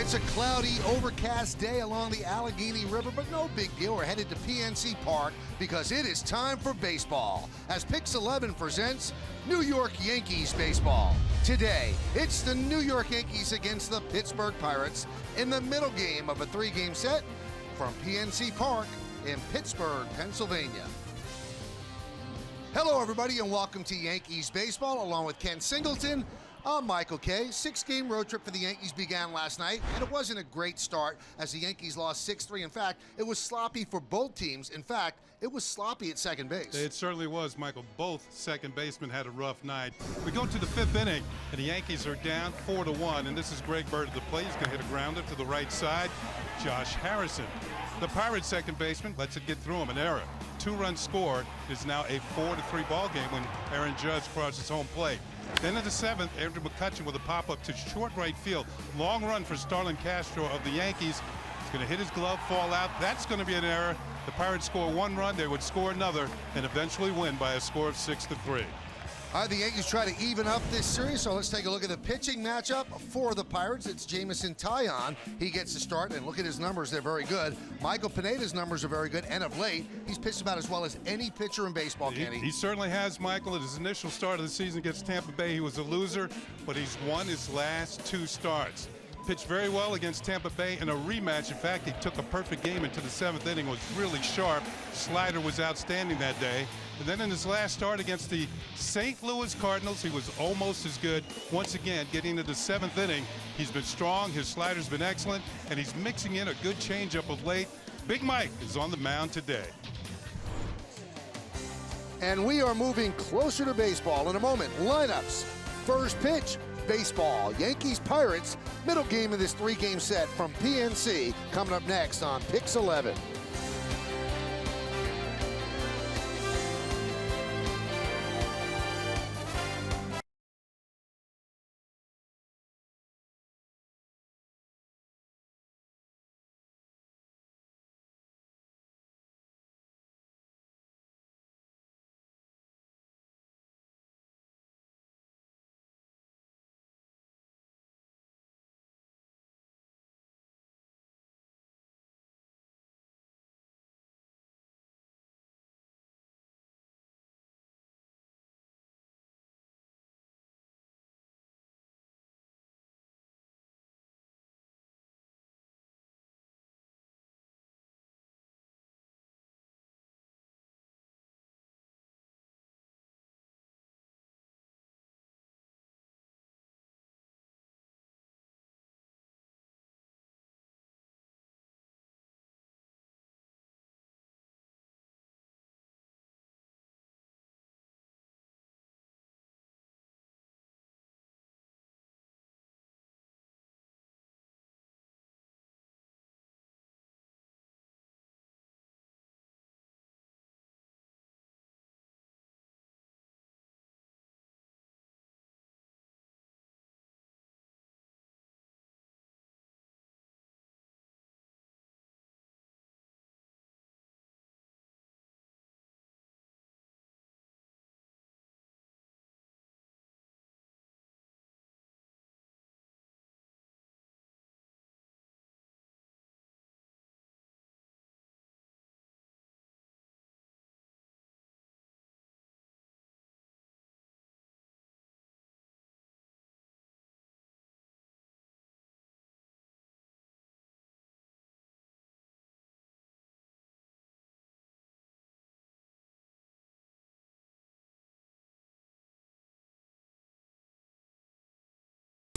It's a cloudy, overcast day along the Allegheny River, but no big deal. We're headed to PNC Park because it is time for baseball. As Pix 11 presents New York Yankees baseball. Today, it's the New York Yankees against the Pittsburgh Pirates in the middle game of a three-game set from PNC Park in Pittsburgh, Pennsylvania. Hello, everybody, and welcome to Yankees baseball, along with Ken Singleton. I'm Michael Kay. Six-game road trip for the Yankees began last night, and it wasn't a great start as the Yankees lost 6-3. In fact, it was sloppy for both teams. In fact, it was sloppy at second base. It certainly was, Michael. Both second basemen had a rough night. We go to the fifth inning, and the Yankees are down 4-1, and this is Greg Bird at the plate. He's going to hit a grounder to the right side. Josh Harrison, the Pirates second baseman, lets it get through him. An error. Two-run score is now a 4-3 ball game when Aaron Judge crosses home plate. Then in the seventh, Andrew McCutchen with a pop-up to short right field. Long run for Starlin Castro of the Yankees. He's going to hit his glove, fall out. That's going to be an error. The Pirates score one run. They would score another and eventually win by a score of 6-3. All right, the Yankees try to even up this series, so let's take a look at the pitching matchup for the Pirates. It's Jamison Taillon. He gets the start, and look at his numbers. They're very good. Michael Pineda's numbers are very good, and of late, he's pitched about as well as any pitcher in baseball, Kenny. He certainly has, Michael. At his initial start of the season against Tampa Bay, he was a loser, but he's won his last two starts. Pitched very well against Tampa Bay in a rematch. In fact, he took a perfect game into the seventh inning, was really sharp. Slider was outstanding that day. And then in his last start against the St. Louis Cardinals, he was almost as good. Once again, getting into the seventh inning, he's been strong. His slider's been excellent, and he's mixing in a good changeup of late. Big Mike is on the mound today. And we are moving closer to baseball in a moment. Lineups, first pitch, baseball, Yankees Pirates, middle game of this three-game set from PNC, coming up next on Pix 11.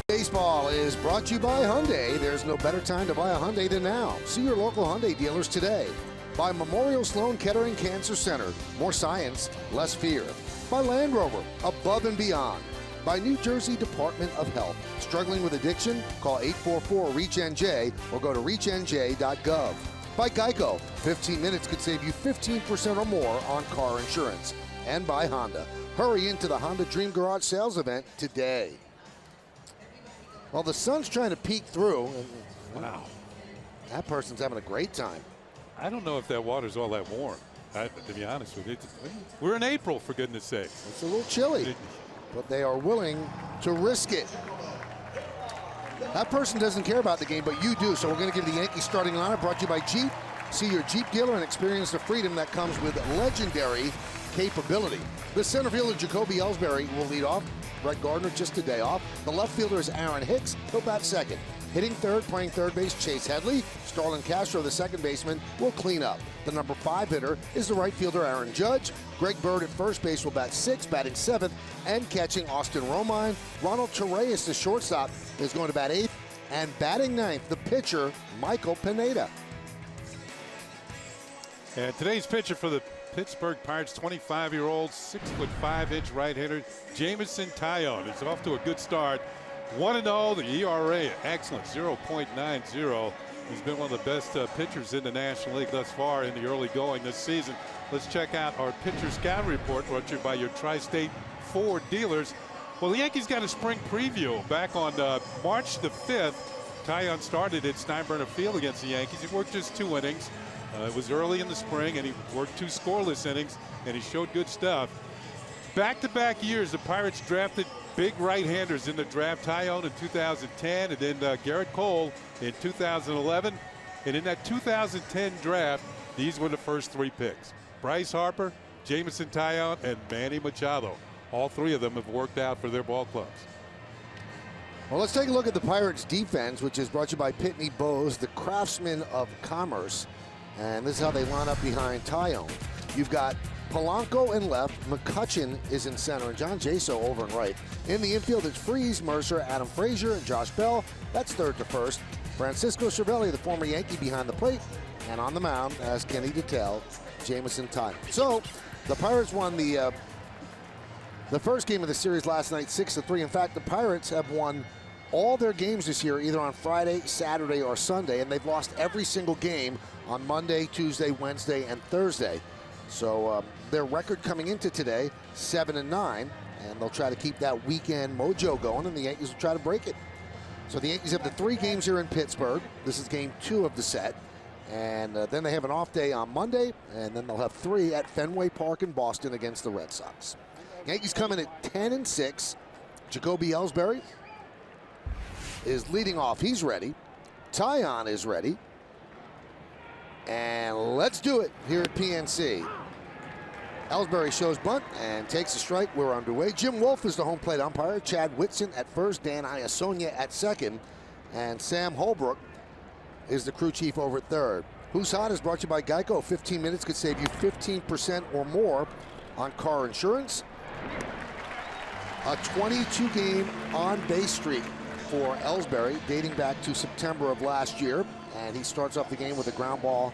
Baseball is brought to you by Hyundai. There's no better time to buy a Hyundai than now. See your local Hyundai dealers today. By Memorial Sloan Kettering Cancer Center. More science, less fear. By Land Rover, above and beyond. By New Jersey Department of Health. Struggling with addiction? Call 844-REACH-NJ or go to reachnj.gov. By Geico, 15 minutes could save you 15% or more on car insurance. And by Honda. Hurry into the Honda Dream Garage sales event today. Well, the sun's trying to peek through. Wow. That person's having a great time. I don't know if that water's all that warm, to be honest with you. We're in April, for goodness sake. It's a little chilly, but they are willing to risk it. That person doesn't care about the game, but you do. So we're going to give the Yankees starting lineup, brought to you by Jeep. See your Jeep dealer and experience the freedom that comes with legendary capability. The center fielder, Jacoby Ellsbury, will lead off. Brett Gardner just a day off. The left fielder is Aaron Hicks. He'll bat second. Hitting third, playing third base, Chase Headley. Starlin Castro, the second baseman, will clean up. The number 5 hitter is the right fielder, Aaron Judge. Greg Bird at first base will bat 6th, batting 7th, and catching Austin Romine. Ronald Torreyes, the shortstop, is going to bat 8th, and batting 9th, the pitcher, Michael Pineda. And today's pitcher for the Pittsburgh Pirates, 25-year-old, 6'5" right-hander, Jameson Taillon. He's off to a good start. 1-0, the ERA, excellent, 0.90. He's been one of the best pitchers in the National League thus far in the early going this season. Let's check out our pitcher scouting report brought to you by your Tri-State Ford dealers. Well, the Yankees got a spring preview back on March the 5th. Taillon started at Steinbrenner Field against the Yankees. He worked just 2 innings. It was early in the spring, and he worked 2 scoreless innings, and he showed good stuff. Back-to-back years, the Pirates drafted big right-handers in the draft. Taillon in 2010, and then Garrett Cole in 2011. And in that 2010 draft, these were the first 3 picks. Bryce Harper, Jameson Taillon, and Manny Machado. All 3 of them have worked out for their ball clubs. Well, let's take a look at the Pirates' defense, which is brought to you by Pitney Bowes, the craftsman of commerce. And this is how they line up behind Taillon. You've got Polanco in left, McCutchen is in center, and John Jaso over and right. In the infield, it's Freese, Mercer, Adam Frazier, and Josh Bell. That's third to first. Francisco Cervelli, the former Yankee, behind the plate. And on the mound, as Kenny Detail, Jameson Taillon. So, the Pirates won the first game of the series last night, 6-3. In fact, the Pirates have won all their games this year, either on Friday, Saturday, or Sunday, and they've lost every single game on Monday, Tuesday, Wednesday, and Thursday. So their record coming into today, 7-9, and they'll try to keep that weekend mojo going, and the Yankees will try to break it. So the Yankees have the 3 games here in Pittsburgh. This is game 2 of the set, and then they have an off day on Monday, and then they'll have 3 at Fenway Park in Boston against the Red Sox. Yankees come in at 10-6. Jacoby Ellsbury is leading off. He's ready. Taillon is ready. And let's do it here at PNC. Ellsbury shows bunt and takes a strike. We're underway. Jim Wolf is the home plate umpire. Chad Whitson at first. Dan Iasonia at second. And Sam Holbrook is the crew chief over at third. Who's Hot is brought to you by Geico. 15 minutes could save you 15% or more on car insurance. A 22-game on-base streak for Ellsbury dating back to September of last year. And he starts off the game with a ground ball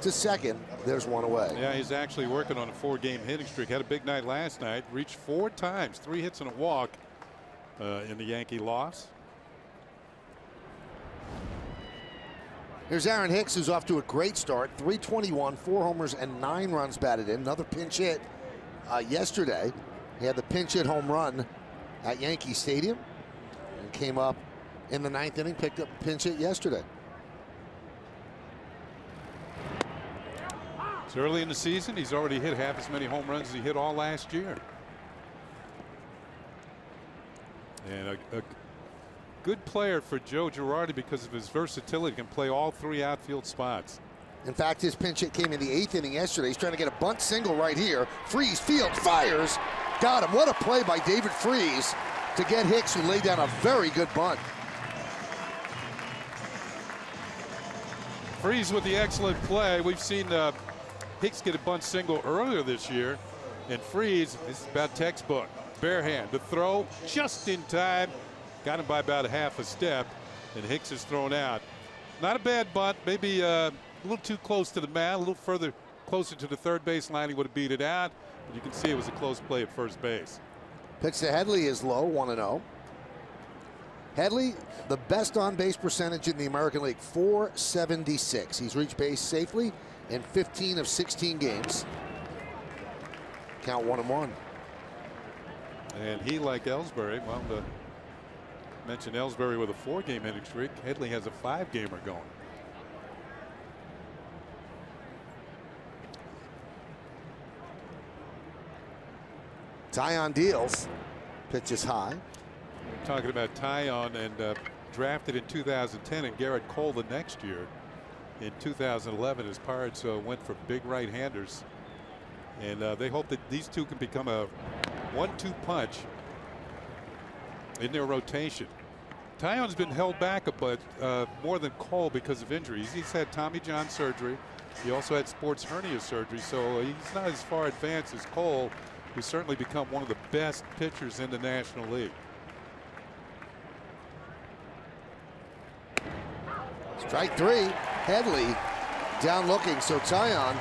to second. There's one away. Yeah, he's actually working on a 4-game hitting streak. Had a big night last night. Reached 4 times, 3 hits and a walk in the Yankee loss. Here's Aaron Hicks, who's off to a great start. 321, 4 homers, and 9 runs batted in. Another pinch hit yesterday. He had the pinch hit home run at Yankee Stadium and came up in the 9th inning, picked up a pinch hit yesterday. It's early in the season. He's already hit half as many home runs as he hit all last year. And a good player for Joe Girardi because of his versatility. Can play all 3 outfield spots. In fact, his pinch hit came in the 8th inning yesterday. He's trying to get a bunt single right here. Freese, field, fires. Got him. What a play by David Freese to get Hicks, who laid down a very good bunt. Freese with the excellent play. We've seen Hicks get a bunt single earlier this year. And Freese is about textbook. Bare hand. The throw just in time. Got him by about a half a step. And Hicks is thrown out. Not a bad bunt. Maybe a little too close to the mound. A little further closer to the third base line. He would have beat it out. But you can see it was a close play at first base. Pitch to Headley is low, 1-0. Headley, the best on-base percentage in the American League, .476. He's reached base safely in 15 of 16 games. Count 1-1. And he, like Ellsbury, well, mentioned Ellsbury with a 4-game hitting streak. Headley has a 5-gamer going. Taillon deals. Pitch is high. Talking about Taillon and drafted in 2010, and Garrett Cole the next year in 2011 as Pirates went for big right-handers. And they hope that these two can become a 1-2 punch in their rotation. Taillon's been held back a bit more than Cole because of injuries. He's had Tommy John surgery. He also had sports hernia surgery, so he's not as far advanced as Cole, who's certainly become one of the best pitchers in the National League. Strike three. Headley down looking. So Taillon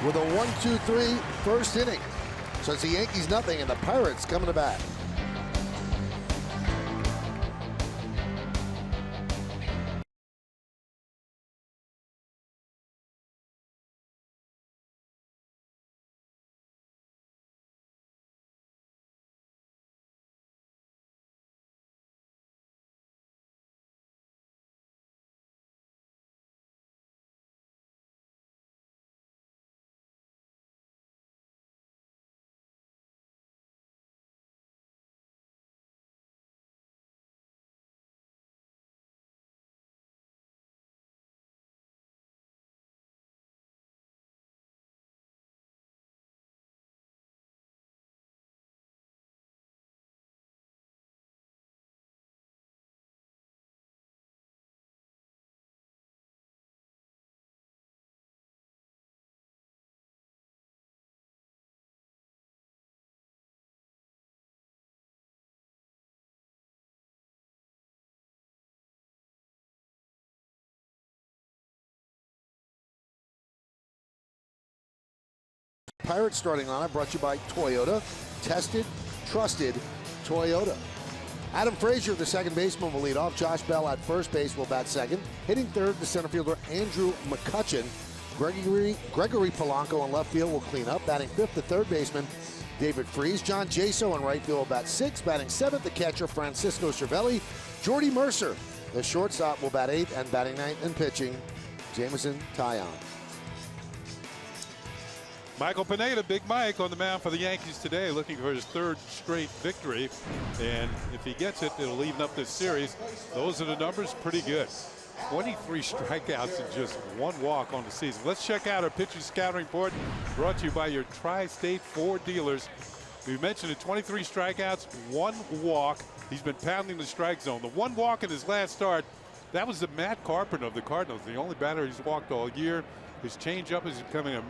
with a 1-2-3 first inning. So it's the Yankees nothing and the Pirates coming to bat. Pirates starting lineup brought to you by Toyota. Tested, trusted Toyota. Adam Frazier, the second baseman, will lead off. Josh Bell at first base will bat second. Hitting third, the center fielder Andrew McCutchen. Gregory Polanco in left field will clean up. Batting fifth, the third baseman David Freese. John Jaso in right field will bat sixth. Batting seventh, the catcher Francisco Cervelli. Jordy Mercer, the shortstop, will bat eighth, and batting ninth and pitching Jameson Taillon. Michael Pineda, Big Mike, on the mound for the Yankees today, looking for his third straight victory. And if he gets it, it'll even up this series. Those are the numbers, pretty good. 23 strikeouts and just one walk on the season. Let's check out our pitching scouting report, brought to you by your Tri-State Ford dealers. We mentioned it, 23 strikeouts, one walk. He's been pounding the strike zone. The one walk in his last start, that was the Matt Carpenter of the Cardinals, the only batter he's walked all year. His changeup is becoming an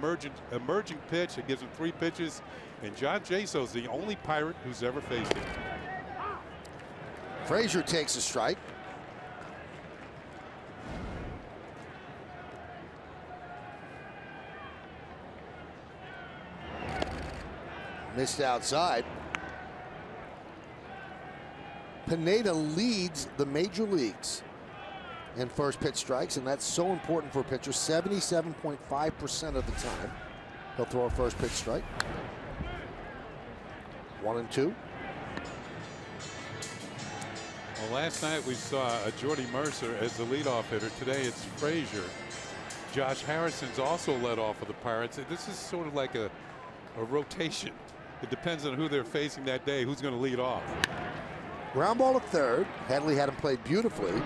emerging pitch. It gives him 3 pitches. And John Jaso is the only Pirate who's ever faced him. Frazier takes a strike. Missed outside. Pineda leads the major leagues in first pitch strikes, and that's so important for a pitcher. 77.5% of the time he'll throw a first pitch strike. 1-2. Well, last night we saw Jordy Mercer as the leadoff hitter. Today it's Frazier. Josh Harrison's also led off for the Pirates. This is sort of like a rotation. It depends on who they're facing that day, who's going to lead off. Ground ball to third. Headley had him played beautifully.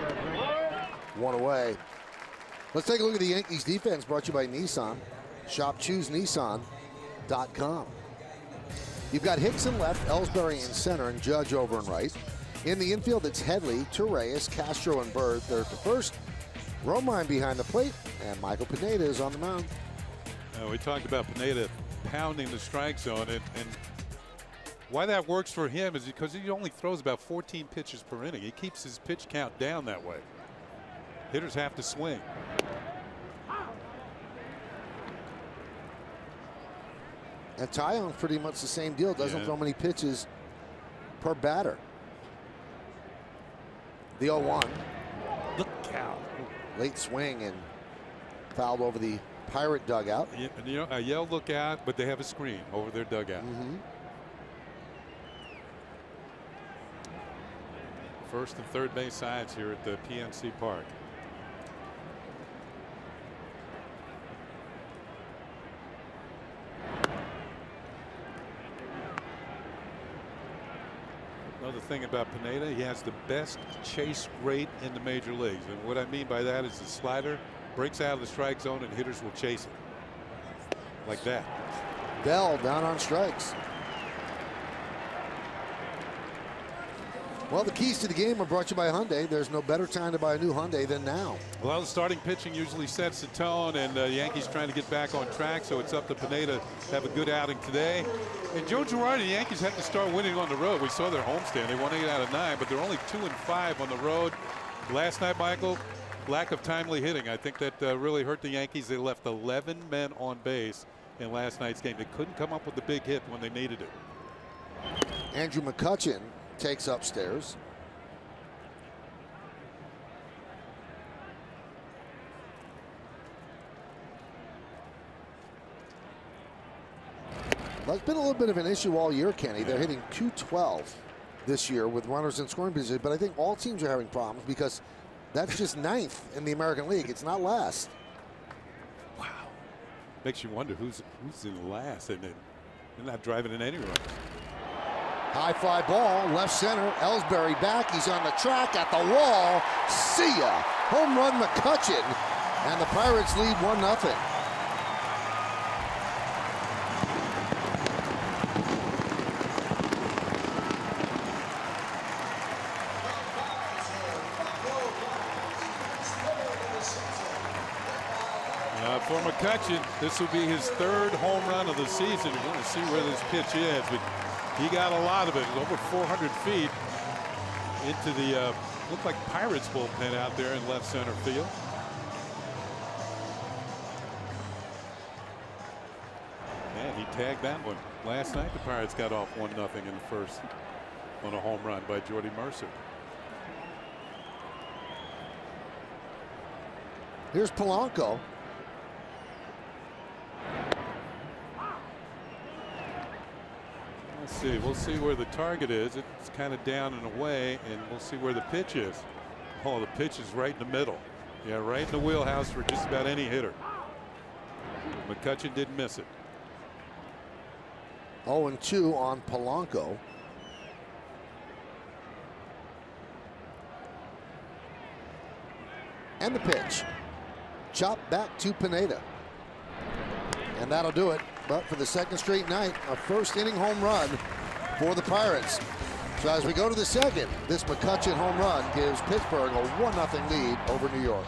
One away. Let's take a look at the Yankees defense, brought to you by Nissan. Shop ChooseNissan.com. You've got Hicks in left, Ellsbury in center, and Judge over in right. In the infield, it's Headley, Torreyes, Castro, and Bird third to first. Romine behind the plate, and Michael Pineda is on the mound. We talked about Pineda pounding the strike zone, and why that works for him is because he only throws about 14 pitches per inning. He keeps his pitch count down that way. Hitters have to swing. And Taillon's pretty much the same deal. Doesn't throw many pitches per batter. The 0-1. Look out. Late swing and fouled over the Pirate dugout. Yeah, you know, I yell look out, but they have a screen over their dugout. First and third base sides here at the PNC Park. Another thing about Pineda, he has the best chase rate in the major leagues. And what I mean by that is the slider breaks out of the strike zone and hitters will chase it. Like that. Bell down on strikes. Well, the keys to the game are brought to you by Hyundai. There's no better time to buy a new Hyundai than now. Well, the starting pitching usually sets the tone, and the Yankees trying to get back on track, so it's up to Pineda to have a good outing today. And Joe Girardi, the Yankees have to start winning on the road. We saw their homestand. They won 8 out of 9, but they're only 2-5 on the road. Last night, Michael, lack of timely hitting. I think that really hurt the Yankees. They left 11 men on base in last night's game. They couldn't come up with the big hit when they needed it. Andrew McCutchen takes upstairs. That's been a little bit of an issue all year, Kenny. They're hitting .212 this year with runners in scoring position, but I think all teams are having problems because that's just 9th in the American League. It's not last. Wow. Makes you wonder who's in last, and they're not driving in any runs. High fly ball, left center. Ellsbury back. He's on the track at the wall. See ya. Home run McCutchen. And the Pirates lead 1-0. For McCutchen, this will be his 3rd home run of the season. You want to see where this pitch is, but he got a lot of it, over 400 feet into the looked like Pirates bullpen out there in left center field. And he tagged that one. Last night the Pirates got off 1-0 in the first on a home run by Jordy Mercer. Here's Polanco. Let's see. We'll see where the target is. It's kind of down and away, and we'll see where the pitch is. Oh, the pitch is right in the middle. Yeah, right in the wheelhouse for just about any hitter. McCutchen didn't miss it. 0-2 on Polanco. And the pitch. Chop back to Pineda. And that'll do it. But for the 2nd straight night, a 1st inning home run for the Pirates. So as we go to the 2nd, this McCutchen home run gives Pittsburgh a 1-0 lead over New York.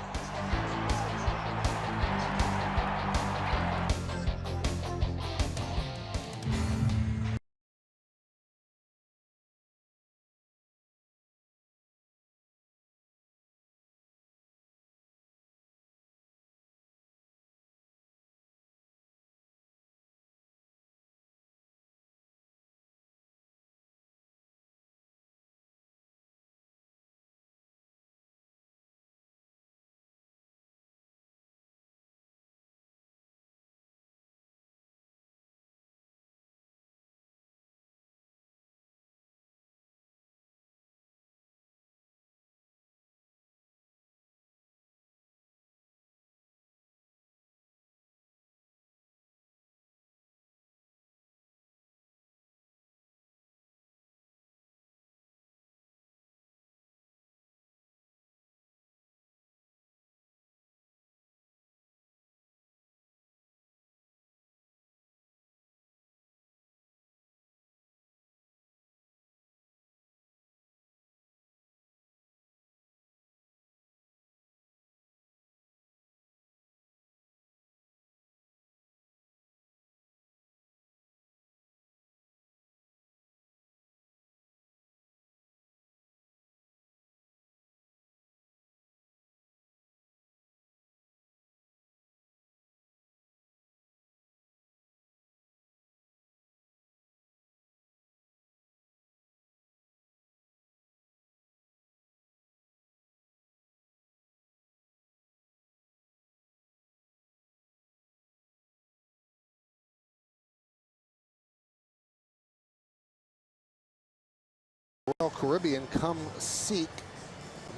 Royal Caribbean come seek.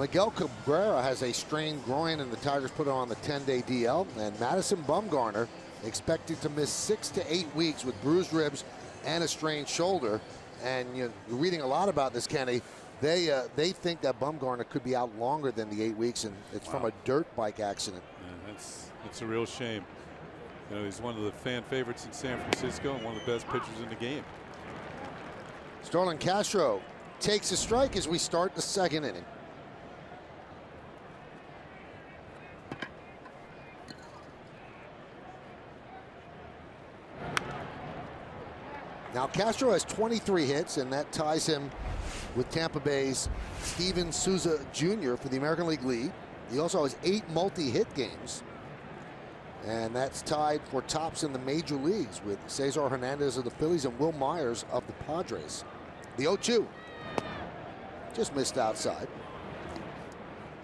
Miguel Cabrera has a strained groin, and the Tigers put him on the 10-day DL. And Madison Bumgarner expected to miss 6 to 8 weeks with bruised ribs and a strained shoulder. And you're reading a lot about this, Kenny. They think that Bumgarner could be out longer than the 8 weeks, and it's from a dirt bike accident. Yeah, that's a real shame. You know, he's one of the fan favorites in San Francisco and one of the best pitchers in the game. Starlin Castro takes a strike as we start the second inning. Now Castro has 23 hits, and that ties him with Tampa Bay's Steven Souza Jr. for the American League lead. He also has 8 multi-hit games, and that's tied for tops in the major leagues with Cesar Hernandez of the Phillies and Will Myers of the Padres. The 0-2 just missed outside.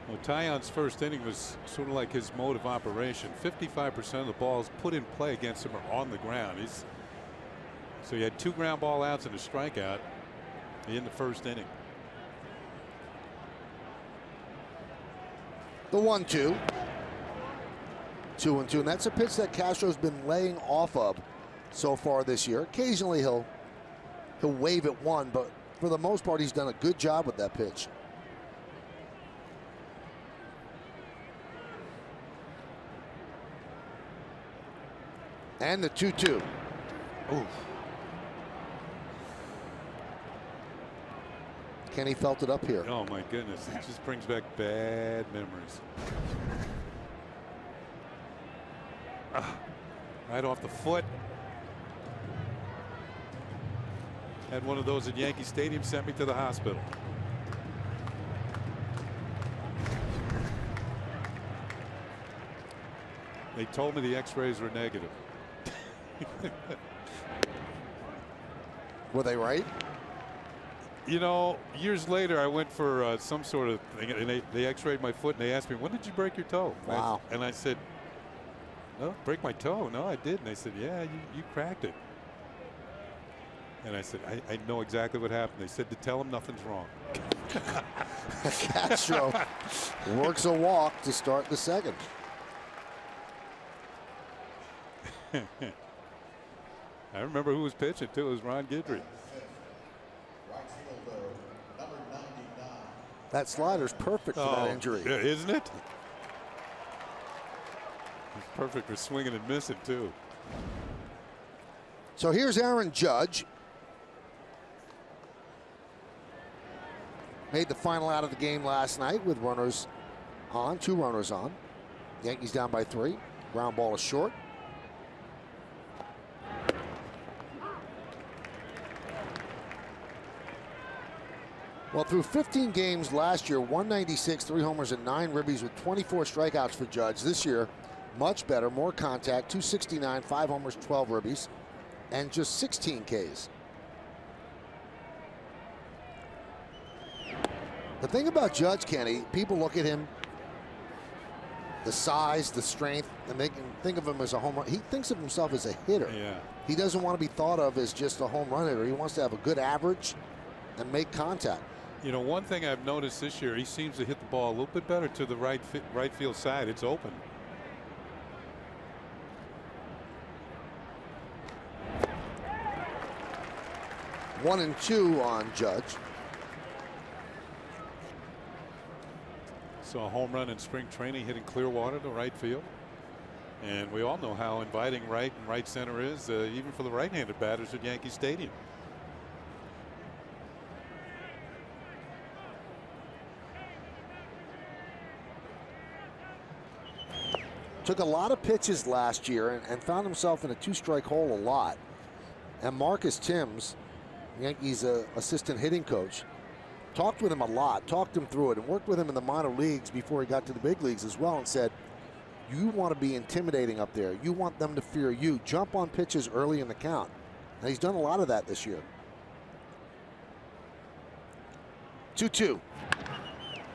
Well, Taillon's first inning was sort of like his mode of operation. 55% of the balls put in play against him are on the ground. So he had 2 ground ball outs and a strikeout in the first inning. The 1-2. 2-2, and that's a pitch that Castro's been laying off of so far this year. Occasionally he'll wave at one, but for the most part he's done a good job with that pitch. And the 2-2. Ooh. Kenny felt it up here. Oh my goodness, it just brings back bad memories. Right off the foot. Had one of those at Yankee Stadium, sent me to the hospital. They told me the x-rays were negative. Were they right? You know, years later I went for some sort of thing, and they x-rayed my foot, and they asked me, when did you break your toe? Wow. And I said, no, break my toe? No, I didn't. They said, yeah, you cracked it. And I said, I know exactly what happened. They said to tell him nothing's wrong. Castro works a walk to start the second. I remember who was pitching too. It was Ron Guidry. That slider's perfect for that injury. Yeah, isn't it? It's perfect for swinging and missing too. So here's Aaron Judge. Made the final out of the game last night with runners on, 2 runners on. Yankees down by 3. Ground ball is short. Well, through 15 games last year, 196, 3 homers, and 9 ribbies with 24 strikeouts for Judge. This year, much better, more contact, 269, 5 homers, 12 ribbies, and just 16 Ks. The thing about Judge, Kenny, people look at him, the size, the strength, and they can think of him as a home run. He thinks of himself as a hitter. Yeah. He doesn't want to be thought of as just a home run hitter. He wants to have a good average and make contact. You know, one thing I've noticed this year, he seems to hit the ball a little bit better to the right field side. It's open. One and 2 on Judge. So a home run in spring training hitting Clearwater to right field. And we all know how inviting right and right center is, even for the right-handed batters at Yankee Stadium. Took a lot of pitches last year and found himself in a 2-strike hole a lot. And Marcus Timms, Yankees assistant hitting coach, talked with him a lot, talked him through it, and worked with him in the minor leagues before he got to the big leagues as well, and said, you want to be intimidating up there. You want them to fear you. Jump on pitches early in the count. And he's done a lot of that this year. 2-2.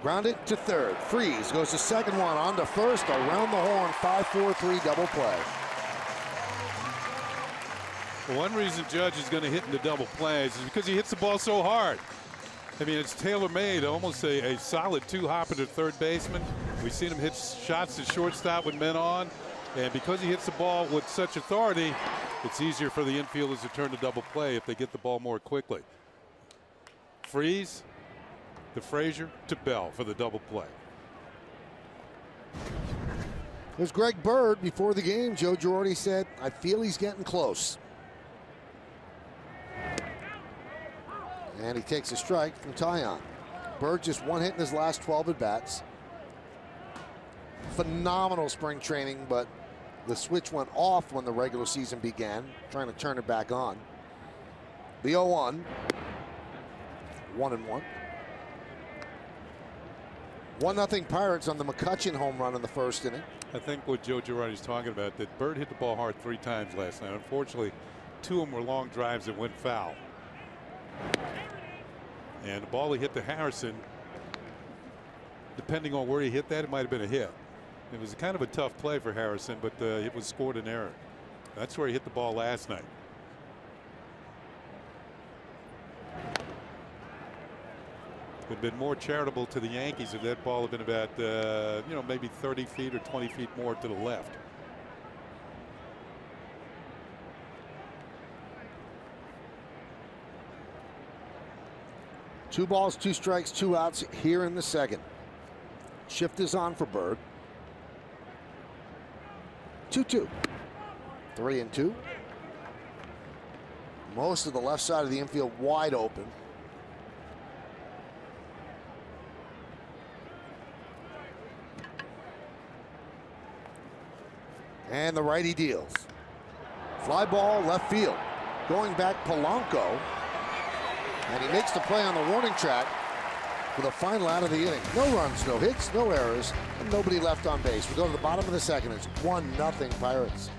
Grounded to third. Freeze goes to second, one on to first. Around the horn, 5-4-3 double play. Well, one reason Judge is going to hit into double plays is because he hits the ball so hard. I mean, it's tailor-made, almost a solid 2-hopper to third baseman. We've seen him hit shots to shortstop with men on, and because he hits the ball with such authority, it's easier for the infielders to turn to double play if they get the ball more quickly. Freeze to Frazier to Bell for the double play. There's Greg Bird before the game. Joe Girardi said, I feel he's getting close. And he takes a strike from Taillon. Bird just one hit in his last 12 at-bats. Phenomenal spring training, but the switch went off when the regular season began, trying to turn it back on. The 0-1. 1-1. 1-0 Pirates on the McCutchen home run in the first inning. I think what Joe Girardi's talking about, that Bird hit the ball hard 3 times last night. Unfortunately, 2 of them were long drives that went foul. And the ball he hit to Harrison, depending on where he hit that, it might have been a hit. It was kind of a tough play for Harrison, but it was scored an error. That's where he hit the ball last night. Would have been more charitable to the Yankees if that ball had been about, maybe 30 feet or 20 feet more to the left. Two balls, 2 strikes, 2 outs here in the second. Shift is on for Bird. 2-2. 3-2. Most of the left side of the infield wide open. And the righty deals. Fly ball left field. Going back Polanco. And he makes the play on the warning track for the final out of the inning. No runs, no hits, no errors, and nobody left on base. We go to the bottom of the second. It's 1-0 Pirates.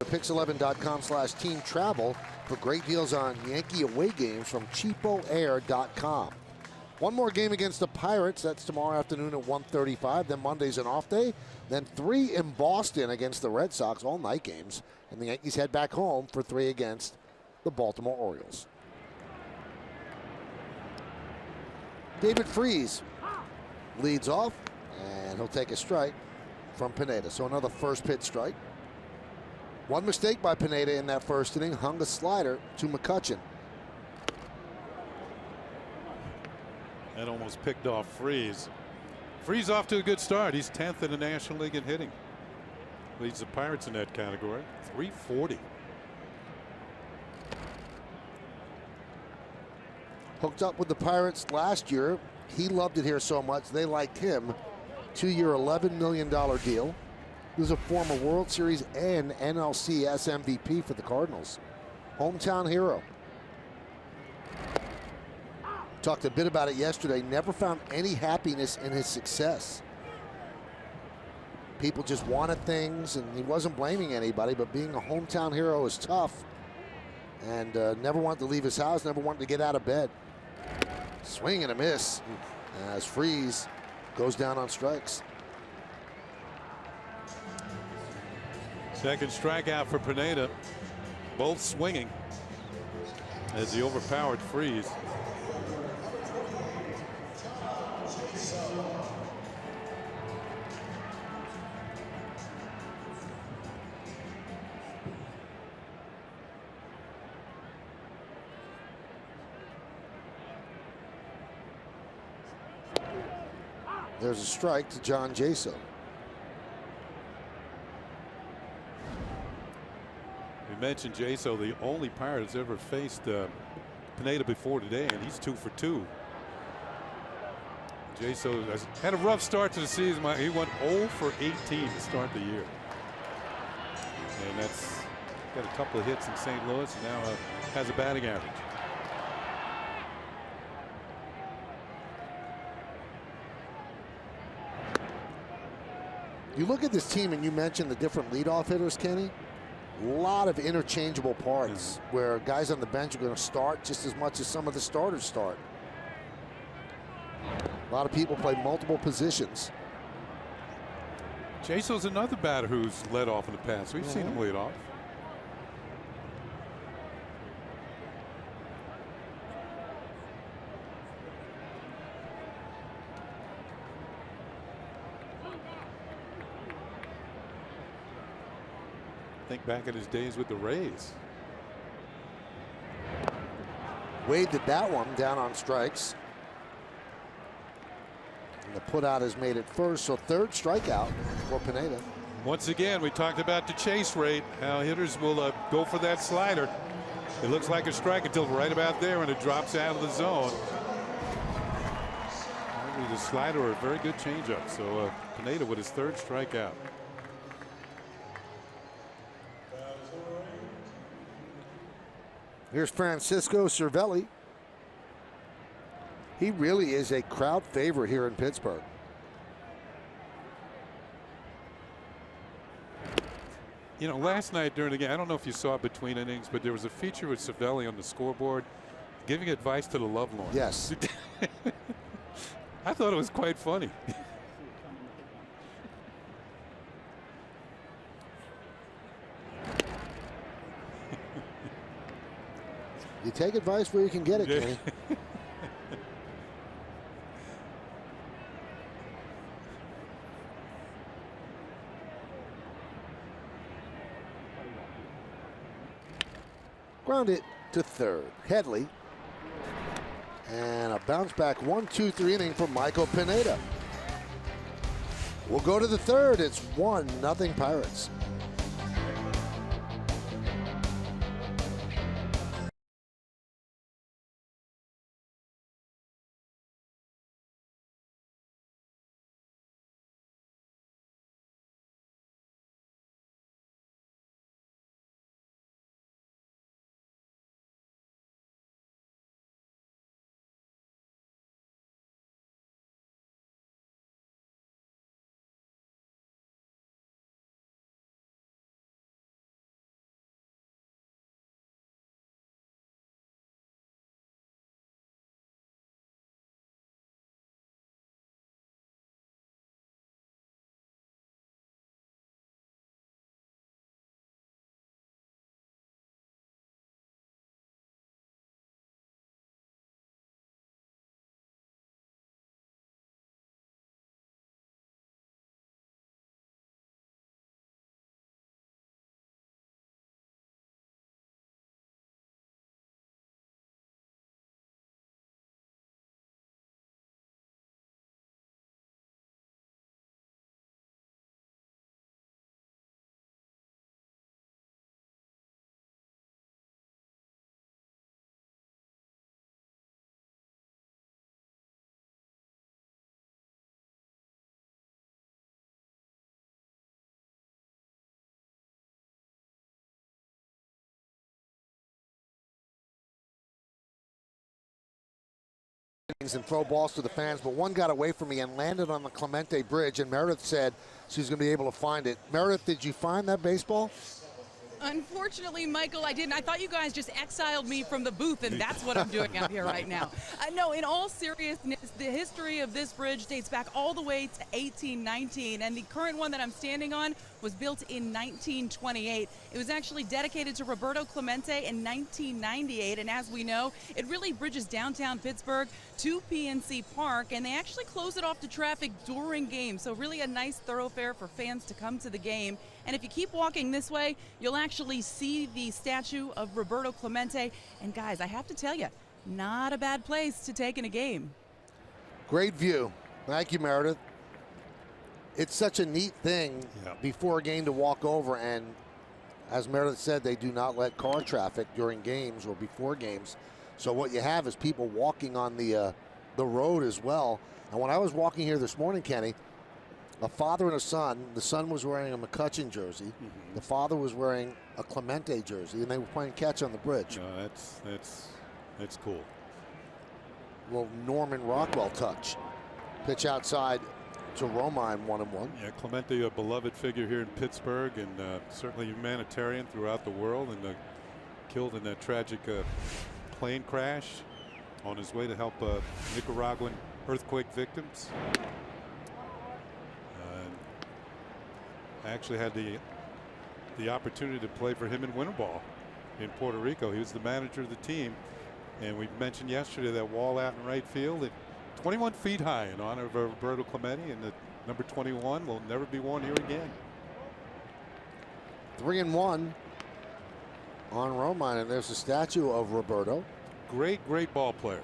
Pix11.com/team travel for great deals on Yankee away games from cheapoair.com. One more game against the Pirates. That's tomorrow afternoon at 1:35. Then Monday's an off day. Then 3 in Boston against the Red Sox, all night games. And the Yankees head back home for 3 against the Baltimore Orioles. David Freese leads off, and he'll take a strike from Pineda. So another first pitch strike. One mistake by Pineda in that first inning, hung a slider to McCutchen. That almost picked off Freese. Freese off to a good start. He's 10th in the National League in hitting. Leads the Pirates in that category. 340. Hooked up with the Pirates last year. He loved it here so much, they liked him. 2-year, $11 million deal. He was a former World Series and NLCS MVP for the Cardinals. Hometown hero. Talked a bit about it yesterday. Never found any happiness in his success. People just wanted things, and he wasn't blaming anybody, but being a hometown hero is tough. And never wanted to leave his house, never wanted to get out of bed. Swing and a miss as Freese goes down on strikes. Second strikeout for Pineda. Both swinging as he overpowered Freese. There's a strike to John Jaso. We mentioned Jaso, the only Pirate that's ever faced Pineda before today, and he's 2 for 2. Jaso has had a rough start to the season. He went 0 for 18 to start the year. And that's got a couple of hits in St. Louis, and now has a batting average. You look at this team, and you mentioned the different leadoff hitters, Kenny. A lot of interchangeable parts where guys on the bench are going to start just as much as some of the starters start. A lot of people play multiple positions. Jaso's another batter who's led off in the past. We've seen him lead off. Think back at his days with the Rays. Wade did that one down on strikes. And the put out has made it first, so third strikeout for Pineda. Once again, we talked about the chase rate, how hitters will go for that slider. It looks like a strike until right about there, and it drops out of the zone. Maybe the slider or a very good changeup. So Pineda with his third strikeout. Here's Francisco Cervelli. He really is a crowd favorite here in Pittsburgh. You know, last night during the game, I don't know if you saw it between innings, but there was a feature with Cervelli on the scoreboard giving advice to the lovelorn. Yes. I thought it was quite funny. You take advice where you can get it, Kenny. Ground it to third. Headley. And a bounce back 1-2-3 inning from Michael Pineda. We'll go to the third. It's 1-0 Pirates. and throw balls to the fans, but one got away from me and landed on the Clemente Bridge, and Meredith said she's going to be able to find it. Meredith, did you find that baseball? Unfortunately, Michael, I didn't. I thought you guys just exiled me from the booth, and that's what I'm doing out here right now. No, in all seriousness, the history of this bridge dates back all the way to 1819, and the current one that I'm standing on was built in 1928. It was actually dedicated to Roberto Clemente in 1998, and as we know, it really bridges downtown Pittsburgh to PNC Park, and they actually close it off to traffic during games, so really a nice thoroughfare for fans to come to the game. And if you keep walking this way, you'll actually see the statue of Roberto Clemente. And guys, I have to tell you, not a bad place to take in a game. Great view. Thank you, Meredith. It's such a neat thing before a game to walk over, and as Meredith said, they do not let car traffic during games or before games. So what you have is people walking on the road as well. And when I was walking here this morning, Kenny, a father and a son. The son was wearing a McCutchen jersey. The father was wearing a Clemente jersey, and they were playing catch on the bridge. No, that's cool. Little Norman Rockwell touch. Pitch outside to Romine, 1-1. Yeah, Clemente, a beloved figure here in Pittsburgh, and certainly humanitarian throughout the world, and killed in that tragic plane crash on his way to help Nicaraguan earthquake victims. I actually had the opportunity to play for him in winter ball in Puerto Rico. He was the manager of the team, and we mentioned yesterday that wall out in right field at 21 feet high in honor of Roberto Clemente, and the number 21 will never be worn here again. 3-1 on Romine, and there's a statue of Roberto. Great ball player,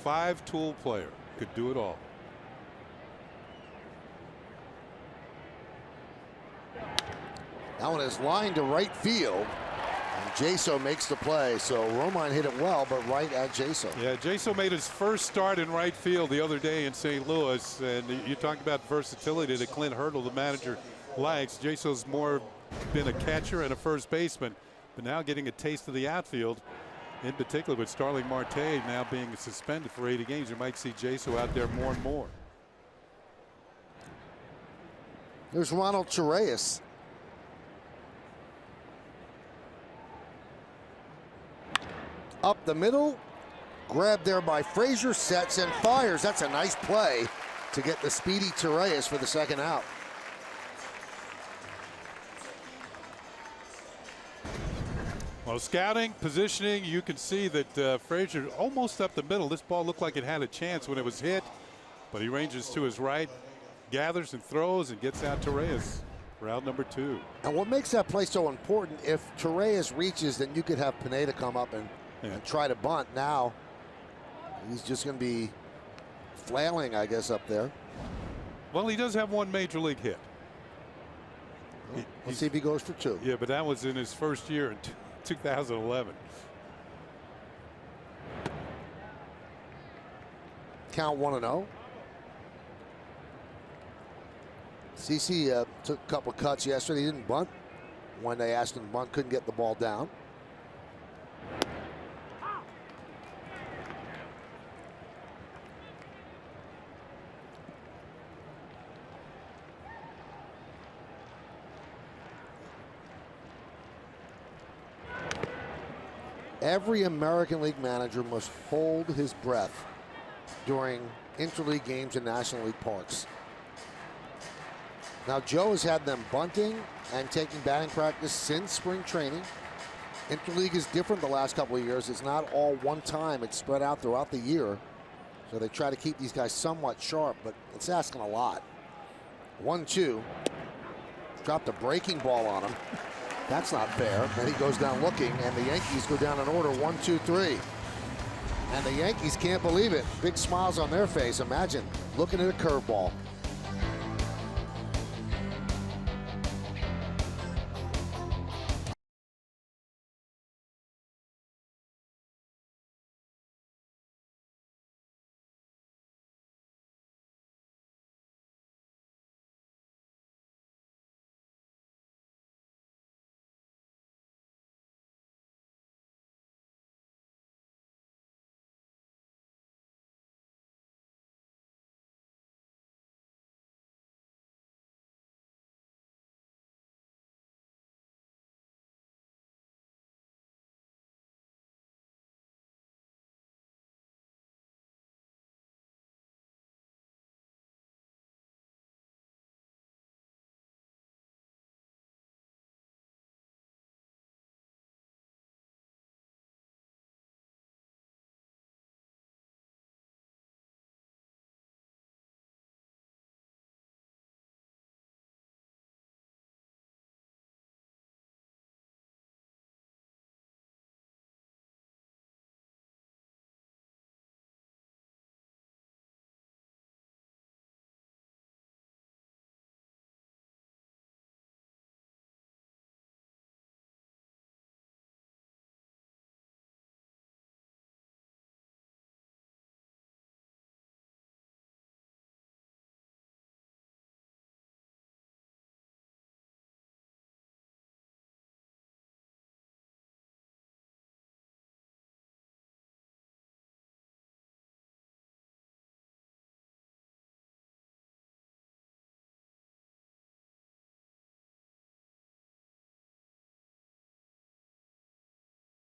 5-tool player, could do it all. That one is lined to right field, and Jaso makes the play. So Romine hit it well, but right at Jaso. Yeah, Jaso made his first start in right field the other day in St. Louis, and you talk about versatility that Clint Hurdle, the manager, likes. Jaso's more been a catcher and a first baseman, but now getting a taste of the outfield, in particular with Starling Marte now being suspended for 80 games. You might see Jaso out there more and more. There's Ronald Torreyes. Up the middle, grabbed there by Frazier, sets and fires. That's a nice play to get the speedy Torreyes for the second out. Well, scouting, positioning, you can see that Frazier almost up the middle. This ball looked like it had a chance when it was hit, but he ranges to his right, gathers and throws, and gets out Torreyes for out number 2. And what makes that play so important, if Torreyes reaches, then you could have Pineda come up and try to bunt. Now he's just going to be flailing, I guess, up there. Well, he does have one major league hit. Well, let's see if he goes for 2. Yeah, but that was in his first year in 2011. Count 1-0. CC took a couple cuts yesterday. He didn't bunt when they asked him to bunt. Couldn't get the ball down. Every American League manager must hold his breath during interleague games in National League parks. Now, Joe has had them bunting and taking batting practice since spring training. Interleague is different the last couple of years. It's not all one time. It's spread out throughout the year. So they try to keep these guys somewhat sharp, but it's asking a lot. 1-2. Dropped a breaking ball on him. That's not fair. Then he goes down looking, and the Yankees go down in order 1-2-3. And the Yankees can't believe it. Big smiles on their face. Imagine looking at a curveball.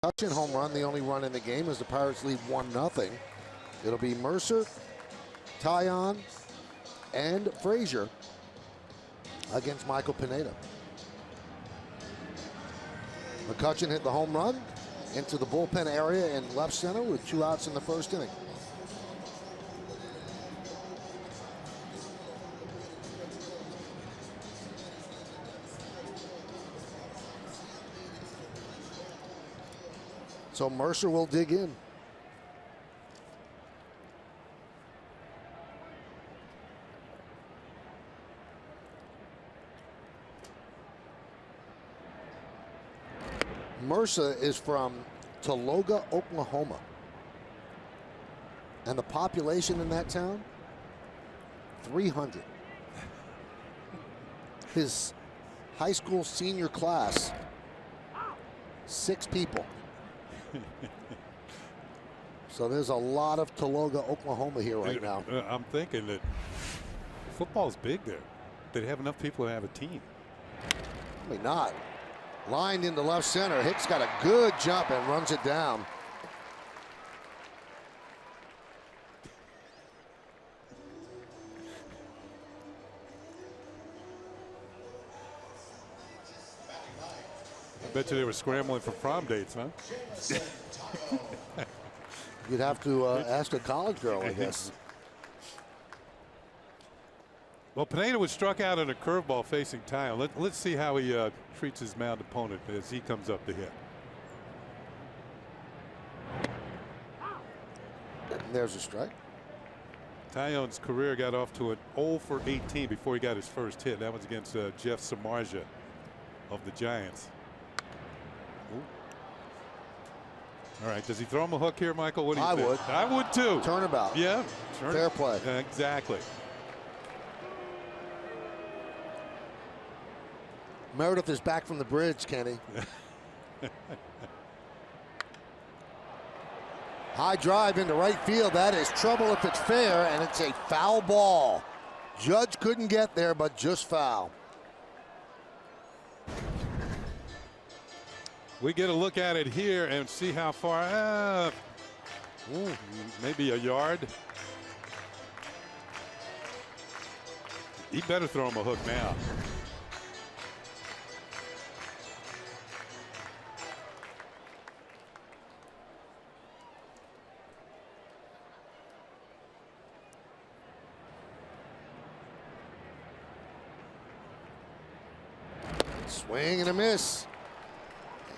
McCutchen home run, the only run in the game as the Pirates lead 1-0. It'll be Mercer, Taillon, and Frazier against Michael Pineda. McCutchen hit the home run into the bullpen area in left center with 2 outs in the first inning. So Mercer will dig in. Mercer is from Tologa, Oklahoma. And the population in that town, 300. His high school senior class, 6 people. So there's a lot of Tologa, Oklahoma here right now. I'm thinking that football's big there. They'd have enough people to have a team. I mean, not. Lined into left center. Hicks got a good jump and runs it down. I bet you they were scrambling for prom dates, huh? You'd have to ask a college girl, I guess. Well, Pineda was struck out on a curveball facing Taillon. Let's see how he treats his mound opponent as he comes up to hit. And there's a strike. Taillon's career got off to an 0 for 18 before he got his first hit. That was against Jeff Samardzija of the Giants. Ooh. All right, does he throw him a hook here, Michael? What do you think? Would. I would too. Turnabout. Yeah. Fair play. Exactly. Meredith is back from the bridge, Kenny. High drive into right field. That is trouble if it's fair, and it's a foul ball. Judge couldn't get there, but just foul. We get a look at it here and see how far. Maybe a yard. He better throw him a hook now. Swing and a miss.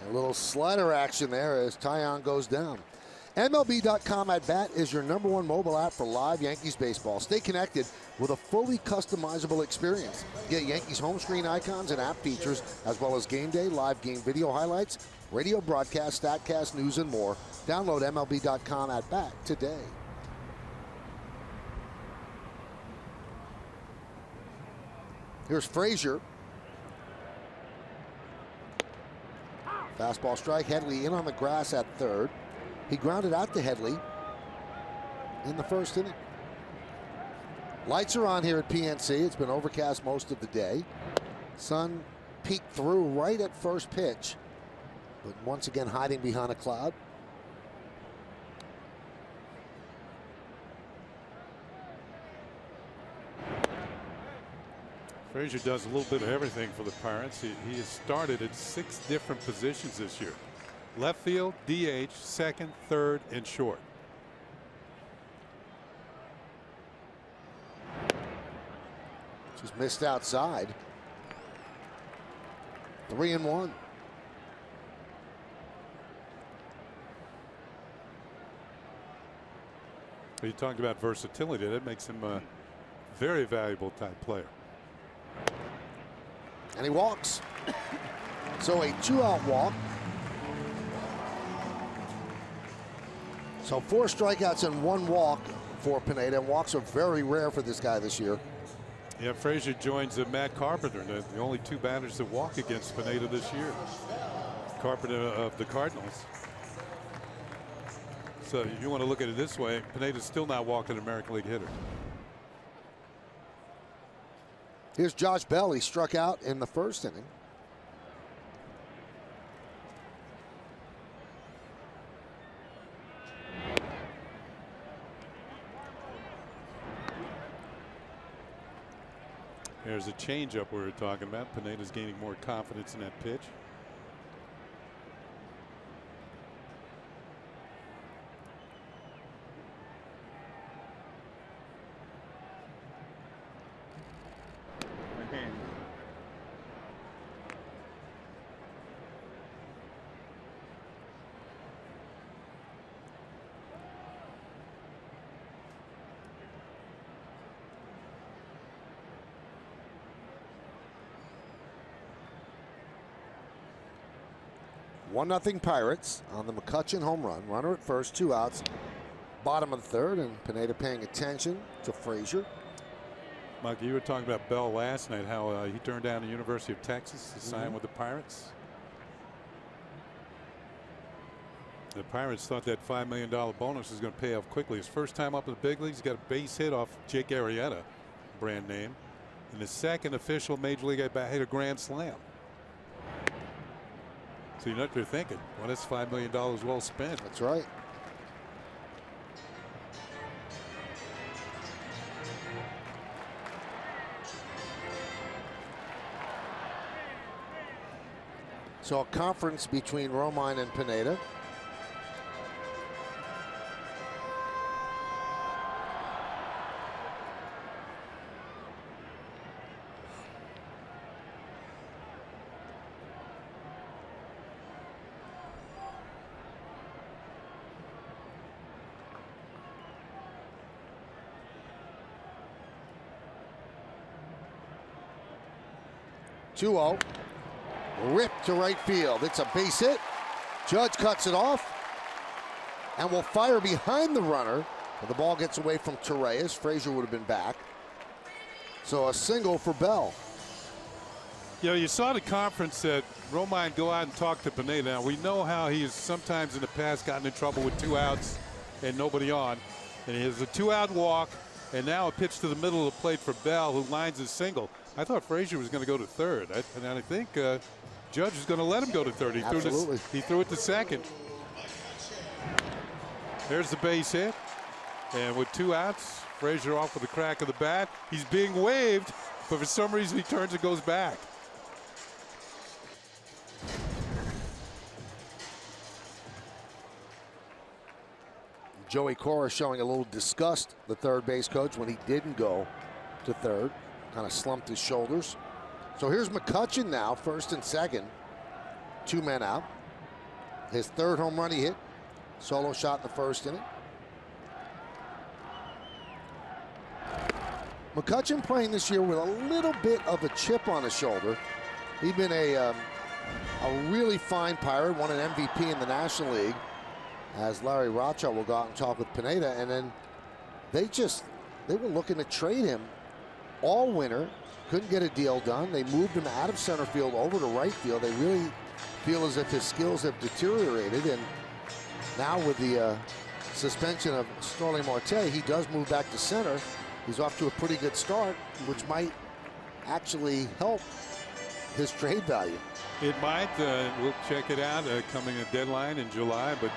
A little slider action there as Taillon goes down. MLB.com at Bat is your #1 mobile app for live Yankees baseball. Stay connected with a fully customizable experience. Get Yankees home screen icons and app features, as well as game day, live game video highlights, radio broadcast, StatCast, news, and more. Download MLB.com at Bat today. Here's Frazier. Fastball strike. Headley in on the grass at third. He grounded out to Headley in the first inning. Lights are on here at PNC. It's been overcast most of the day. Sun peeked through right at first pitch, but once again hiding behind a cloud. Frazier does a little bit of everything for the Pirates. He has started at 6 different positions this year. Left field, DH, second, third, and short. Just missed outside. 3-1. You talked about versatility. That makes him a very valuable type player. And he walks. So a 2-out walk. So 4 strikeouts and 1 walk for Pineda. Walks are very rare for this guy this year. Yeah, Frazier joins Matt Carpenter, the only 2 batters that walk against Pineda this year. Carpenter of the Cardinals. So if you want to look at it this way, Pineda's still not walking an American League hitter. Here's Josh Bell. He struck out in the first inning. There's a changeup we were talking about. Pineda's gaining more confidence in that pitch. One nothing Pirates on the McCutchen home run. Runner at first, 2 outs. Bottom of the third, and Pineda paying attention to Frazier. Mike, you were talking about Bell last night, how he turned down the University of Texas to sign with the Pirates. The Pirates thought that $5 million bonus was going to pay off quickly. His first time up in the big leagues, he got a base hit off Jake Arrieta, brand name. And the second official Major League at bat hit a grand slam. So you know what you're thinking. Well, that's $5 million well spent. That's right. So a conference between Romine and Pineda. Two-0. Ripped to right field. It's a base hit. Judge cuts it off and will fire behind the runner. But the ball gets away from Torreyes. Frazier would have been back. So a single for Bell. You know, you saw the conference that Romine go out and talk to Pineda. Now, we know how he's sometimes in the past gotten in trouble with 2 outs and nobody on. And he has a 2-out walk, and now a pitch to the middle of the plate for Bell, who lines his single. I thought Frazier was going to go to third, and I think Judge is going to let him go to third. He threw it to second. There's the base hit, and with 2 outs, Frazier off with the crack of the bat. He's being waved, but for some reason he turns and goes back. Joey Cora showing a little disgust, the third base coach, when he didn't go to third. Kind of slumped his shoulders. So here's McCutchen now, first and second. 2 men out. His third home run he hit. Solo shot in the first inning. McCutchen playing this year with a little bit of a chip on his shoulder. He'd been a really fine Pirate, won an MVP in the National League, as Larry Rothschild will go out and talk with Pineda, and then they were looking to trade him all winter. Couldn't get a deal done. They moved him out of center field over to right field. They really feel as if his skills have deteriorated, and now with the suspension of Starling Marte, he does move back to center. He's off to a pretty good start, which might actually help his trade value. It might. We'll check it out coming a deadline in July, but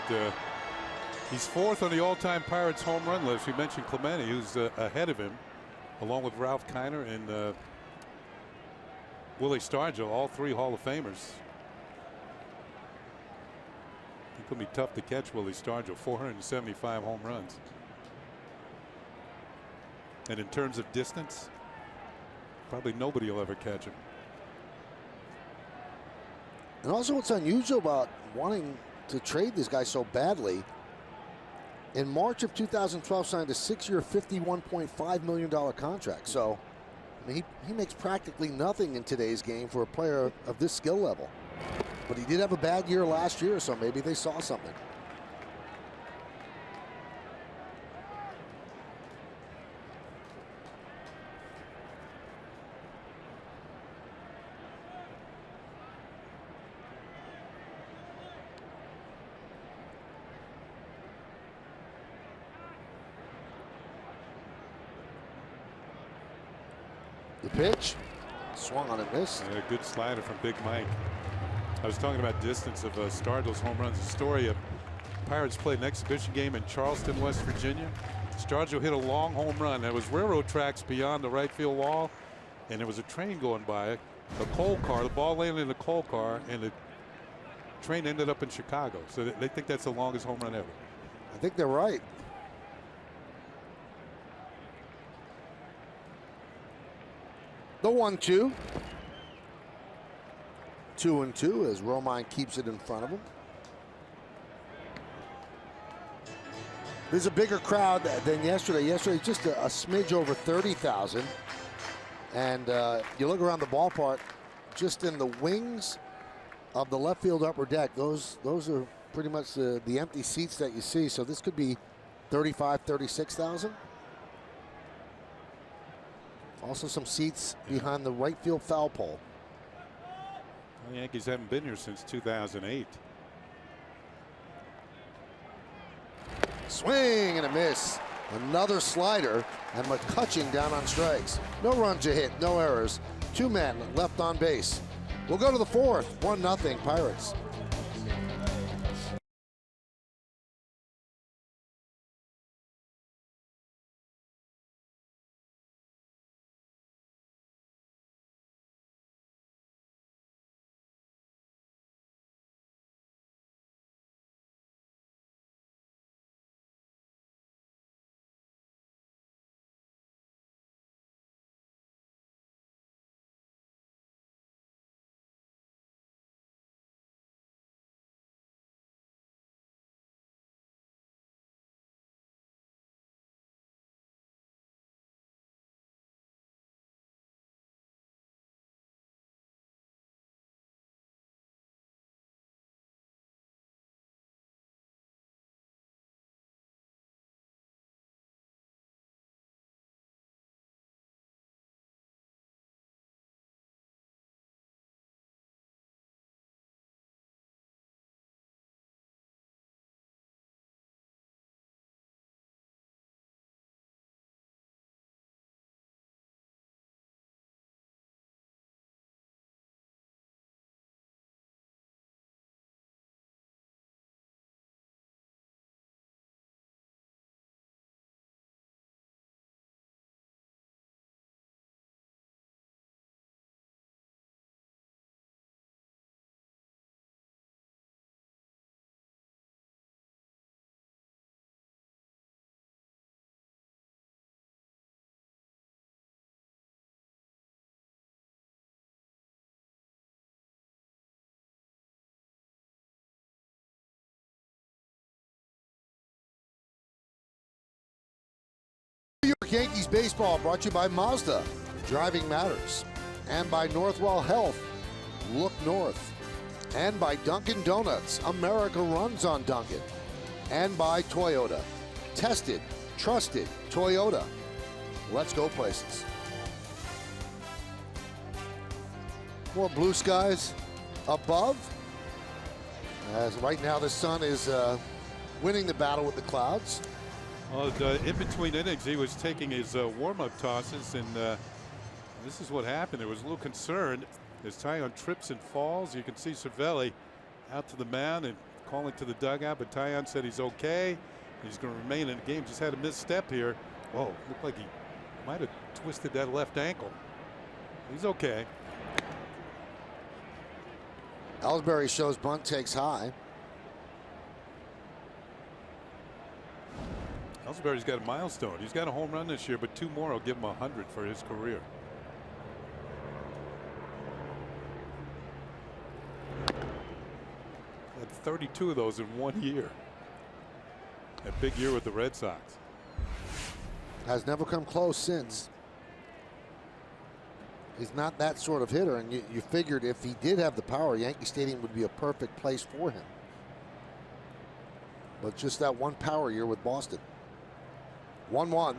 he's 4th on the all-time Pirates home run list. We mentioned Clemente, who's ahead of him, along with Ralph Kiner and Willie Stargell, all 3 Hall of Famers. It could be tough to catch Willie Stargell, 475 home runs. And in terms of distance, probably nobody will ever catch him. And also what's unusual about wanting to trade this guy so badly, in March of 2012 signed a 6-year, $51.5 million contract. So I mean, he makes practically nothing in today's game for a player of this skill level. But he did have a bad year last year, so maybe they saw something. The pitch, swung on and missed. Yeah, good slider from Big Mike. I was talking about distance of Stargell's home runs. The story of Pirates played an exhibition game in Charleston, West Virginia. Stargell hit a long home run. There was railroad tracks beyond the right field wall, and there was a train going by, the coal car, the ball landed in the coal car, and the train ended up in Chicago. So they think that's the longest home run ever. I think they're right. The 1-2. 2-2 as Romine keeps it in front of him. There's a bigger crowd than yesterday. Yesterday, just a smidge over 30,000. And you look around the ballpark, just in the wings of the left field upper deck, those are pretty much the empty seats that you see. So this could be 35, 36,000. Also some seats behind the right field foul pole. The Yankees haven't been here since 2008. Swing and a miss. Another slider, and McCutchen down on strikes. No runs a hit, no errors. 2 men left on base. We'll go to the 4th. 1-0 Pirates. New York Yankees baseball brought to you by Mazda. Driving matters. And by Northwell Health. Look north. And by Dunkin' Donuts. America runs on Dunkin'. And by Toyota. Tested, trusted, Toyota. Let's go places. More blue skies above. As right now the sun is winning the battle with the clouds. Well, in between innings, he was taking his warm-up tosses, and this is what happened. There was a little concern as Taillon trips and falls. You can see Cervelli out to the mound and calling to the dugout, but Taillon said he's okay. He's going to remain in the game. Just had a misstep here. Whoa, looked like he might have twisted that left ankle. He's okay. Ellsbury shows bunt, takes high. Ellsbury's got a milestone. He's got a home run this year, but 2 more will give him 100 for his career. Had 32 of those in 1 year. A big year with the Red Sox. Has never come close since. He's not that sort of hitter, and you figured if he did have the power, Yankee Stadium would be a perfect place for him. But just that one power year with Boston. 1-1.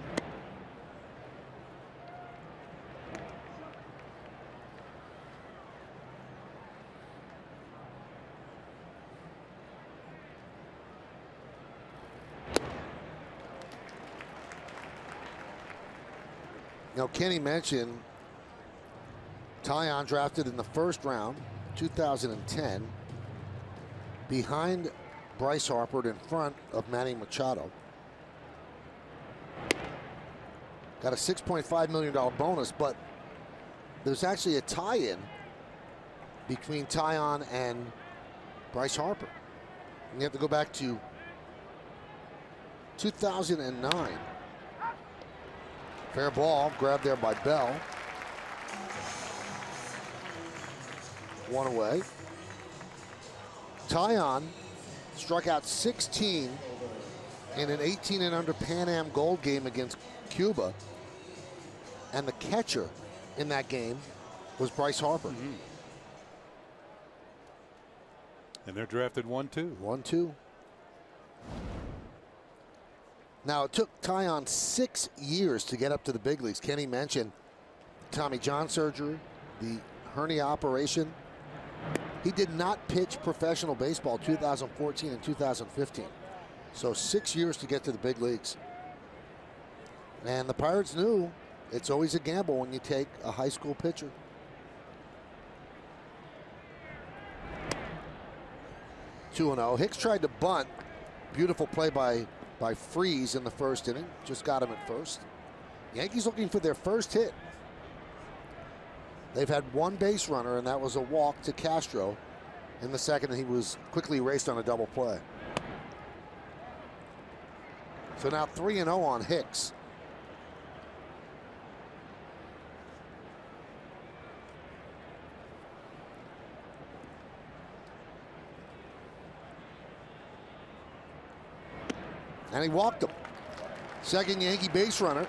Now, Kenny mentioned Taillon drafted in the first round, 2010, behind Bryce Harper and in front of Manny Machado. Got a $6.5 million bonus, but there's actually a tie-in between Taillon and Bryce Harper. And you have to go back to 2009. Fair ball, grabbed there by Bell. One away. Taillon struck out 16 in an 18 and under Pan Am Gold game against Cuba. And the catcher in that game was Bryce Harper. Mm-hmm. And they're drafted 1-2. 1-2. Now, it took Taillon 6 years to get up to the big leagues. Kenny mentioned Tommy John surgery, the hernia operation. He did not pitch professional baseball 2014 and 2015. So 6 years to get to the big leagues. And the Pirates knew it's always a gamble when you take a high school pitcher. Two 2-0. Hicks tried to bunt. Beautiful play by Freese in the first inning. Just got him at first. Yankees looking for their first hit. They've had one base runner, and that was a walk to Castro in the second, and he was quickly erased on a double play. So now 3-0 on Hicks. And he walked him. Second Yankee base runner.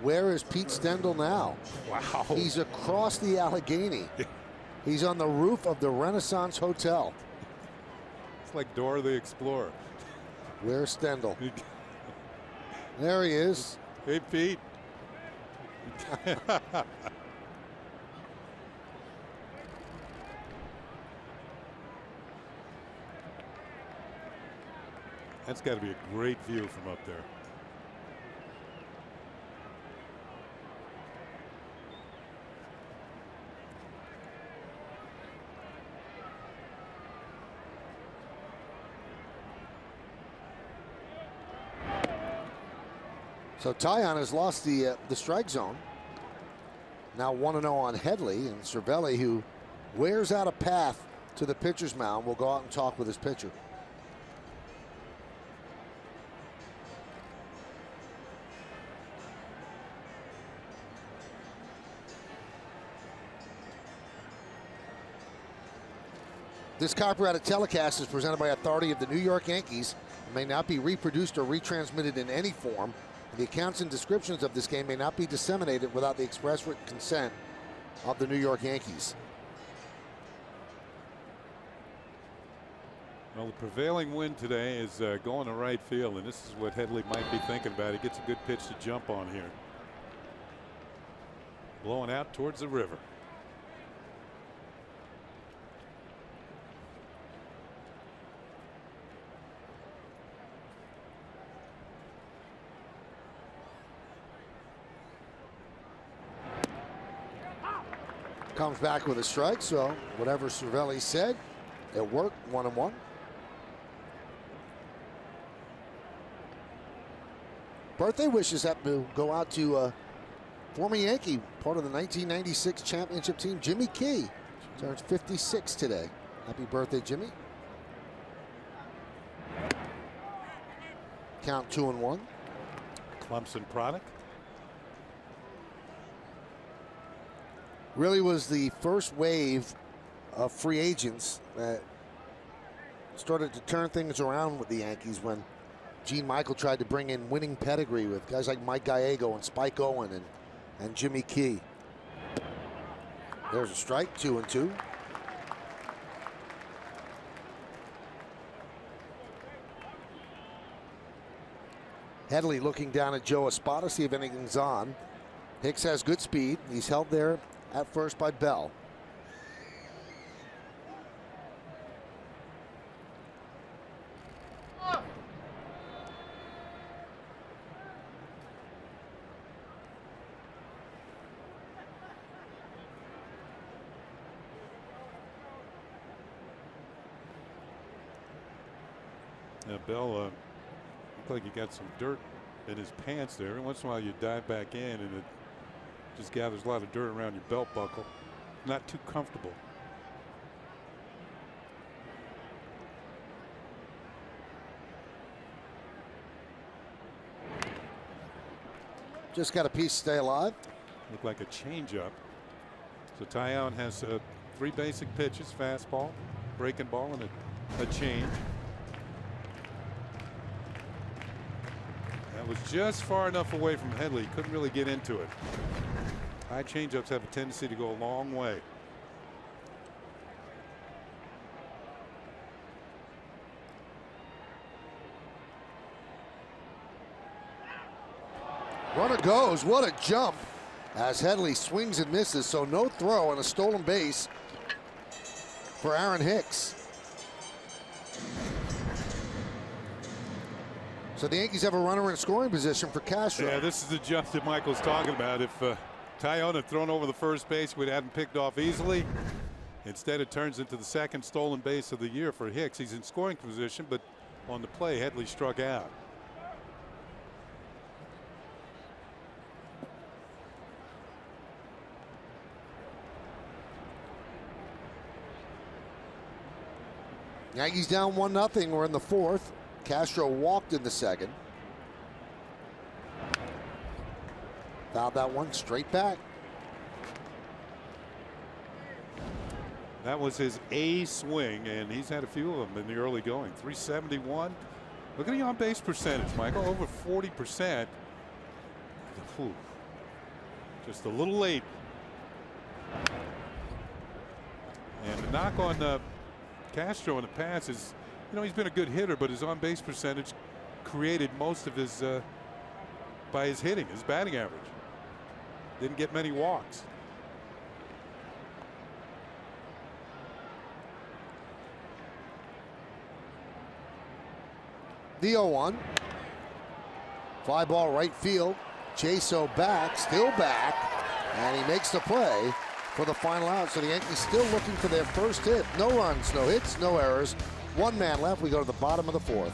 Where is Pete Stendel now? Wow. He's across the Allegheny. He's on the roof of the Renaissance Hotel. It's like Dora the Explorer. Where's Stendel? There he is. Hey, Pete. That's got to be a great view from up there. So Taillon has lost the strike zone. Now 1-0 on Headley, and Cervelli, who wears out a path to the pitcher's mound, will go out and talk with his pitcher. This copyrighted telecast is presented by authority of the New York Yankees and may not be reproduced or retransmitted in any form. The accounts and descriptions of this game may not be disseminated without the express written consent of the New York Yankees. Well, the prevailing wind today is going to right field, and this is what Headley might be thinking about. He gets a good pitch to jump on here. Blowing out towards the river. Comes back with a strike, so whatever Cervelli said, it worked. 1-1. Birthday wishes have to go out to former Yankee, part of the 1996 championship team, Jimmy Key. Turns 56 today. Happy birthday, Jimmy. Count 2-1. Clemson product. Really was the first wave of free agents that started to turn things around with the Yankees when Gene Michael tried to bring in winning pedigree with guys like Mike Gallego and Spike Owen and Jimmy Key. There's a strike, 2-2. Headley looking down at Joe Espada, see if anything's on. Hicks has good speed. He's held there at first by Bell. Bell looked like he got some dirt in his pants there. Every once in a while you dive back in and it just gathers a lot of dirt around your belt buckle. Not too comfortable. Just got a piece to stay alive. Looked like a changeup. So Taillon has 3 basic pitches: fastball, breaking ball, and a change. That was just far enough away from Headley. He couldn't really get into it. High changeups have a tendency to go a long way. Runner goes. What a jump as Headley swings and misses. So no throw and a stolen base for Aaron Hicks. So the Yankees have a runner in scoring position for Castro. Yeah, this is the jump that Michael's talking about. If Taillon had thrown over the first base, we'd have him picked off easily. Instead, it turns into the second stolen base of the year for Hicks. He's in scoring position, but on the play, Headley struck out. Yankees down 1-0. We're in the 4th. Castro walked in the 2nd. Fouled that one straight back. That was his A swing, and he's had a few of them in the early going. 371. Look at the on-base percentage, Michael. Over 40%. Whew. Just a little late. And the knock on Castro in the past is, you know, he's been a good hitter, but his on-base percentage created most of his by his hitting, his batting average. Didn't get many walks. The 0-1. Fly ball right field. Chaso back, still back, and he makes the play for the final out. So the Yankees still looking for their first hit. No runs, no hits, no errors. 1 man left. We go to the bottom of the 4th.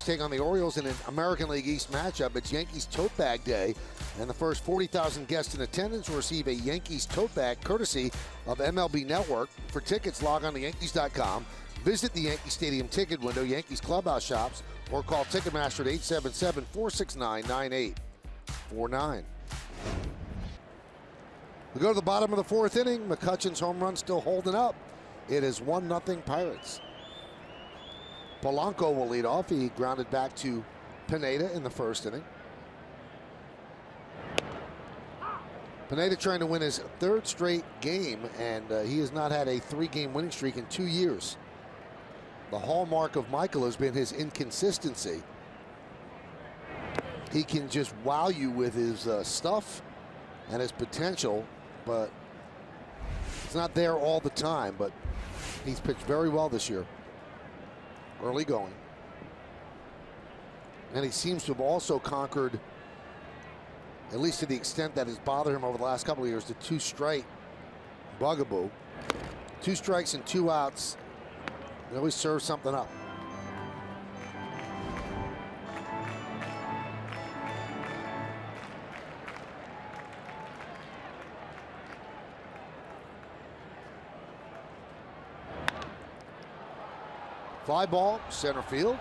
Take on the Orioles in an American League East matchup. It's Yankees Tote Bag Day, and the first 40,000 guests in attendance will receive a Yankees tote bag courtesy of MLB Network. For tickets, log on to Yankees.com, visit the Yankee Stadium ticket window, Yankees clubhouse shops, or call Ticketmaster at 877-469-9849. We go to the bottom of the 4th inning. McCutchen's home run still holding up. It is 1-0 Pirates. Polanco will lead off. He grounded back to Pineda in the 1st inning. Pineda trying to win his 3rd straight game, and he has not had a 3-game winning streak in 2 years. The hallmark of Michael has been his inconsistency. He can just wow you with his stuff and his potential, but it's not there all the time. But he's pitched very well this year, early going. And he seems to have also conquered, at least to the extent that has bothered him over the last couple of years, the 2-strike bugaboo. 2 strikes and 2 outs. They always serve something up. Fly ball, center field.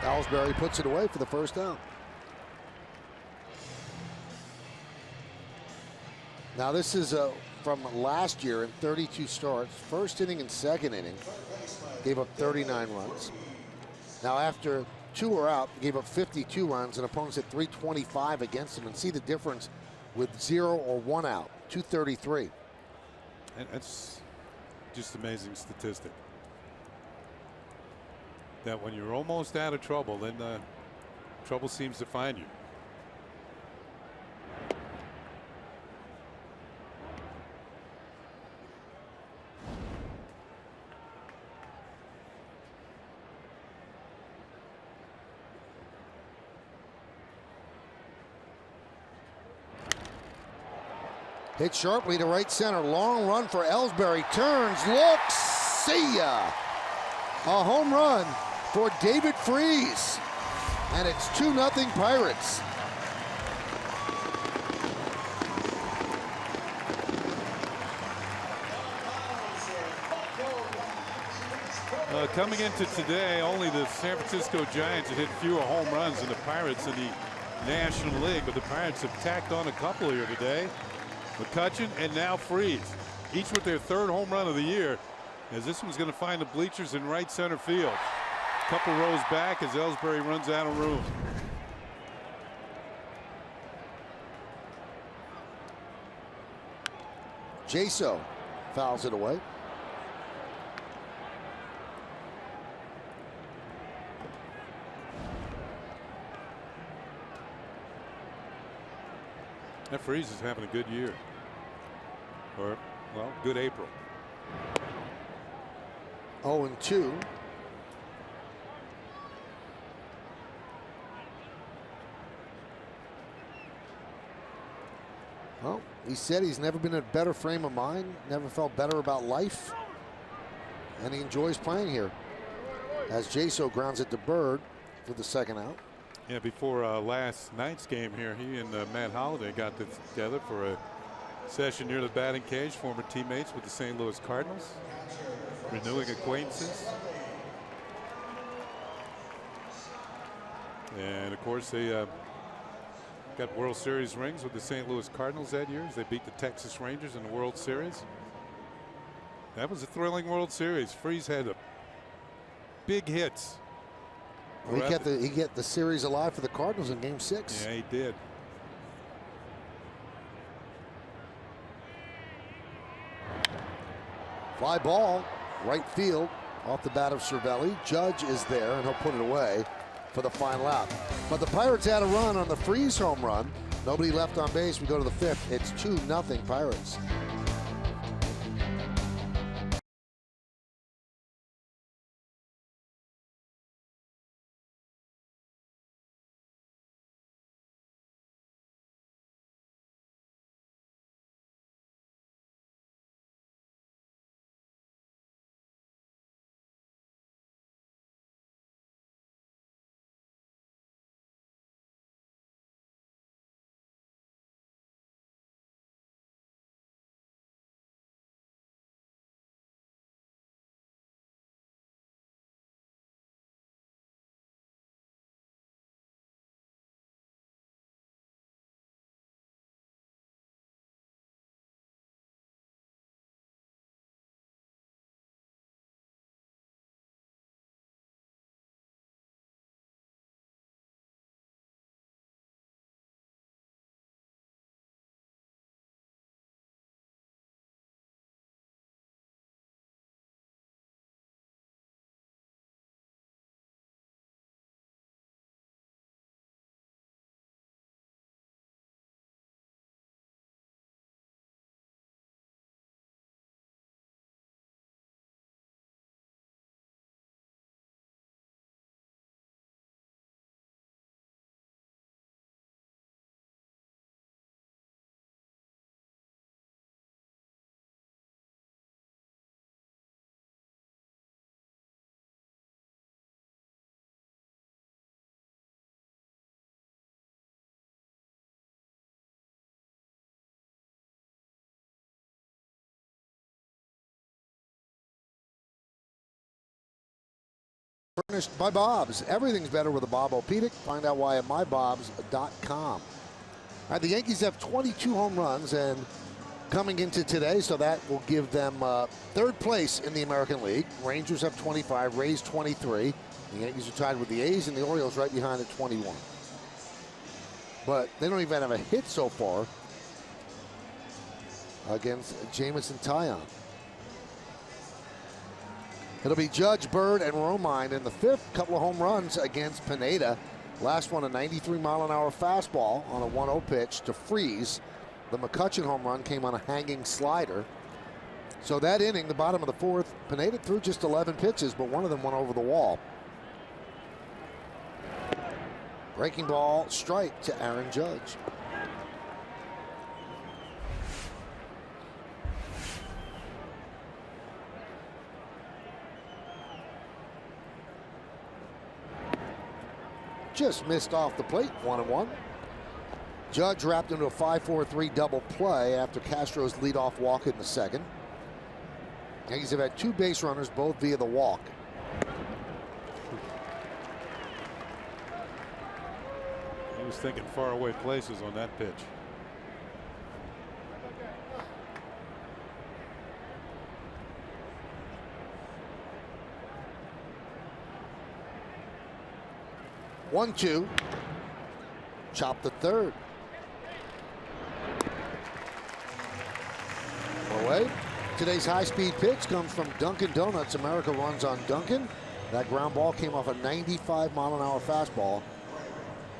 Ellsbury puts it away for the first down. Now this is from last year in 32 starts. 1st inning and 2nd inning. Gave up 39 runs. Now after 2 are out, gave up 52 runs, and opponents at 325 against him. And see the difference with 0 or 1 out. 233. And that's just amazing statistic. That when you're almost out of trouble, then trouble seems to find you. Hit sharply to right center. Long run for Ellsbury. Turns, looks, see ya. A home run for David Freese. And it's 2-0 Pirates. Coming into today, only the San Francisco Giants had hit fewer home runs than the Pirates in the National League, but the Pirates have tacked on a couple here today. McCutchen and now Freese, each with their 3rd home run of the year, as this one's going to find the bleachers in right center field. Couple rows back as Ellsbury runs out of room. Jaso fouls it away. That Freese is having a good year. Or, well, good April. 0-2. Well, he said he's never been in a better frame of mind, never felt better about life, and he enjoys playing here. As Jaso grounds it to Bird for the 2nd out. Yeah, before last night's game here, he and Matt Holliday got together for a session near the batting cage, former teammates with the St. Louis Cardinals, renewing acquaintances. And of course, they got World Series rings with the St. Louis Cardinals that year as they beat the Texas Rangers in the World Series. That was a thrilling World Series. Freese had big hits. Well, he kept the series alive for the Cardinals in Game 6. Yeah, he did. Fly ball, right field, off the bat of Cervelli. Judge is there, and he'll put it away for the final out. But the Pirates had a run on the Freese home run. Nobody left on base. We go to the 5th. It's 2-0 Pirates. Furnished by Bob's. Everything's better with a Bob Opedic. Find out why at mybobs.com. All right, the Yankees have 22 home runs and coming into today, so that will give them third place in the American League. Rangers have 25, Rays 23. The Yankees are tied with the A's and the Orioles right behind at 21. But they don't even have a hit so far against Jameson Taillon. It'll be Judge, Bird, and Romine in the fifth. Couple of home runs against Pineda. Last one, a 93-mile-an-hour fastball on a 1-0 pitch to freeze. The McCutchen home run came on a hanging slider. So that inning, the bottom of the fourth, Pineda threw just 11 pitches, but one of them went over the wall. Breaking ball, strike to Aaron Judge. Just missed off the plate, 1-1. Judge wrapped into a 5-4-3 double play after Castro's leadoff walk in the second. Yankees have had 2 base runners, both via the walk. He was thinking faraway places on that pitch. One, two. Chop the third. Away. Today's high-speed pitch comes from Dunkin' Donuts. America runs on Dunkin'. That ground ball came off a 95-mile-an-hour fastball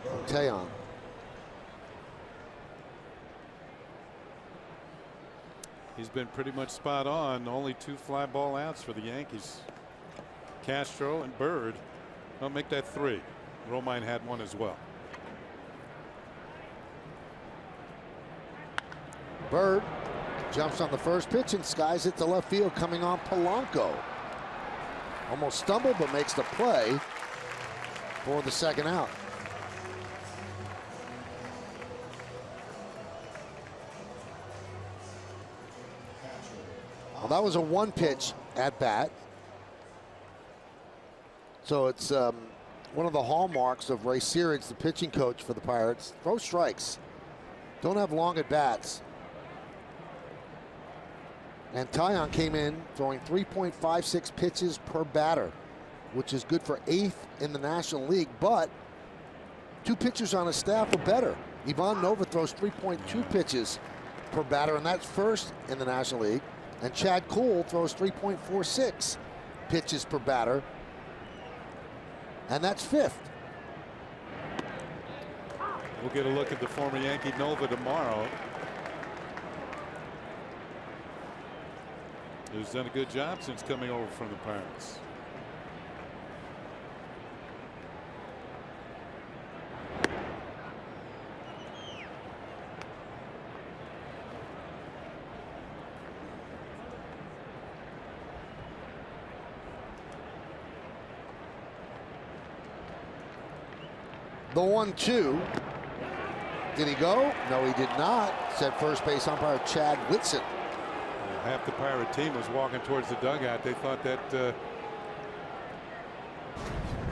from Taillon. He's been pretty much spot on. Only 2 fly ball outs for the Yankees. Castro and Bird. I'll make that 3. Romine had 1 as well. Bird jumps on the first pitch and skies it to left field, coming on Polanco. Almost stumbled, but makes the play for the second out. Well, that was a 1-pitch at bat. So it's one of the hallmarks of Ray Searage, the pitching coach for the Pirates. Throw strikes. Don't have long at bats. And Taillon came in throwing 3.56 pitches per batter, which is good for 8th in the National League. But 2 pitchers on his staff are better. Ivan Nova throws 3.2 pitches per batter, and that's first in the National League. And Chad Kuhl throws 3.46 pitches per batter, and that's 5th. We'll get a look at the former Yankee Nova tomorrow. Who's done a good job since coming over from the Pirates. The 1-2. Did he go? No, he did not, said first base umpire Chad Whitson. Half the Pirate team was walking towards the dugout. They thought that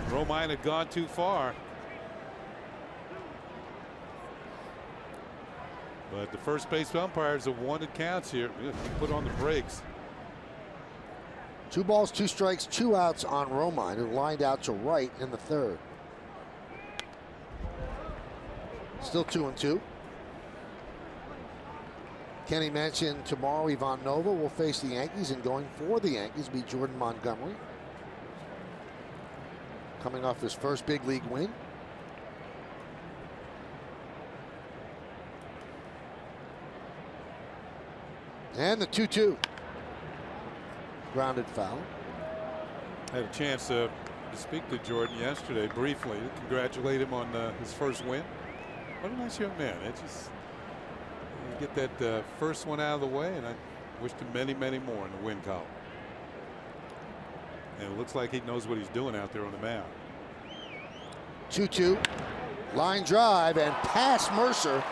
Romine had gone too far. But the first base umpires have wanted counts here. Put on the brakes. 2 balls, 2 strikes, 2 outs on Romine, who lined out to right in the third. Still 2-2. Kenny mentioned tomorrow Ivan Nova will face the Yankees, and going for the Yankees will be Jordan Montgomery, coming off his first big league win. And the 2-2. Grounded foul. I had a chance to speak to Jordan yesterday briefly, congratulate him on his first win. What a nice young man. It just get that first one out of the way, and I wished him many, many more in the win column. And it looks like he knows what he's doing out there on the mound. 2-2. Line drive and past Mercer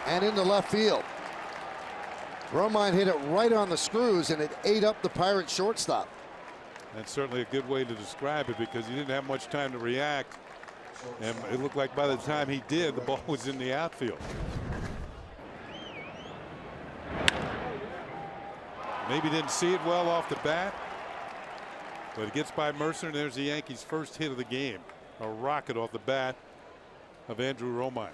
and into left field. Romine hit it right on the screws, and it ate up the Pirates shortstop. That's certainly a good way to describe it, because he didn't have much time to react. And it looked like by the time he did, the ball was in the outfield. Maybe didn't see it well off the bat, but it gets by Mercer, and there's the Yankees' first hit of the game. A rocket off the bat of Andrew Romine.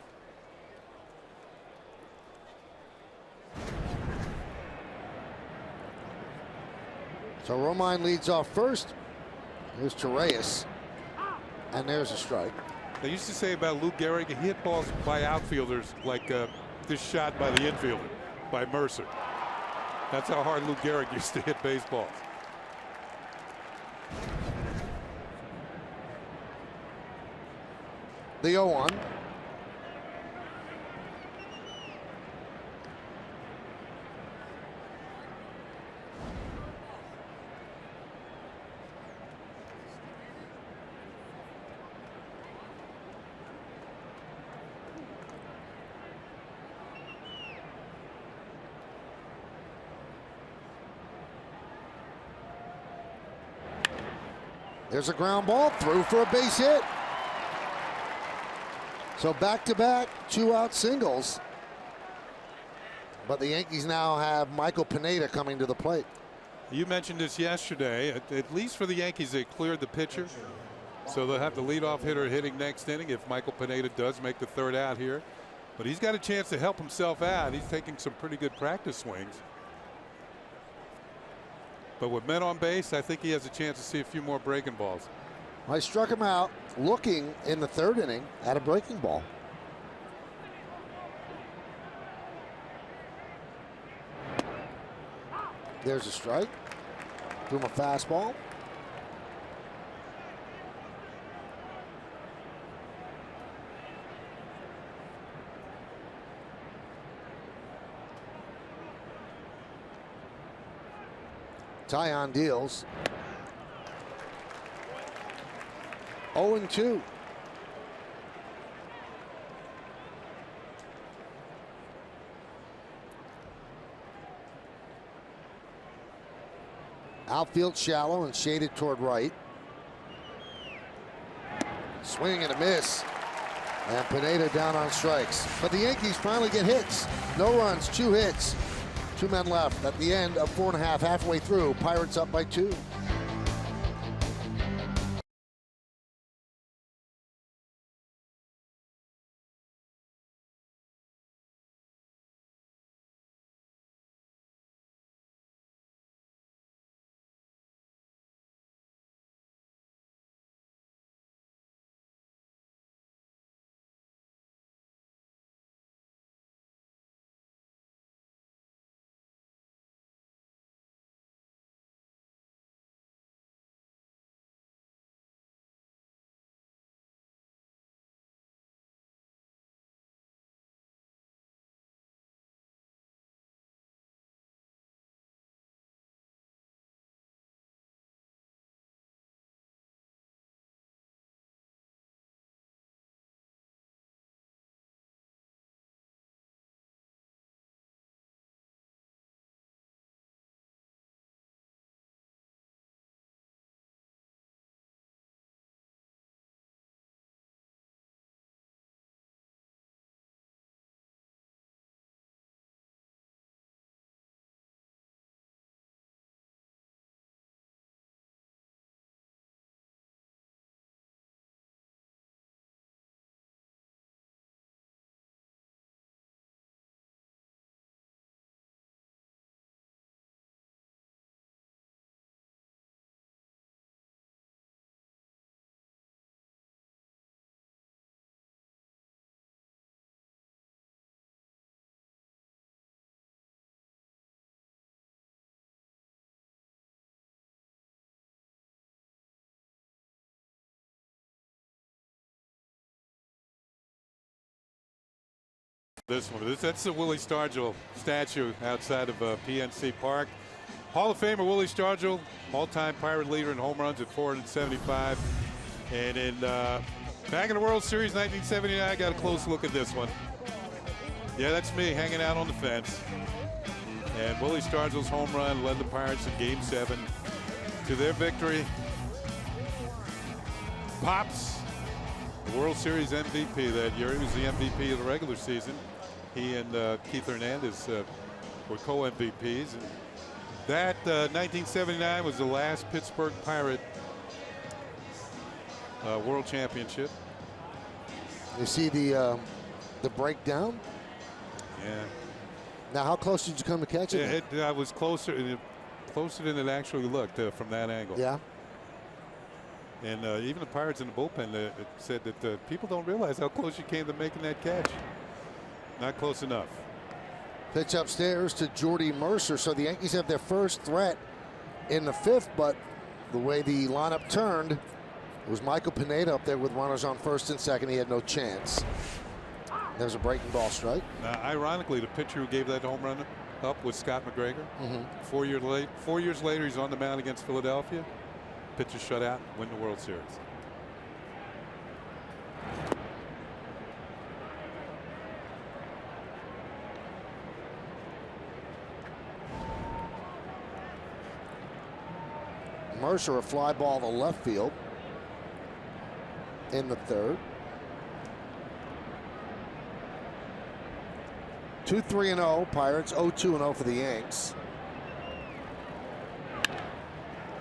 So Romine leads off first. Here's Torreyes, and there's a strike. They used to say about Lou Gehrig, he hit balls by outfielders like this shot by the infielder, by Mercer. That's how hard Lou Gehrig used to hit baseballs. The 0-1. There's a ground ball through for a base hit. So back-to-back 2-out singles. But the Yankees now have Michael Pineda coming to the plate. You mentioned this yesterday. At least for the Yankees, they cleared the pitcher. So they'll have the leadoff hitter hitting next inning if Michael Pineda does make the third out here. But he's got a chance to help himself out. He's taking some pretty good practice swings. But with men on base, I think he has a chance to see a few more breaking balls. I struck him out looking in the third inning at a breaking ball. There's a strike. Threw him a fastball. Tyon deals. 0-2. Outfield shallow and shaded toward right. Swing and a miss. And Pineda down on strikes. But the Yankees finally get hits. No runs, 2 hits. 2 men left at the end of 4.5, halfway through. Pirates up by 2. This one, that's the Willie Stargell statue outside of PNC Park. Hall of Famer Willie Stargell, all-time Pirate leader in home runs at 475. And in back in the World Series 1979, I got a close look at this one. Yeah, that's me hanging out on the fence. And Willie Stargell's home run led the Pirates in Game 7. to their victory. Pops, the World Series MVP that year. He was the MVP of the regular season. He and Keith Hernandez were co-MVPs. And that 1979 was the last Pittsburgh Pirate World Championship. You see the breakdown? Yeah. Now, how close did you come to catching it? I was closer than it actually looked from that angle. Yeah. And even the Pirates in the bullpen it said that people don't realize how close you came to making that catch. Not close enough. Pitch upstairs to Jordy Mercer. So the Yankees have their first threat in the fifth, but the way the lineup turned, it was Michael Pineda up there with runners on first and second. He had no chance. There's a breaking ball strike. Ironically, the pitcher who gave that home run up was Scott McGregor. 4 years later, he's on the mound against Philadelphia. Pitcher shut out, win the World Series. Mercer, a fly ball to left field in the third. 2-3-0 Pirates, 0-2-0 for the Yanks.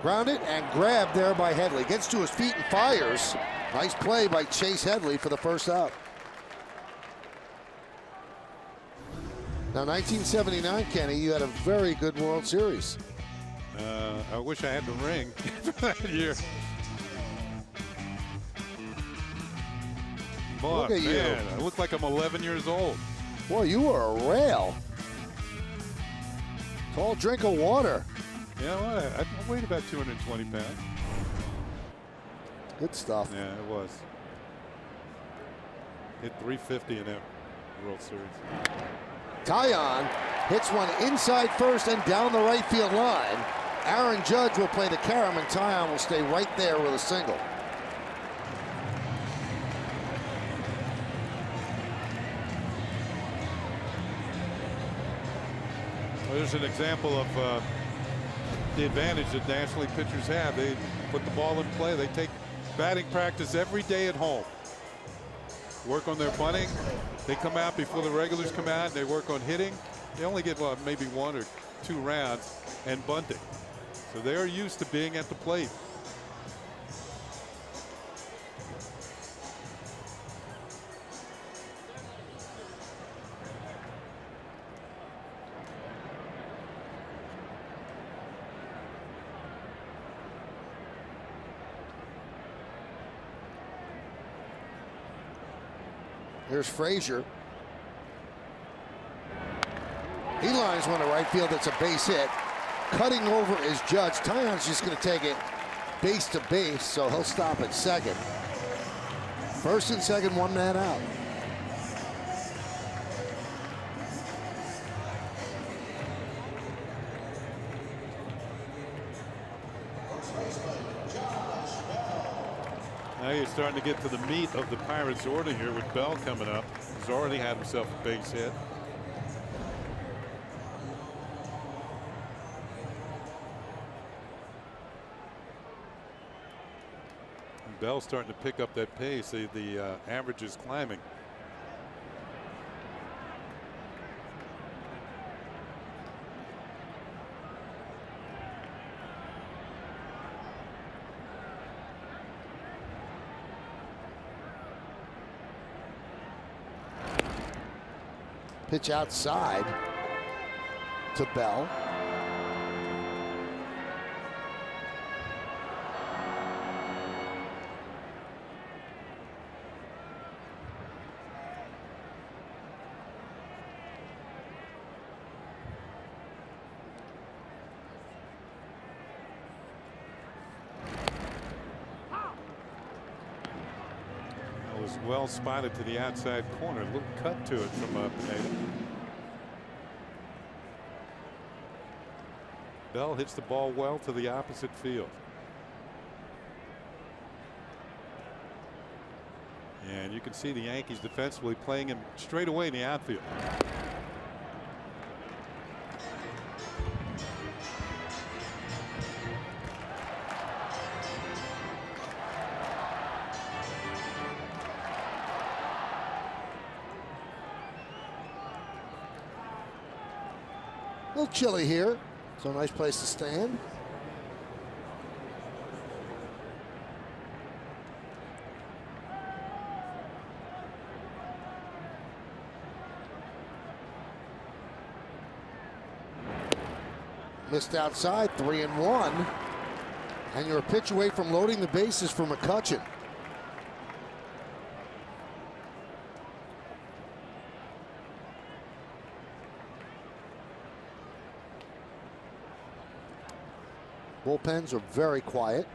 Grounded and grabbed there by Headley. Gets to his feet and fires. Nice play by Chase Headley for the first out. Now, 1979, Kenny, you had a very good World Series. I wish I had the ring for that year. Boy, Look at man, you. I look like I'm 11 years old. Boy, you were a rail. Tall drink of water. Yeah, well, I weighed about 220 pounds. Good stuff. Yeah, it was. Hit 350 in that World Series. Taillon hits one inside first and down the right field line. Aaron Judge will play the carom, and Taillon will stay right there with a single. Well, there's an example of the advantage that National League pitchers have. They put the ball in play. They take batting practice every day at home. Work on their bunting. They come out before the regulars come out. They work on hitting. They only get maybe 1 or 2 rounds and bunting. So they're used to being at the plate. Here's Frazier. He lines one to right field. That's a base hit. Cutting over is Judge. Taillon's just going to take it base to base, so he'll stop at second. First and second, 1 man out. Now you're starting to get to the meat of the Pirates' order here with Bell coming up. He's already had himself a base hit. And Bell's starting to pick up that pace. The average is climbing. Pitch outside to Bell. Was well spotted to the outside corner. A little cut to it from Pineda. Bell hits the ball well to the opposite field. And you can see the Yankees defensively playing him straight away in the outfield. A little chilly here, so a nice place to stand. Missed outside, 3-1. And you're a pitch away from loading the bases for McCutchen. Bullpens are very quiet.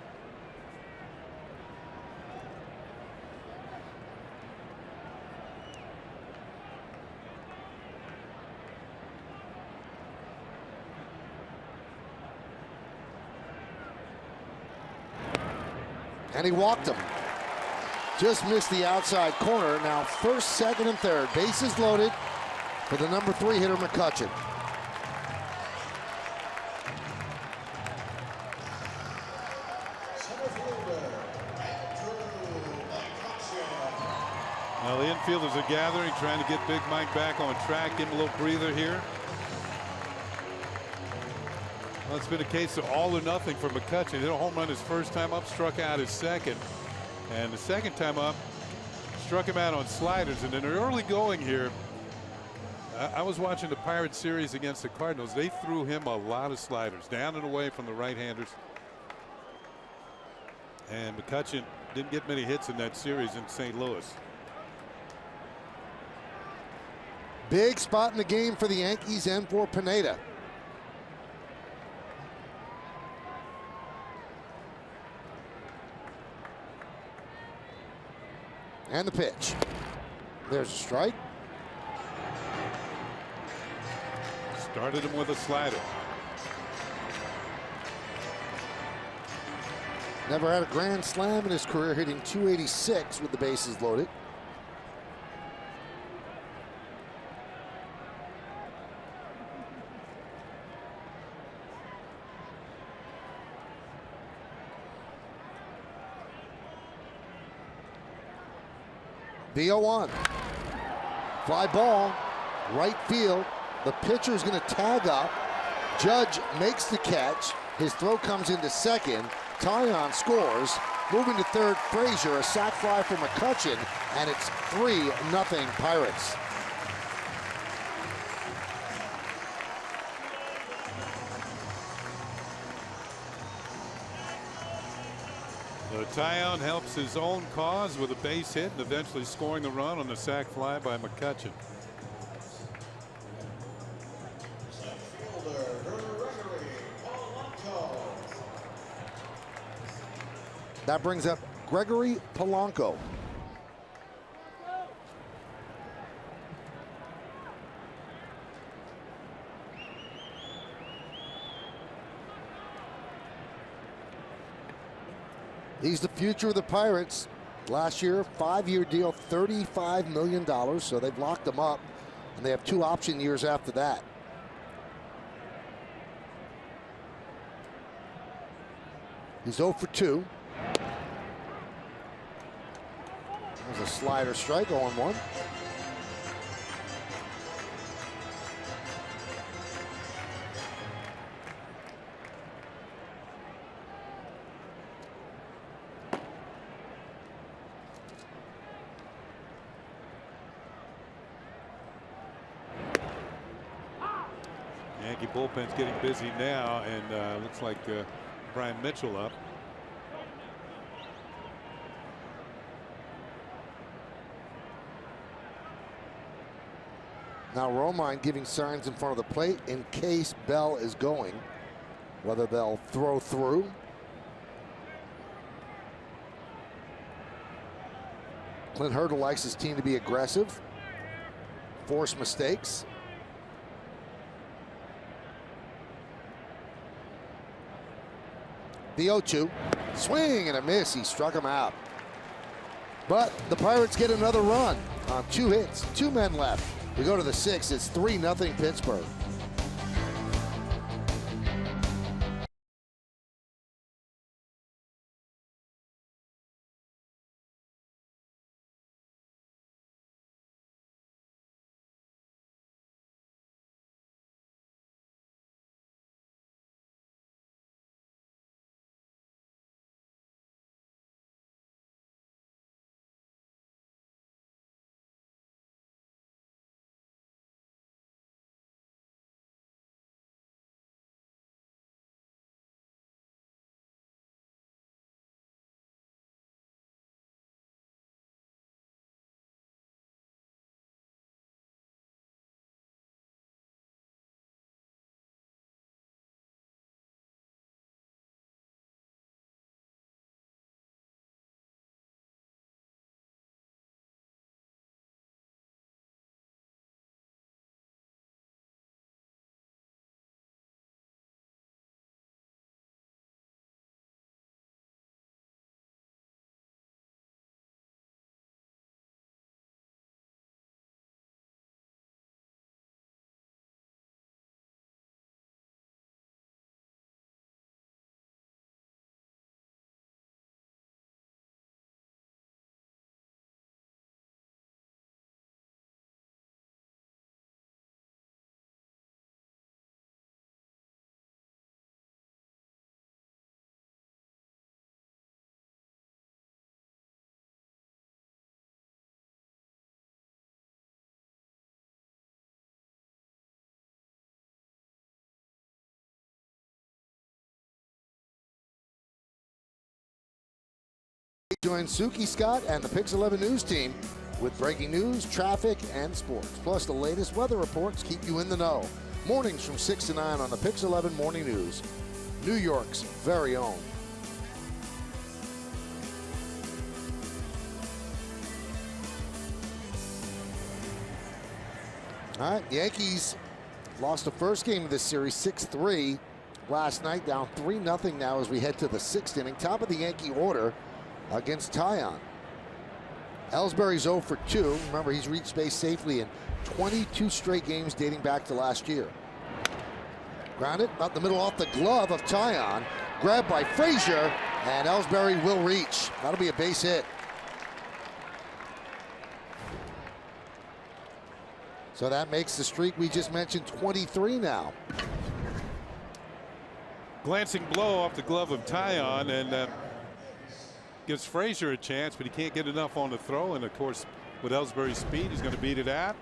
And he walked him. Just missed the outside corner. Now first, second, and third. Bases loaded for the number 3 hitter, McCutchen. Well, the infielders are gathering, trying to get Big Mike back on track. Give him a little breather here. Well, it's been a case of all or nothing for McCutchen. Hit a home run his first time up, struck out his second. And the second time up, struck him out on sliders. And in the early going here, I was watching the Pirates series against the Cardinals. They threw him a lot of sliders, down and away from the right-handers. And McCutchen didn't get many hits in that series in St. Louis. Big spot in the game for the Yankees and for Pineda. And the pitch. There's a strike. Started him with a slider. Never had a grand slam in his career, hitting .286 with the bases loaded. The 0-1. Fly ball, right field. The pitcher's going to tag up. Judge makes the catch. His throw comes into second. Taillon scores. Moving to third, Frazier, a sac fly for McCutchen, and it's 3-0 Pirates. Taillon helps his own cause with a base hit and eventually scoring the run on the sac fly by McCutchen. That brings up Gregory Polanco. He's the future of the Pirates. Last year, 5-year deal, $35 million. So they've locked him up, and they have 2 option years after that. He's 0 for 2. There's a slider strike, 0-1. Yankee bullpen's getting busy now, and looks like Brian Mitchell up. Now Romine giving signs in front of the plate in case Bell is going. Whether they'll throw through. Clint Hurdle likes his team to be aggressive, force mistakes. The 0-2. Swing and a miss. He struck him out. But the Pirates get another run on 2 hits, 2 men left. We go to the 6th. It's 3-0 Pittsburgh. Join Suki Scott and the Pix 11 News team with breaking news, traffic, and sports. Plus, the latest weather reports keep you in the know. Mornings from 6 to 9 on the Pix 11 Morning News, New York's very own. All right, Yankees lost the first game of this series 6-3 last night, down 3-0 now as we head to the 6th inning. Top of the Yankee order against Taillon. Ellsbury's 0 for 2. Remember, he's reached base safely in 22 straight games dating back to last year. Grounded about the middle off the glove of Taillon. Grabbed by Frazier, and Ellsbury will reach. That'll be a base hit. So that makes the streak we just mentioned 23 now. Glancing blow off the glove of Taillon, and gives Frazier a chance, but he can't get enough on the throw. And of course, with Ellsbury's speed, he's going to beat it out.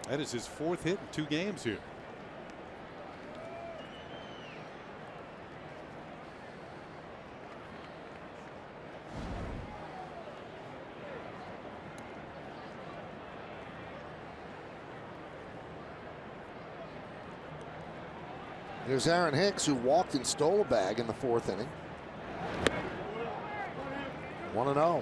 That is his 4th hit in 2 games here. Here's Aaron Hicks, who walked and stole a bag in the 4th inning. 1-0.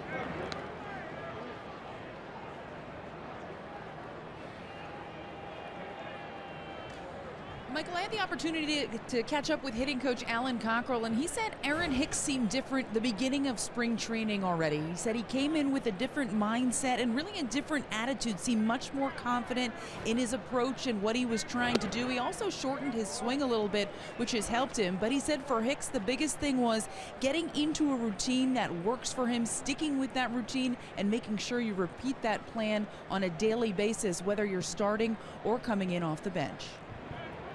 Michael, I had the opportunity to catch up with hitting coach Alan Cockrell, and he said Aaron Hicks seemed different the beginning of spring training already. He said he came in with a different mindset and really a different attitude, seemed much more confident in his approach and what he was trying to do. He also shortened his swing a little bit, which has helped him. But he said for Hicks, the biggest thing was getting into a routine that works for him, sticking with that routine, and making sure you repeat that plan on a daily basis, whether you're starting or coming in off the bench.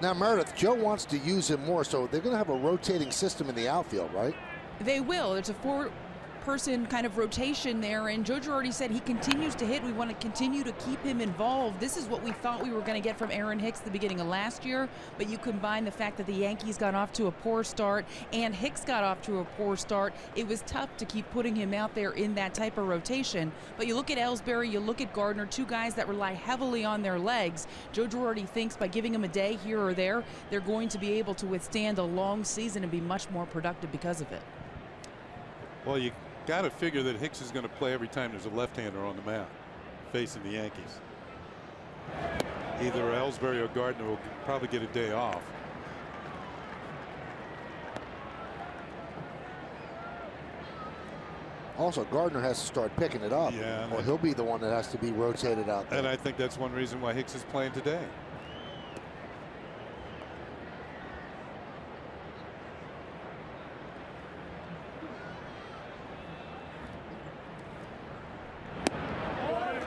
Now, Meredith, Joe wants to use him more, so they're going to have a rotating system in the outfield, right? They will. There's a 4-person kind of rotation there, and Joe Girardi said he continues to hit. We want to continue to keep him involved. This is what we thought we were going to get from Aaron Hicks at the beginning of last year, but you combine the fact that the Yankees got off to a poor start and Hicks got off to a poor start. It was tough to keep putting him out there in that type of rotation. But you look at Ellsbury, you look at Gardner, 2 guys that rely heavily on their legs. Joe Girardi thinks by giving them a day here or there, they're going to be able to withstand a long season and be much more productive because of it. Well, you got to figure that Hicks is going to play every time there's a left-hander on the mound facing the Yankees. Either Ellsbury or Gardner will probably get a day off. Also, Gardner has to start picking it up, Yeah, or he'll be the one that has to be rotated out there. And I think that's one reason why Hicks is playing today.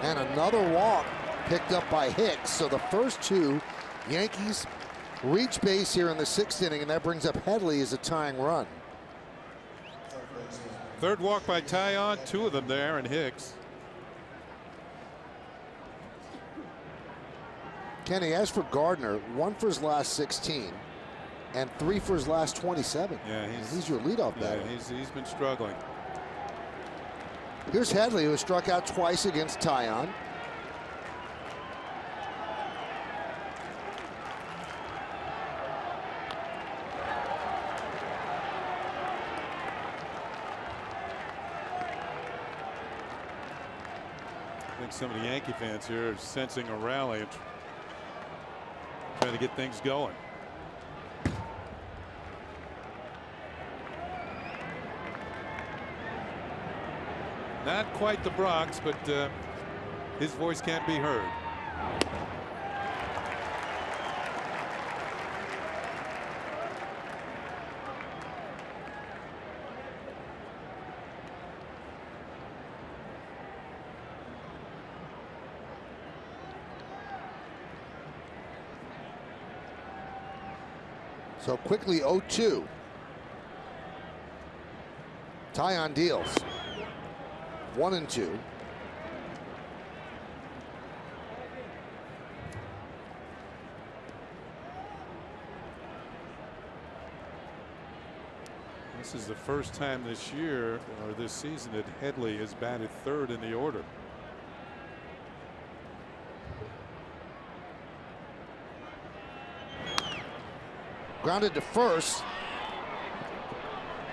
And another walk picked up by Hicks. So the first 2 Yankees reach base here in the 6th inning, and that brings up Headley as a tying run. 3rd walk by Taillon, 2 of them there, and Hicks. Kenny, as for Gardner, 1 for his last 16 and 3 for his last 27. Yeah, he's your leadoff batter. Yeah, he's been struggling. Here's Headley, who struck out twice against Taillon. I think some of the Yankee fans here are sensing a rally and trying to get things going. Not quite the Bronx, but his voice can't be heard. So quickly 0-2. Taillon deals. 1-2. This is the first time this year or this season that Headley has batted third in the order. Grounded to first.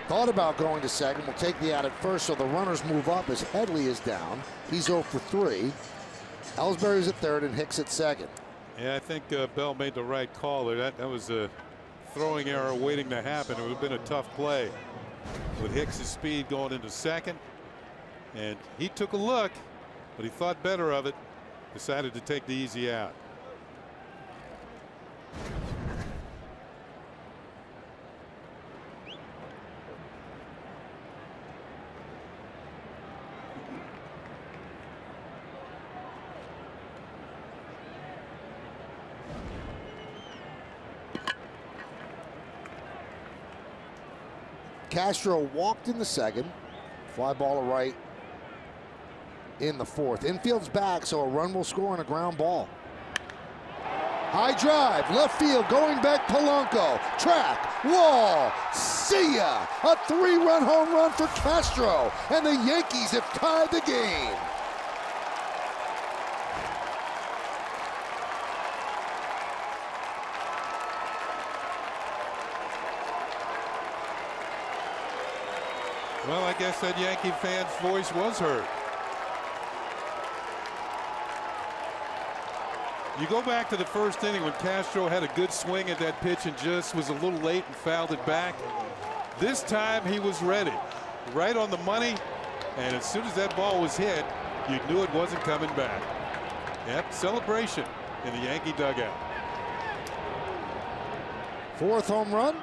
Thought about going to second. We'll take the out at first, so the runners move up as Headley is down. He's 0 for 3. Ellsbury's at third and Hicks at second. Yeah, I think Bell made the right call there. That was a throwing error waiting to happen. It would have been a tough play with Hicks' speed going into second. And he took a look, but he thought better of it. Decided to take the easy out. Castro walked in the second. Fly ball to right in the fourth. Infield's back, so a run will score on a ground ball. High drive, left field, going back Polanco. Track, wall, see ya! A 3-run home run for Castro, and the Yankees have tied the game. Well, I guess that Yankee fan's voice was heard. You go back to the first inning when Castro had a good swing at that pitch and just was a little late and fouled it back. This time he was ready, right on the money, and as soon as that ball was hit, you knew it wasn't coming back. Yep, celebration in the Yankee dugout. Fourth home run.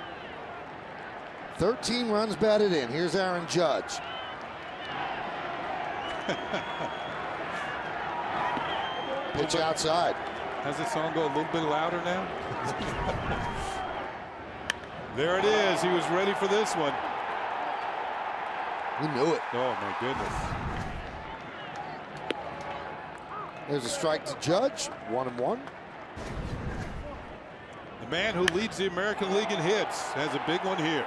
13 runs batted in. Here's Aaron Judge. Pitch outside. Has the song go a little bit louder now? There it is. He was ready for this one. We knew it. Oh, my goodness. There's a strike to Judge. 1-1. The man who leads the American League in hits has a big one here.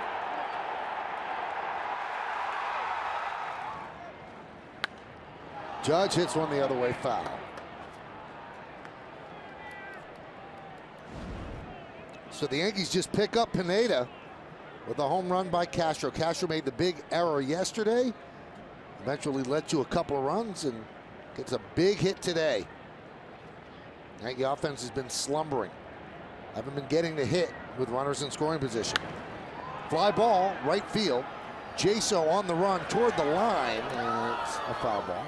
Judge hits one the other way, foul. So the Yankees just pick up Pineda with a home run by Castro. Castro made the big error yesterday. Eventually led to a couple of runs and gets a big hit today. Yankee offense has been slumbering. Haven't been getting the hit with runners in scoring position. Fly ball, right field. Jaso on the run toward the line. And it's a foul ball.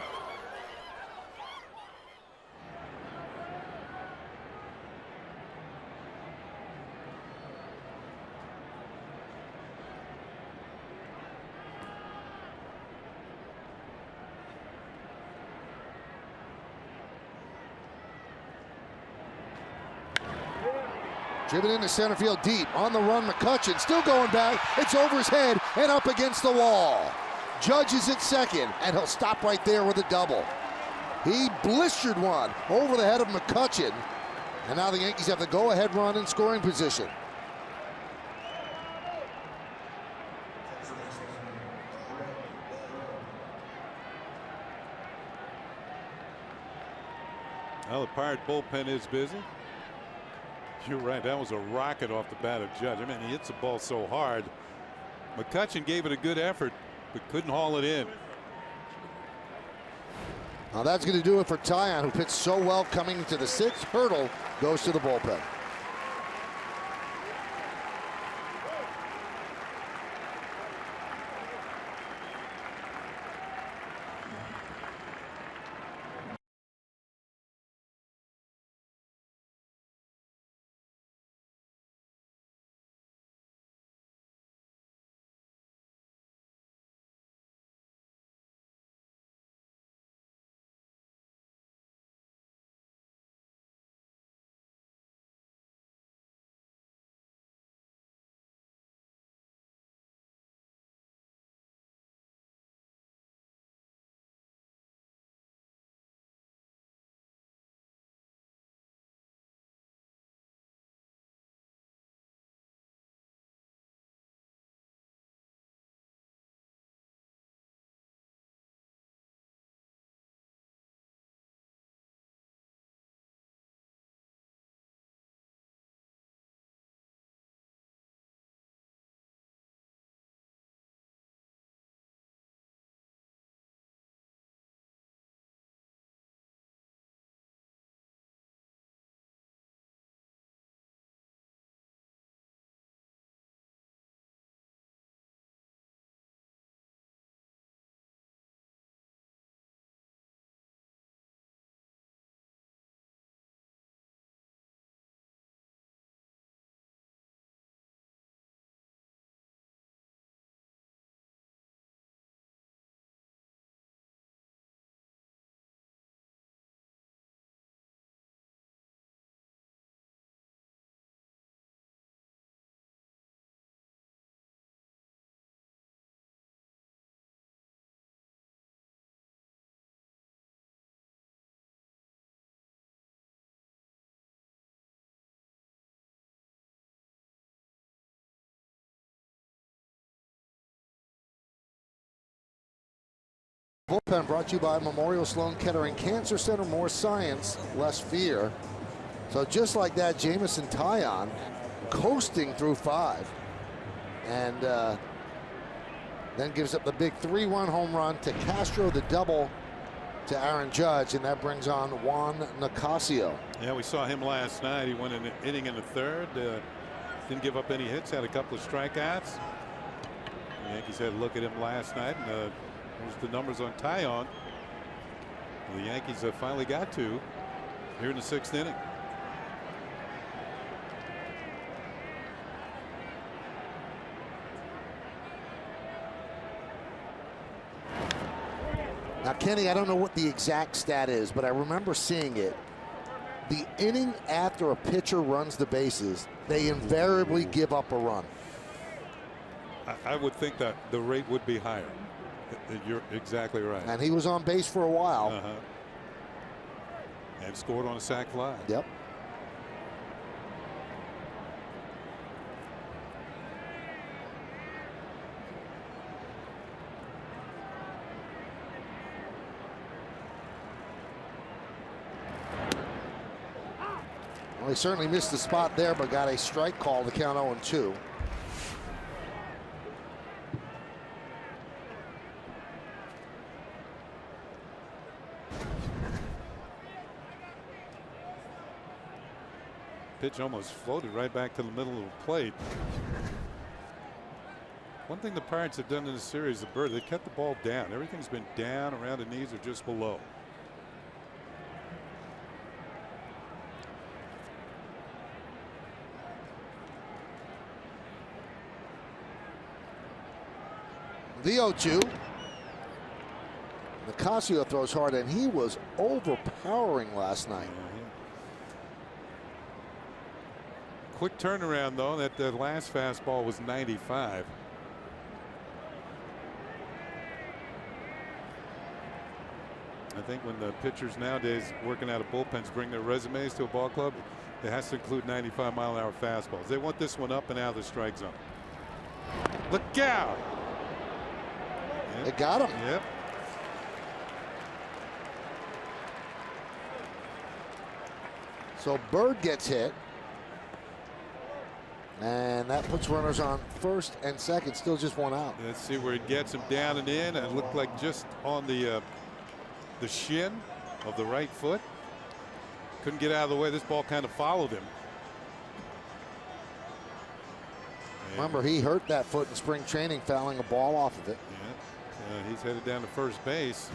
Driven into center field deep. On the run, McCutchen still going back. It's over his head and up against the wall. Judge is at second, and he'll stop right there with a double. He blistered one over the head of McCutchen, and now the Yankees have the go-ahead run in scoring position. Well, the Pirate bullpen is busy. You're right. That was a rocket off the bat of Judge. I mean, he hits the ball so hard. McCutchen gave it a good effort, but couldn't haul it in. Now that's going to do it for Taillon, who pitched so well coming to the sixth. Hurdle goes to the bullpen. Bullpen brought to you by Memorial Sloan Kettering Cancer Center. More science, less fear. So just like that, Jameson Taillon coasting through 5. And then gives up the big 3-1 home run to Castro, the double to Aaron Judge, and that brings on Juan Nicasio. Yeah, we saw him last night. He went an inning in the 3rd. Didn't give up any hits, had a couple of strikeouts. The Yankees had a look at him last night, and here's the numbers on Taillon. The Yankees finally got 2 here in the 6th inning. Now, Kenny, I don't know what the exact stat is, but I remember seeing it. The inning after a pitcher runs the bases, they invariably give up a run. I would think that the rate would be higher. You're exactly right. And he was on base for a while. And scored on a sac fly. Yep. Well, he certainly missed the spot there, but got a strike call to count 0-2. Pitch almost floated right back to the middle of the plate. One thing the Pirates have done in this series, the Bird, they kept the ball down. Everything's been down around the knees or just below. The 0-2. Nicasio throws hard, and he was overpowering last night. Quick turnaround, though. That last fastball was 95. I think when the pitchers nowadays working out of bullpens bring their resumes to a ball club, it has to include 95-mile-an-hour fastballs. They want this one up and out of the strike zone. Look out! It got him. Yep. So Bird gets hit. And that puts runners on first and second. Still just 1 out. Let's see where he gets him down and in. It looked like just on the shin of the right foot. Couldn't get out of the way. This ball kind of followed him. Remember, he hurt that foot in spring training, fouling a ball off of it. Yeah. He's headed down to first base.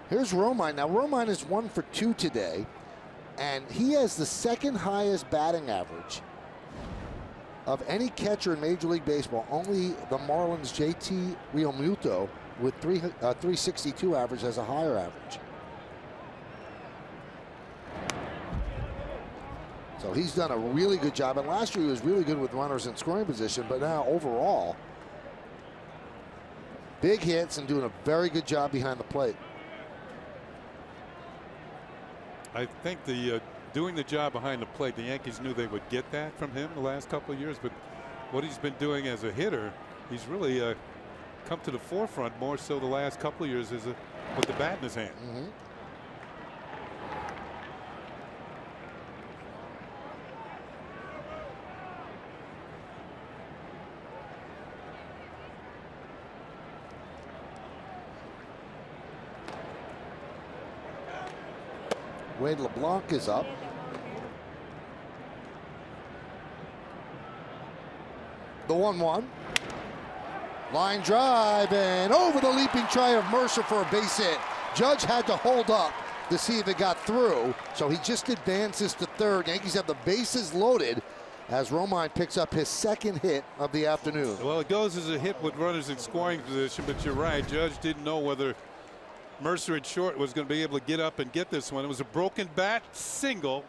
Here's Romine. Now, Romine is 1 for 2 today, and he has the 2nd highest batting average of any catcher in Major League Baseball. Only the Marlins' JT Realmuto with 362 average has a higher average. So he's done a really good job. And last year he was really good with runners in scoring position, but now overall, big hits and doing a very good job behind the plate. I think doing the job behind the plate, the Yankees knew they would get that from him the last couple of years, but what he's been doing as a hitter, he's really come to the forefront more so the last couple of years with the bat in his hand. Wade LeBlanc is up. The 1-1. Line drive and over the leaping try of Mercer for a base hit. Judge had to hold up to see if it got through, so he just advances to third. Yankees have the bases loaded as Romine picks up his 2nd hit of the afternoon. Well, it goes as a hit with runners in scoring position, but you're right. Judge didn't know whether Mercer at short was going to be able to get up and get this one. It was a broken bat single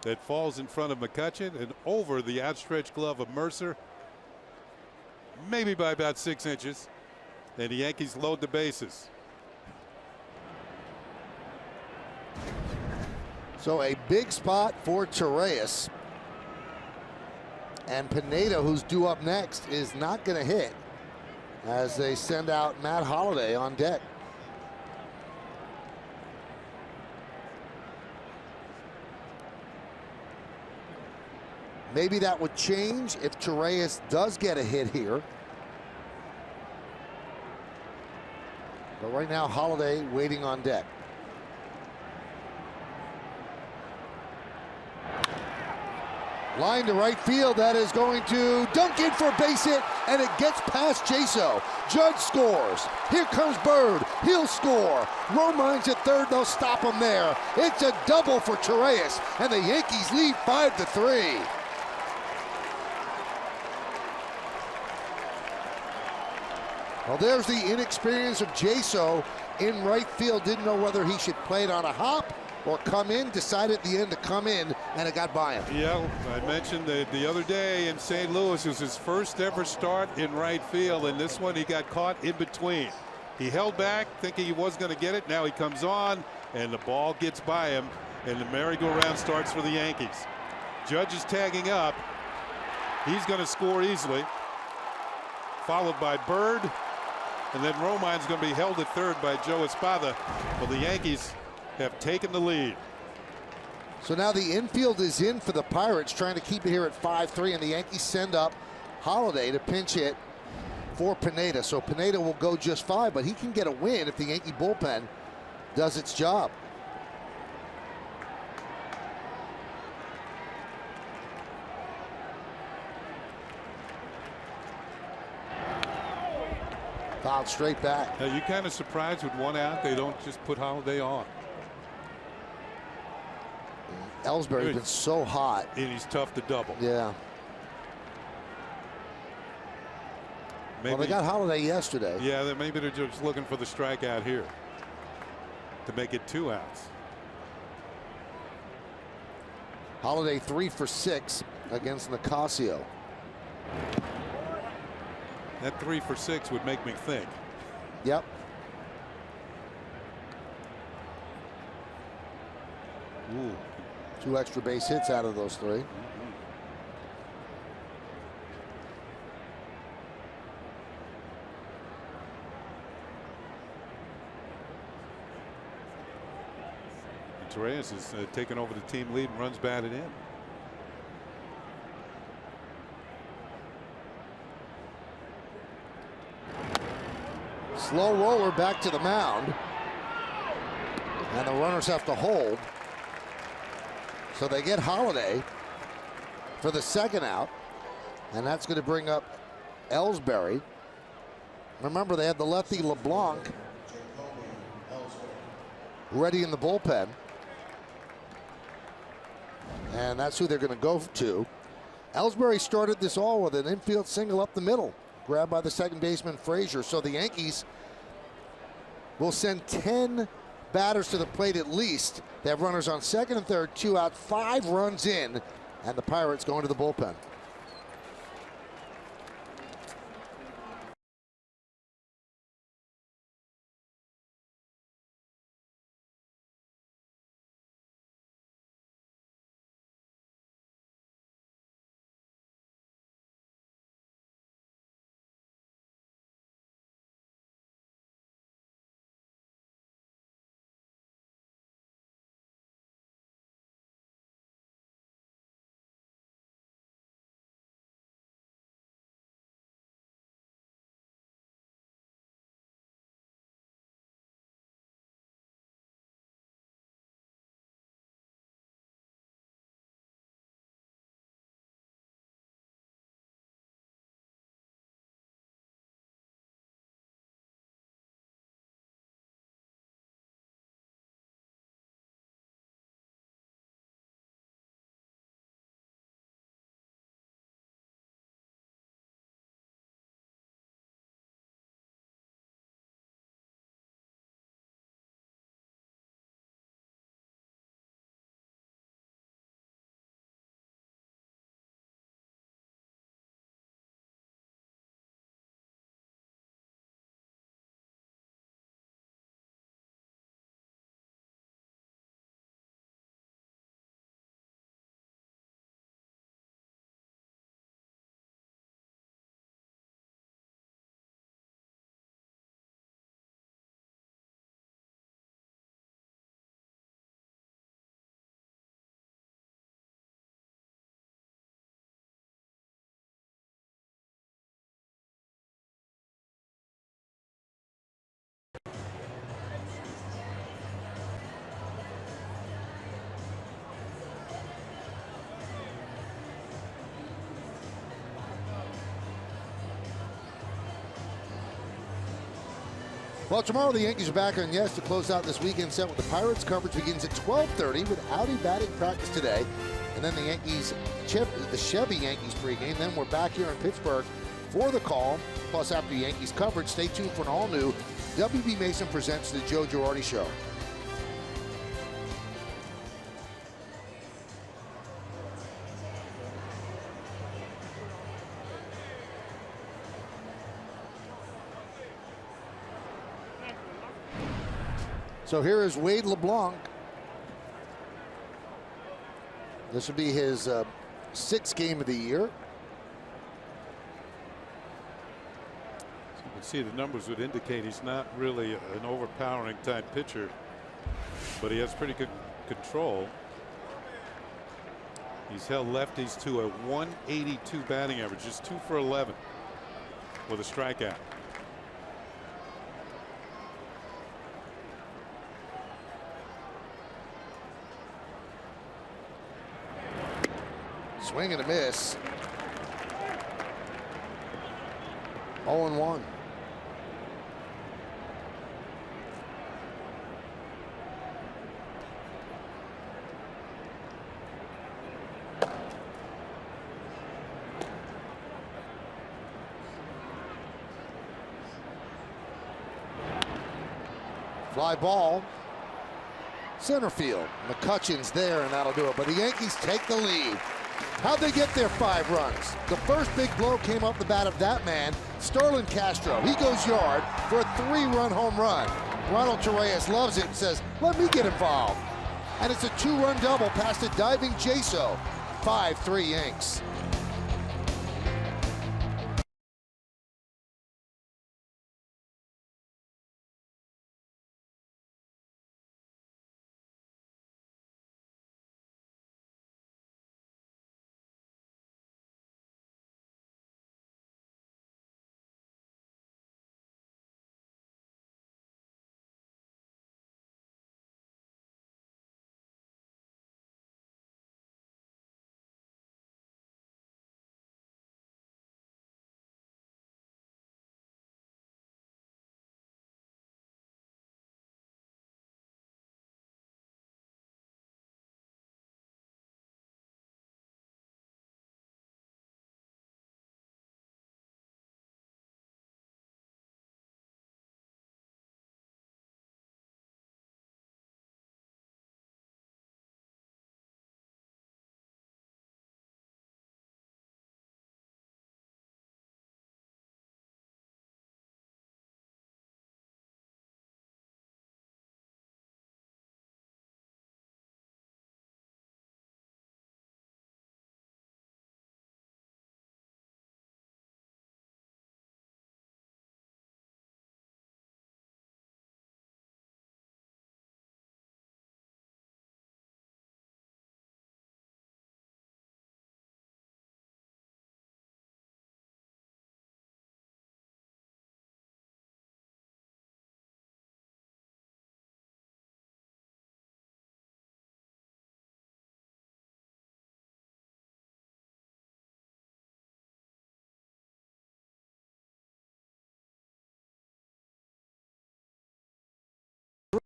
that falls in front of McCutchen and over the outstretched glove of Mercer, maybe by about 6 inches, and the Yankees load the bases. So a big spot for Torreyes. And Pineda, who's due up next, is not going to hit as they send out Matt Holliday on deck. Maybe that would change if Torreyes does get a hit here. But right now, Holliday waiting on deck. Line to right field, that is going to dunk in for a base hit, and it gets past Jaso. Judge scores. Here comes Bird. He'll score. Romine's at third. They'll stop him there. It's a double for Torreyes, and the Yankees lead 5-3. Well, there's the inexperience of Jaso in right field. Didn't know whether he should play it on a hop or come in. Decided at the end to come in, and it got by him. Yeah, I mentioned the other day in St. Louis, it was his first ever start in right field, and this one he got caught in between. He held back thinking he was going to get it. Now he comes on, and the ball gets by him, and the merry-go-round starts for the Yankees. Judge is tagging up. He's going to score easily, followed by Bird, and then Romine's going to be held at third by Joe Espada. Well, the Yankees have taken the lead. So now the infield is in for the Pirates, trying to keep it here at 5-3, and the Yankees send up Holliday to pinch hit for Pineda. So Pineda will go just 5, but he can get a win if the Yankee bullpen does its job. Fouled straight back. Now, you kind of surprised with one out they don't just put Holliday on. Ellsbury's been so hot. And he's tough to double. Yeah. Maybe, well, they got Holliday yesterday. Yeah, maybe they're just looking for the strikeout here to make it 2 outs. Holliday 3 for 6 against Nicasio. That 3 for 6 would make me think. Yep. Ooh. 2 extra base hits out of those 3. And Torreyes has taken over the team lead and runs batted in. Slow roller back to the mound. And the runners have to hold. So they get Holliday for the 2nd out. And that's going to bring up Ellsbury. Remember, they had the lefty LeBlanc ready in the bullpen. And that's who they're going to go to. Ellsbury started this all with an infield single up the middle, grabbed by the second baseman Frazier. So the Yankees will send 10 batters to the plate at least. They have runners on 2nd and 3rd, 2 out, 5 runs in, and the Pirates going to the bullpen. Well, tomorrow the Yankees are back on Yes to close out this weekend set with the Pirates. Coverage begins at 12:30 with Audi batting practice today. And then the Chevy Yankees pregame. Then we're back here in Pittsburgh for the call. Plus, after Yankees coverage, stay tuned for an all-new WB Mason Presents the Joe Girardi Show. So here is Wade LeBlanc. This would be his sixth game of the year. So you can see the numbers would indicate he's not really an overpowering type pitcher, but he has pretty good control. He's held lefties to a 182 batting average, just 2 for 11 with a strikeout. Swing and a miss. 0-1. Fly ball. Center field. McCutchen's there, and that'll do it. But the Yankees take the lead. How'd they get their 5 runs? The first big blow came up the bat of that man, Starlin Castro. He goes yard for a 3-run home run. Ronald Torreyes loves it and says, let me get involved. And it's a 2-run double past a diving Jaso. 5-3 Yanks.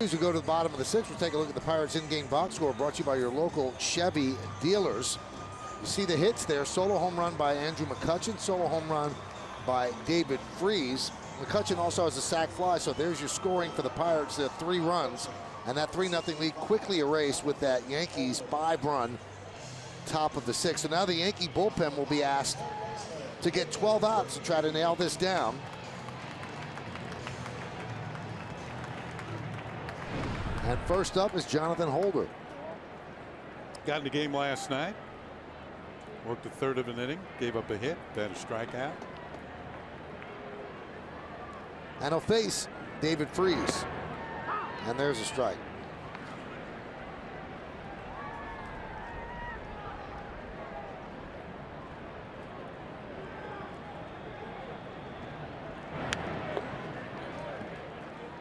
As we go to the bottom of the 6th, we'll take a look at the Pirates in-game box score brought to you by your local Chevy dealers. You see the hits there. Solo home run by Andrew McCutchen. Solo home run by David Freese. McCutchen also has a sac fly, so there's your scoring for the Pirates. There are 3 runs, and that 3-0 lead quickly erased with that Yankees 5-run top of the 6th. So now the Yankee bullpen will be asked to get 12 outs to try to nail this down. And first up is Jonathan Holder. Got in the game last night. Worked a third of an inning. Gave up a hit. Then a strikeout. And he'll face David Freese. And there's a strike.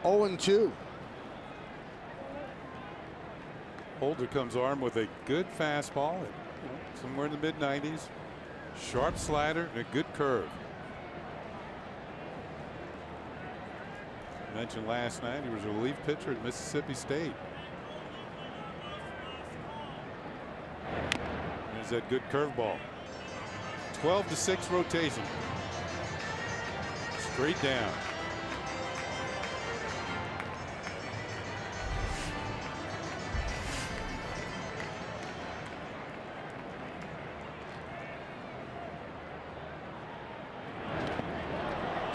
Oh and 2. Holder comes armed with a good fastball, somewhere in the mid-90s. Sharp slider and a good curve. Mentioned last night he was a relief pitcher at Mississippi State. There's that good curveball. 12-6 rotation. Straight down.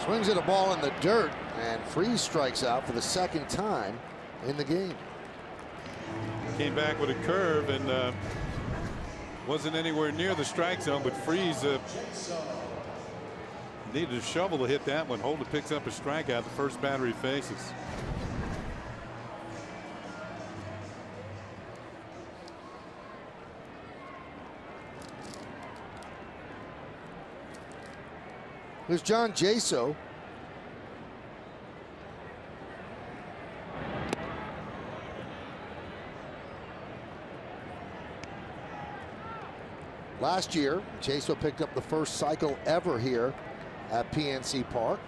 Swings at a ball in the dirt, and Freese strikes out for the second time in the game. Came back with a curve and wasn't anywhere near the strike zone, but Freese needed a shovel to hit that one. Holder picks up a strikeout. The first batter he faces. Here's John Jaso. Last year, Jaso picked up the first cycle ever here at PNC Park.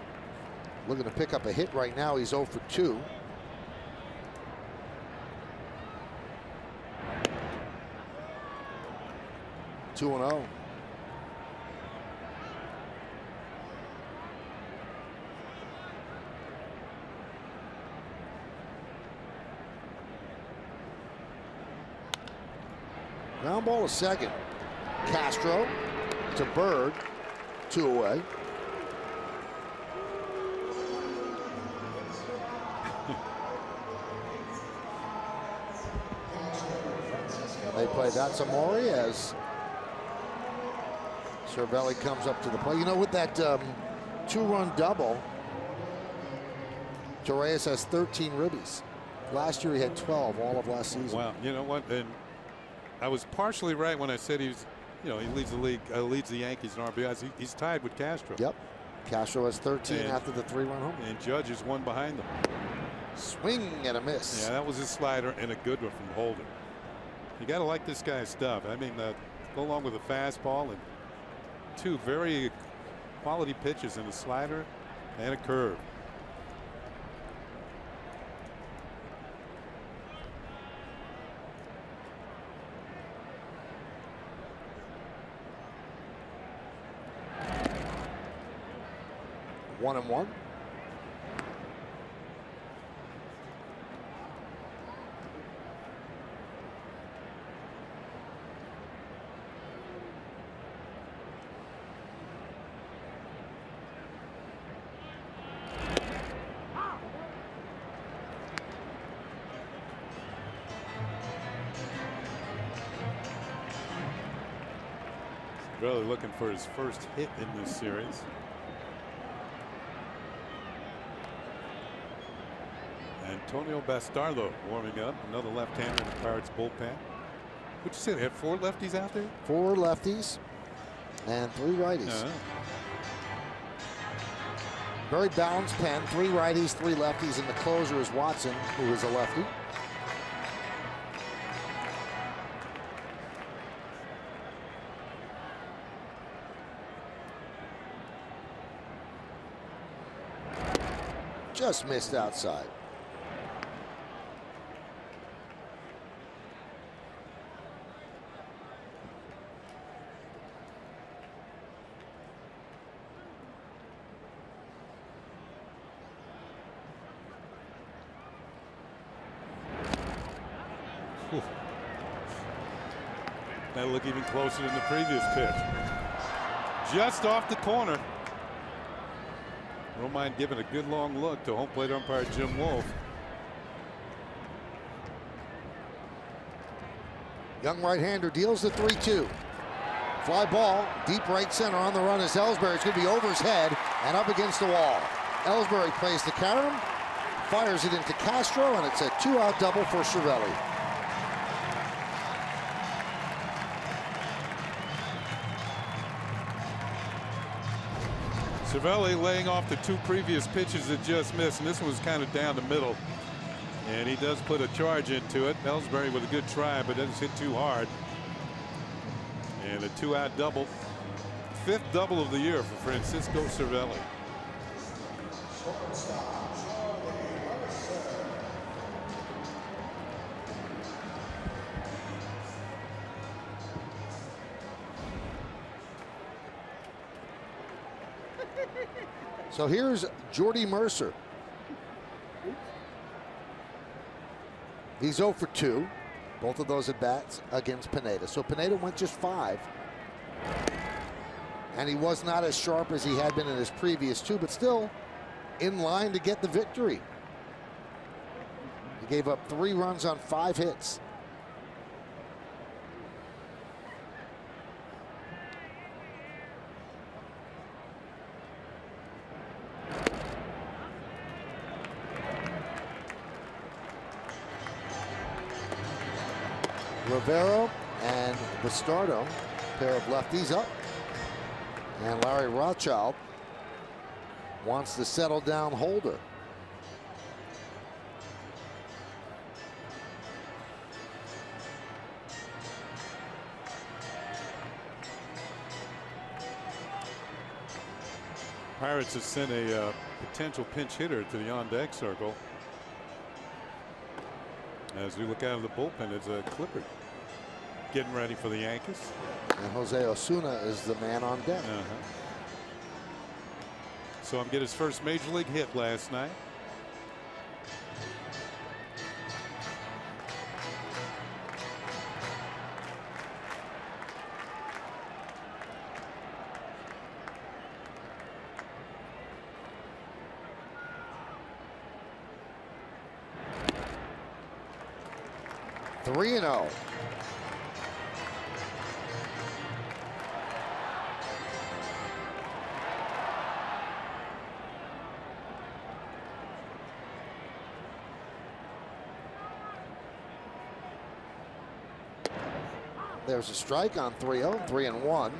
Looking to pick up a hit right now. He's 0 for 2. Two and 0. Ground ball to second. Castro to Bird, 2 away. They play that some more as Cervelli comes up to the plate. You know, with that 2-run double, Torreyes has 13 ribbies. Last year he had 12 all of last season. Wow, you know what? And I was partially right when I said he leads the league, leads the Yankees in RBIs. He's tied with Castro. Yep. Castro has 13 after the 3-run home. And Judge is one behind them. Swing and a miss. Yeah, that was a slider and a good one from Holder. You got to like this guy's stuff. I mean, go along with a fastball and two very quality pitches and a slider and a curve. One and one. Really looking for his first hit in this series. Antonio Bastardo warming up, another left-hander in the Pirates bullpen. What'd you say, they had 4 lefties out there? 4 lefties and 3 righties. Very balanced pen. 3 righties, 3 lefties, and the closer is Watson, who is a lefty. Just missed outside. That'll look even closer than the previous pitch. Just off the corner. Don't mind giving a good long look to home plate umpire Jim Wolf. Young right-hander deals the 3-2. Fly ball, deep right center. On the run is Ellsbury. It's going to be over his head and up against the wall. Ellsbury plays the carom, fires it into Castro, and it's a 2-out double for Cervelli. Cervelli laying off the 2 previous pitches that just missed, and this one was kind of down the middle. And he does put a charge into it. Ellsbury with a good try, but doesn't hit too hard. And a 2-out double. 5th double of the year for Francisco Cervelli. So here's Jordy Mercer. He's 0 for 2. Both of those at bats against Pineda. So Pineda went just 5. And he was not as sharp as he had been in his previous 2, but still in line to get the victory. He gave up 3 runs on 5 hits. Rivero and Bastardo, pair of lefties up. And Larry Rothschild wants to settle down Holder. Pirates have sent a potential pinch hitter to the on-deck circle. As we look out of the bullpen, it's a Clippard getting ready for the Yankees. And Jose Osuna is the man on deck. Saw him get his first major league hit last night. Three and 0. There's a strike on 3-0, 3-1.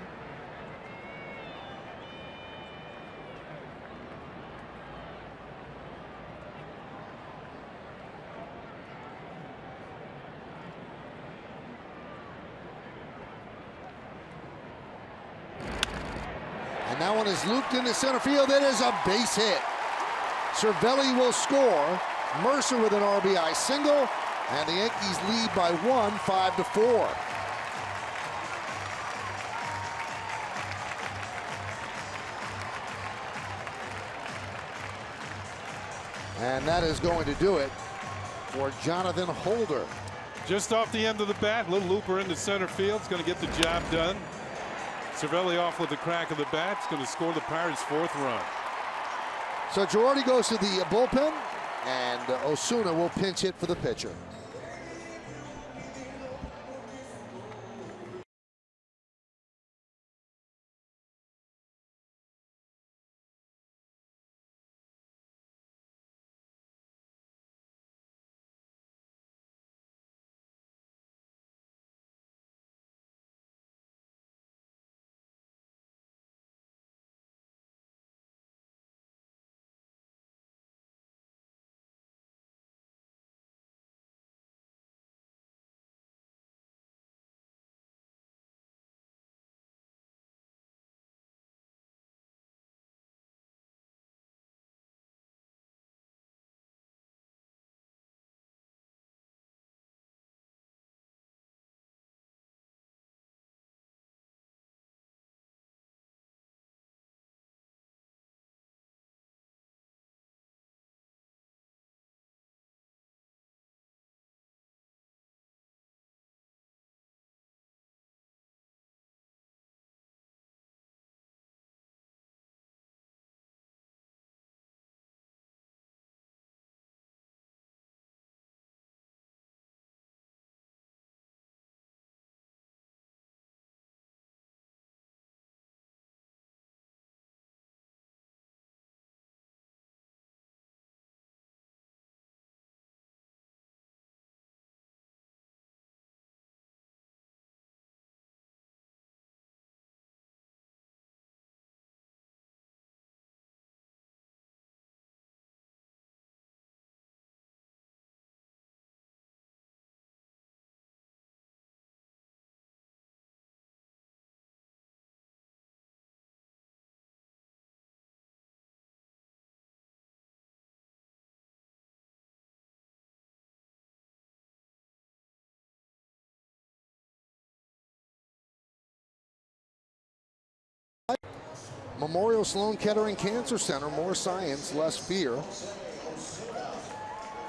And that one is looped into center field. It is a base hit. Cervelli will score. Mercer with an RBI single, and the Yankees lead by 1, 5-4. And that is going to do it for Jonathan Holder. Just off the end of the bat, little looper into center field. It's going to get the job done. Cervelli off with the crack of the bat. It's going to score the Pirates' 4th run. So Girardi goes to the bullpen, and Osuna will pinch hit for the pitcher. Memorial Sloan Kettering Cancer Center, more science, less fear.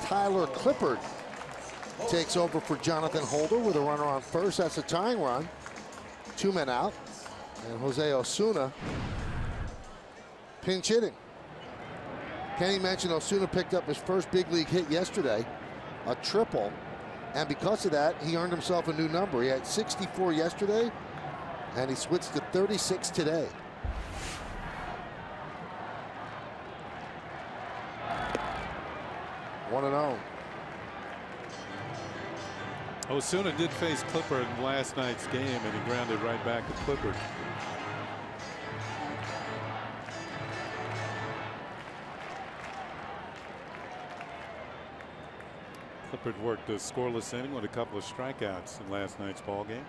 Tyler Clippard takes over for Jonathan Holder with a runner on first. That's a tying run. 2 men out. And Jose Osuna pinch hitting. Kenny mentioned Osuna picked up his first big league hit yesterday, a triple. And because of that, he earned himself a new number. He had 64 yesterday, and he switched to 36 today. One and 0. Osuna did face Clippard in last night's game, and he grounded right back to Clippard. Clippard worked a scoreless inning with a couple of strikeouts in last night's ball game.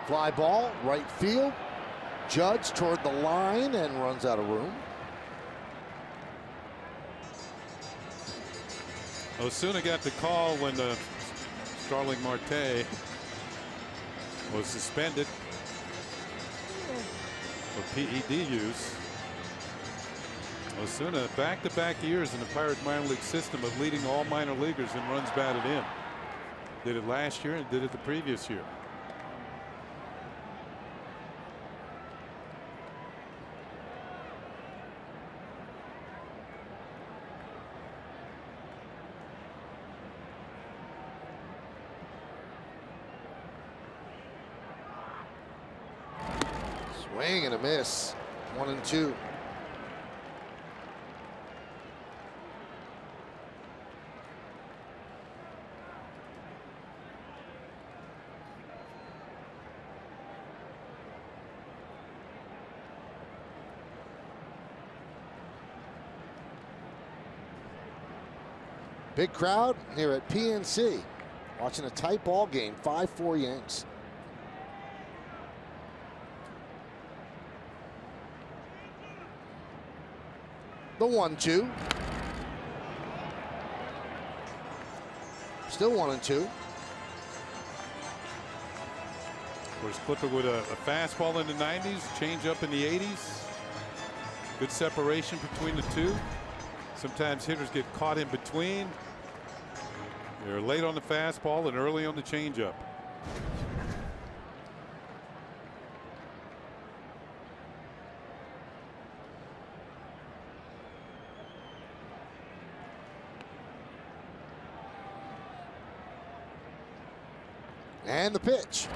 Fly ball, right field. Judge toward the line and runs out of room. Osuna got the call when Starling Marte was suspended for PED use. Osuna back-to-back years in the Pirate minor league system of leading all minor leaguers in runs batted in. Did it last year and did it the previous year. Swing and a miss. 1 and 2. Big crowd here at PNC. Watching a tight ball game. 5-4 Yanks. The 1-2. Still 1 and 2. Of course, Clippard with a fastball in the 90s, changeup in the 80s. Good separation between the two. Sometimes hitters get caught in between. They're late on the fastball and early on the changeup. And the pitch.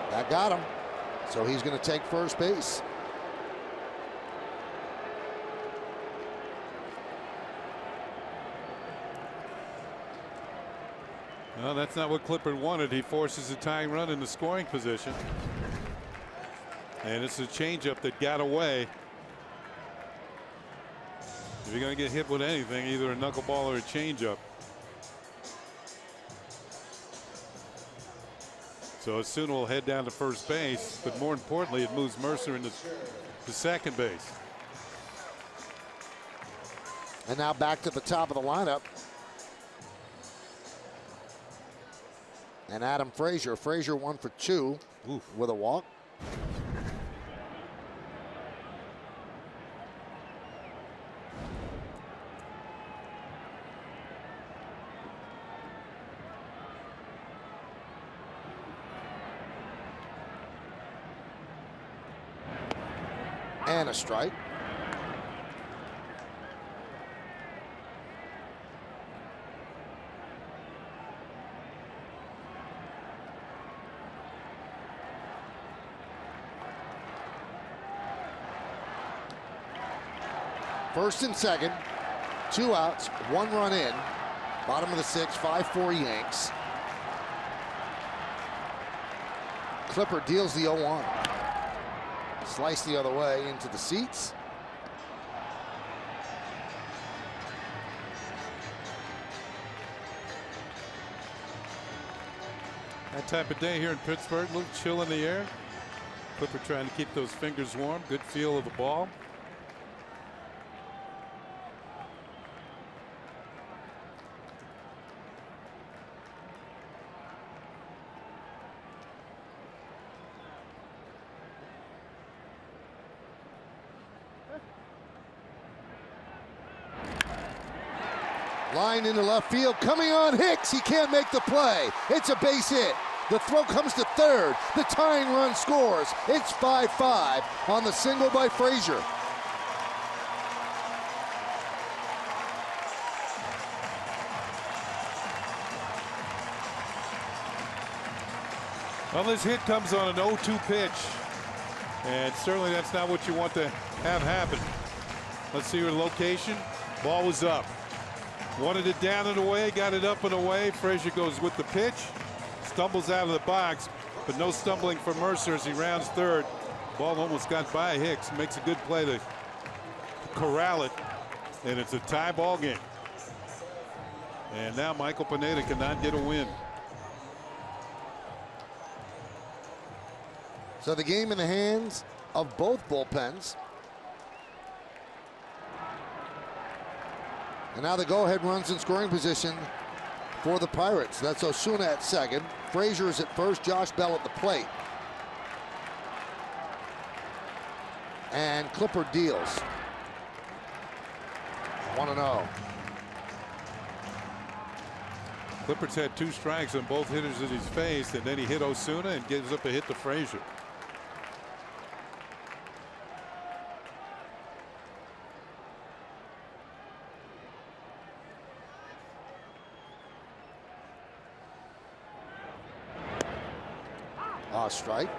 That got him. So he's going to take first base. Well, that's not what Clippard wanted. He forces a tying run in the scoring position. And it's a changeup that got away. If you're going to get hit with anything, either a knuckleball or a changeup. So Osuna will head down to first base, but more importantly, it moves Mercer into second base. And now back to the top of the lineup. And Adam Frazier. Frazier 1 for 2 with a walk. And a strike. First and second, 2 outs, 1 run in. Bottom of the 6th, 5-4 Yanks. Clippard deals the 0-1. Slice the other way into the seats. That type of day here in Pittsburgh, a little chill in the air. Clippard trying to keep those fingers warm. Good feel of the ball. Line into left field, coming on Hicks. He can't make the play. It's a base hit. The throw comes to third. The tying run scores. It's 5-5 on the single by Frazier. Well, this hit comes on an 0-2 pitch. And certainly that's not what you want to have happen. Let's see your location. Ball was up. Wanted it down and away, got it up and away. Frazier goes with the pitch. Stumbles out of the box, but no stumbling for Mercer as he rounds third. Ball almost got by Hicks. Makes a good play to corral it. And it's a tie ball game. And now Michael Pineda cannot get a win. So the game in the hands of both bullpens. And now the go-ahead runs in scoring position for the Pirates. That's Osuna at second. Frazier is at first. Josh Bell at the plate. And Clipper deals. 1-0. Clippers had 2 strikes on both hitters that he's faced, and then he hit Osuna and gives up a hit to Frazier. Strike.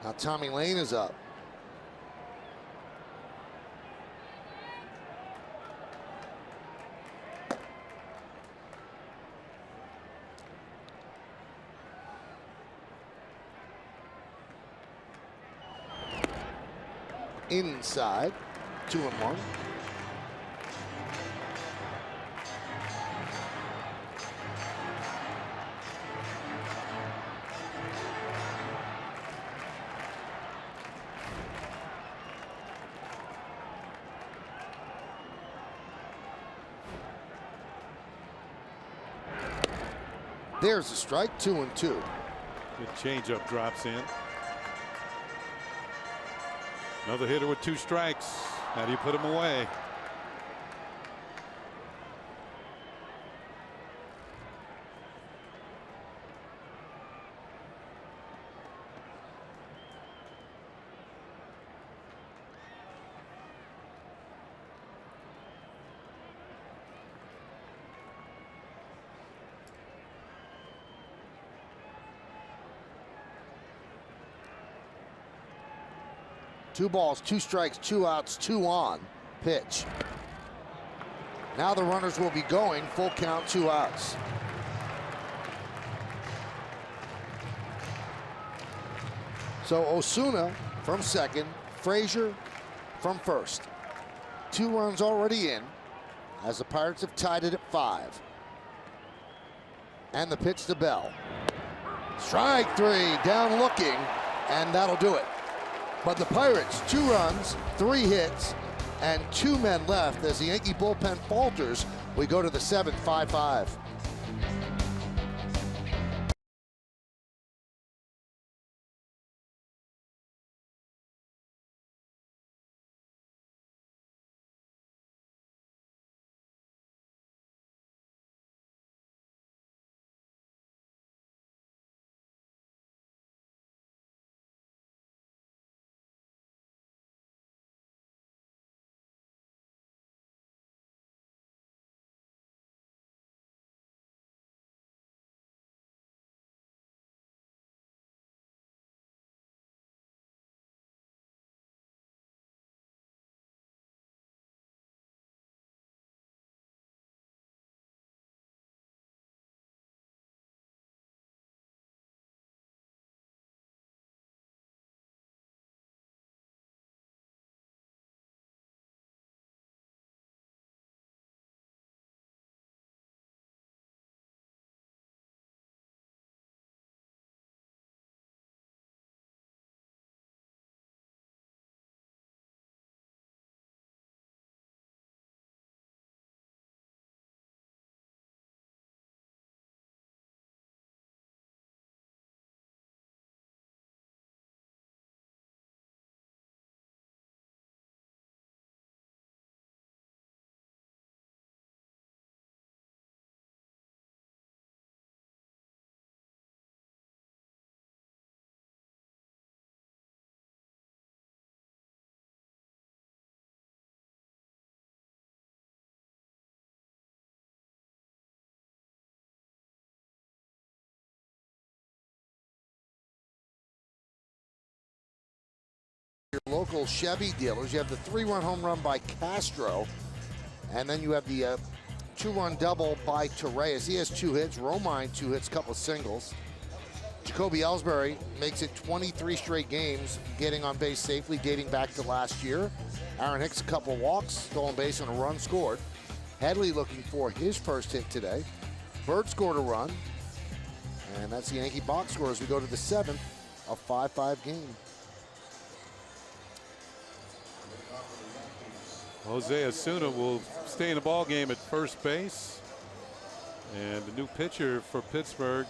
Now Tommy Lane is up. Inside, 2-1. There's a strike, 2-2. Good changeup drops in. Another hitter with 2 strikes. How do you put him away? Two balls, 2 strikes, 2 outs, 2 on. Pitch. Now the runners will be going. Full count, 2 outs. So Osuna from second, Frazier from first. 2 runs already in as the Pirates have tied it at 5. And the pitch to Bell. Strike 3, down looking, and that'll do it. But the Pirates, 2 runs, 3 hits, and 2 men left as the Yankee bullpen falters. We go to the 7th, 5-5. local Chevy dealers. You have the 3-run home run by Castro, and then you have the 2-run double by Torreyes. He has 2 hits. Romine 2 hits, couple of singles. Jacoby Ellsbury makes it 23 straight games getting on base safely, dating back to last year. Aaron Hicks, a couple walks, stolen base, and a run scored. Headley looking for his first hit today. Bird scored a run, and that's the Yankee box score as we go to the 7th, a 5-5 game. Jose Osuna will stay in the ball game at first base, and the new pitcher for Pittsburgh,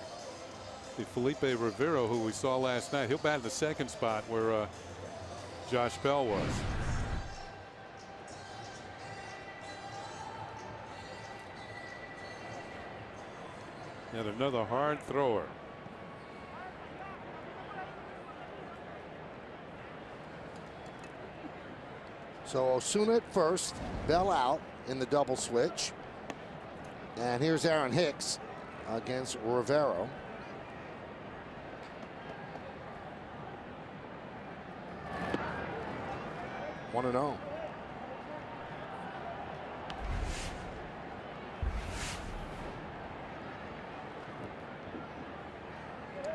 the Felipe Rivero, who we saw last night, he'll bat in the second spot where Josh Bell was. Yet another hard thrower. So Osuna at first, Bell out in the double switch. And here's Aaron Hicks against Rivero. One and 0.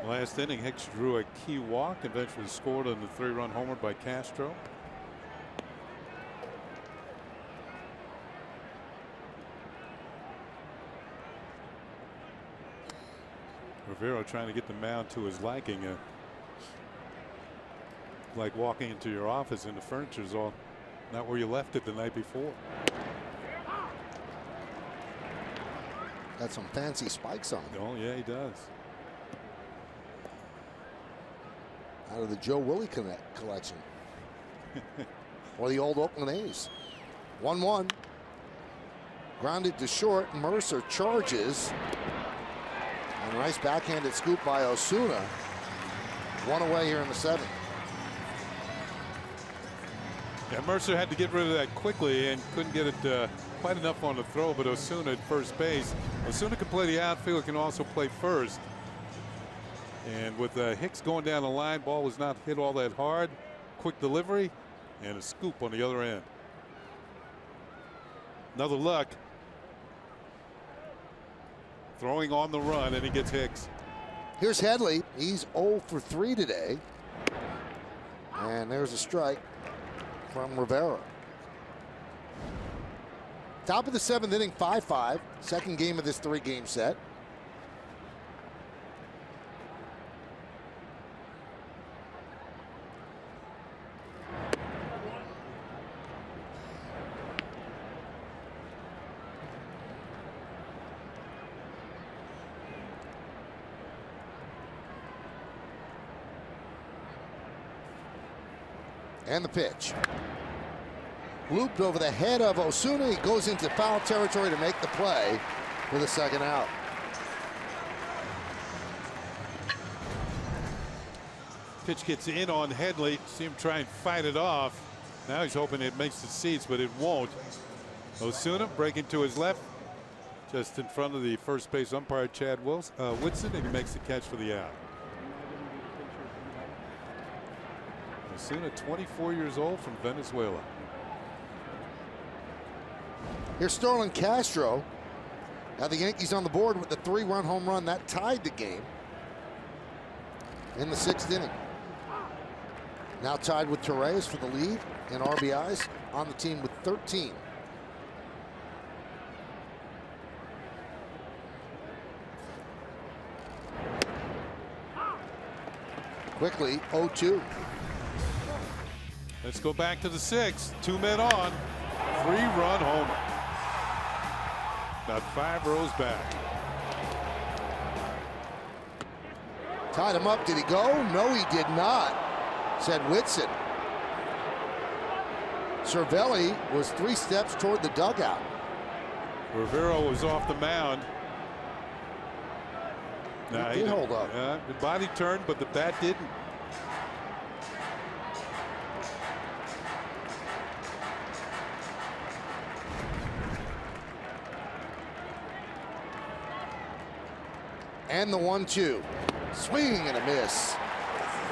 Last inning, Hicks drew a key walk, eventually scored on the 3-run homer by Castro. Rivero trying to get the mound to his liking. Like walking into your office and the furniture's all not where you left it the night before. Got some fancy spikes on him. Oh, yeah, he does. Out of the Joe Willie collection. Or the old Oakland A's. 1-1. Grounded to short. Mercer charges. And a nice backhanded scoop by Osuna. One away here in the 7th. Yeah, Mercer had to get rid of that quickly and couldn't get it quite enough on the throw, but Osuna at first base. Osuna can play the outfield, can also play first. And with Hicks going down the line, ball was not hit all that hard. Quick delivery and a scoop on the other end. Another luck. Throwing on the run, and he gets Hicks. Here's Headley. He's 0 for 3 today. And there's a strike from Rivera. Top of the 7th inning, 5-5. Second game of this 3-game set. And the pitch. Looped over the head of Osuna. He goes into foul territory to make the play for the second out. Pitch gets in on Headley. See him try and fight it off. Now he's hoping it makes the seats, but it won't. Osuna breaking to his left, just in front of the first base umpire Chad Whitson, and he makes the catch for the out. Osuna, 24 years old, from Venezuela. Here's Starlin Castro. Now the Yankees on the board with the 3-run home run that tied the game in the 6th inning. Now tied with Torreyes for the lead in RBIs on the team with 13. Quickly 0-2. Let's go back to the 6th. 2 men on. 3-run homer. About 5 rows back. Tied him up. Did he go? No, he did not, said Whitson. Cervelli was 3 steps toward the dugout. Rivero was off the mound. He did hold up. The body turned, but the bat didn't. And the 1-2. Swing and a miss.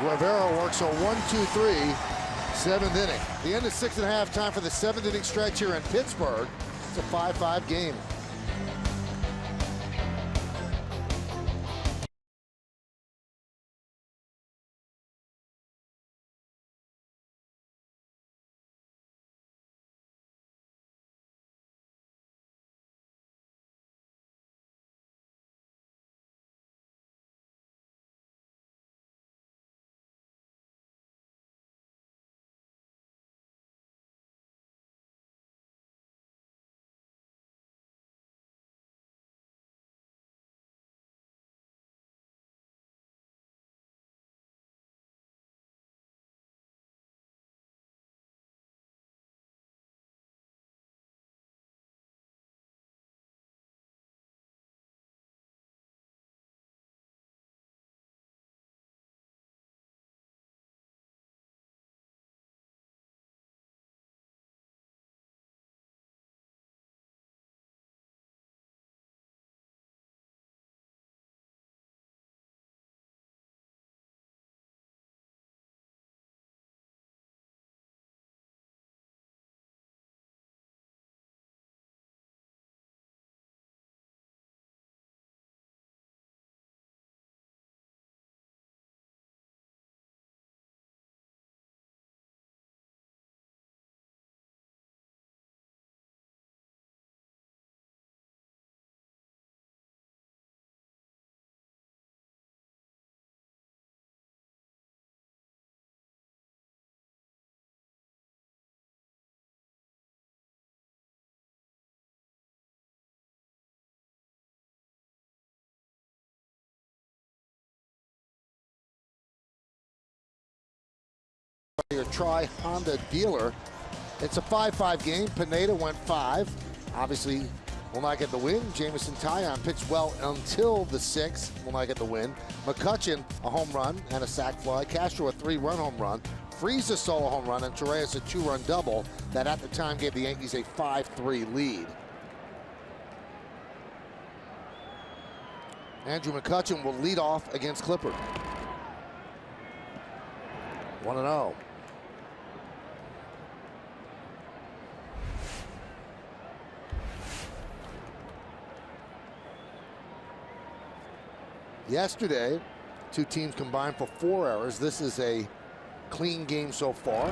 Rivero works a 1-2-3 Seventh inning. The end of 6.5, time for the seventh inning stretch here in Pittsburgh. It's a 5-5 game. Your Tri-Honda dealer. It's a 5-5 game. Pineda went 5. Obviously will not get the win. Jamison Taillon pitched well until the 6th. Will not get the win. McCutchen a home run and a sac fly. Castro a 3-run home run. Freese a solo home run, and Torres a 2-run double that at the time gave the Yankees a 5-3 lead. Andrew McCutchen will lead off against Clippard. 1-0. Yesterday, two teams combined for 4 errors. This is a clean game so far.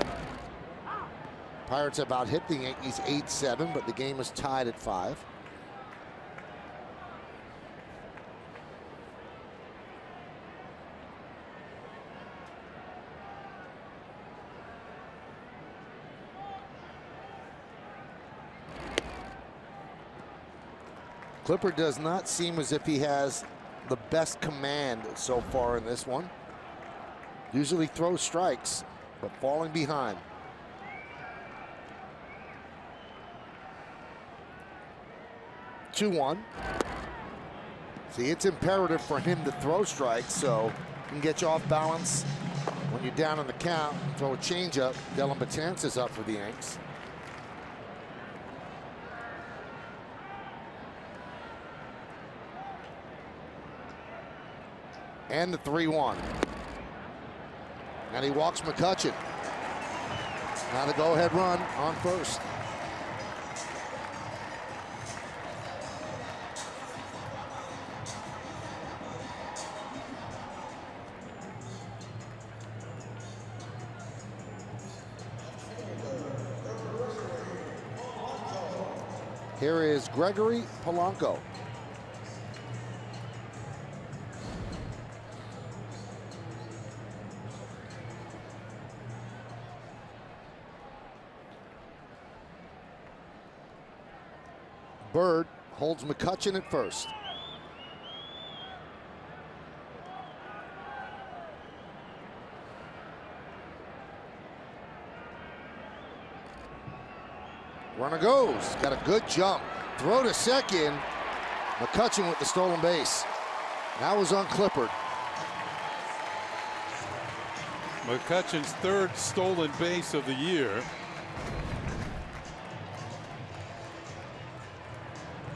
Pirates have out hit the Yankees 8-7, but the game is tied at 5. Clippard does not seem as if he has the best command so far in this one. Usually throws strikes, but falling behind. (2-1). See, it's imperative for him to throw strikes so he can get you off balance when you're down on the count. Throw a changeup. Dylan Betances up for the Yanks. And the 3-1. And he walks McCutchen. Now the go-ahead run on first. Here is Gregory Polanco. Bird holds McCutchen at first. Runner goes. Got a good jump. Throw to second. McCutchen with the stolen base. That was on Clippard. McCutchen's 3rd stolen base of the year.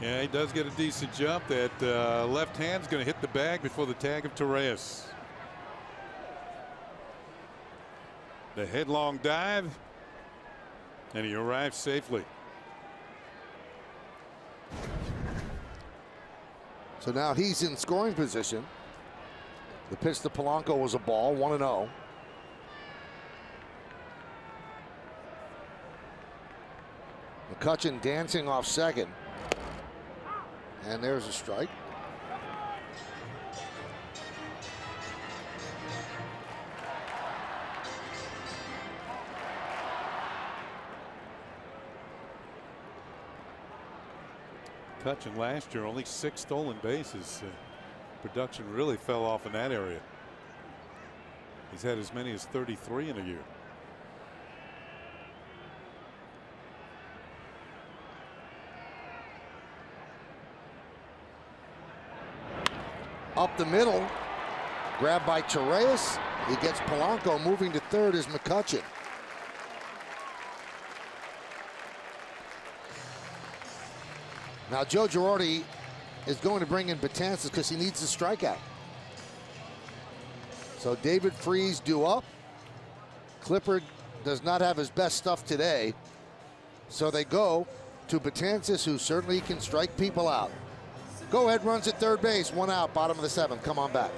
Yeah, he does get a decent jump. That left hand's going to hit the bag before the tag of Torres. The headlong dive, and he arrives safely. So now he's in scoring position. The pitch to Polanco was a ball, 1-0. McCutchen dancing off second. And there's a strike. McCutchen last year only 6 stolen bases. Production really fell off in that area. He's had as many as 33 in a year. Up the middle, grabbed by Torres. He gets Polanco. Moving to third is McCutchen. Now Joe Girardi is going to bring in Betances because he needs a strikeout. So David Freese due up. Clippard does not have his best stuff today. So they go to Betances, who certainly can strike people out. Go ahead runs at third base, 1 out, bottom of the 7th. Come on back.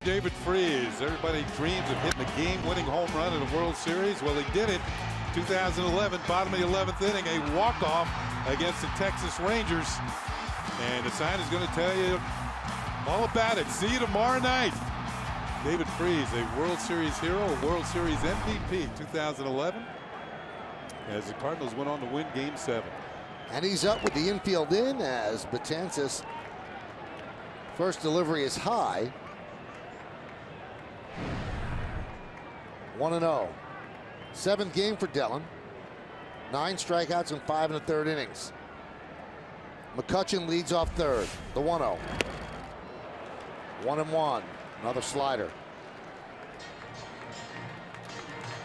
David Freese. Everybody dreams of hitting a game-winning home run in a World Series. Well, he did it. 2011, bottom of the 11th inning, a walk-off against the Texas Rangers. And the sign is going to tell you all about it. See you tomorrow night. David Freese, a World Series hero, a World Series MVP 2011, as the Cardinals went on to win Game 7. And he's up with the infield in as Betances. First delivery is high. 1-0. 7th game for Dellin. 9 strikeouts in 5 1/3 innings. McCutchen leads off third. The 1-0. 1-1. Another slider.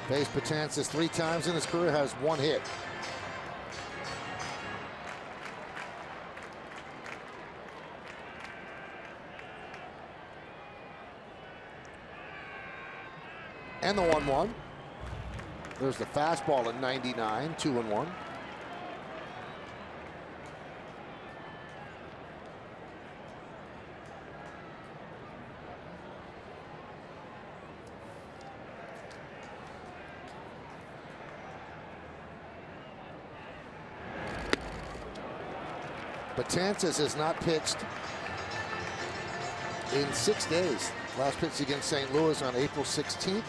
Faced Betances 3 times in his career, has 1 hit. And the 1-1. There's the fastball at 99, 2-1. Betances has not pitched in 6 days. Last pitch against St. Louis on April 16th.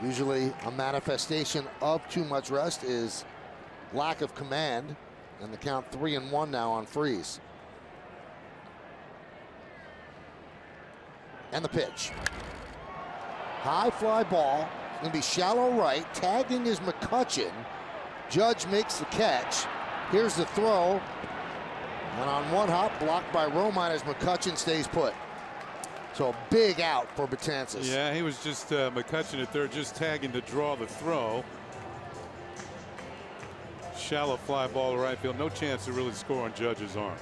Usually a manifestation of too much rest is lack of command, and the count 3-1 now on Freeze. And the pitch. High fly ball. It's going to be shallow right. Tagging is McCutchen. Judge makes the catch. Here's the throw. And on one hop, blocked by Romine as McCutchen stays put. So a big out for Betances. Yeah, he was just McCutchen at third, just tagging to draw the throw. Shallow fly ball to right field. No chance to really score on Judge's arm.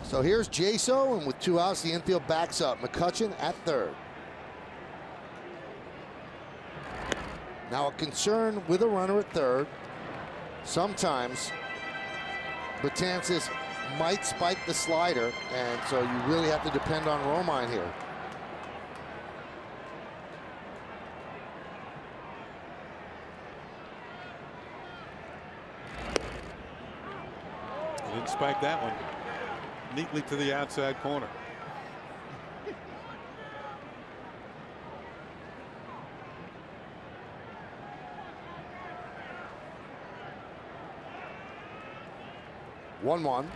So here's Jaso, and with 2 outs, the infield backs up. McCutchen at third. Now a concern with a runner at third. Sometimes Betances might spike the slider, and so you really have to depend on Romine here. He didn't spike that one. Neatly to the outside corner. One.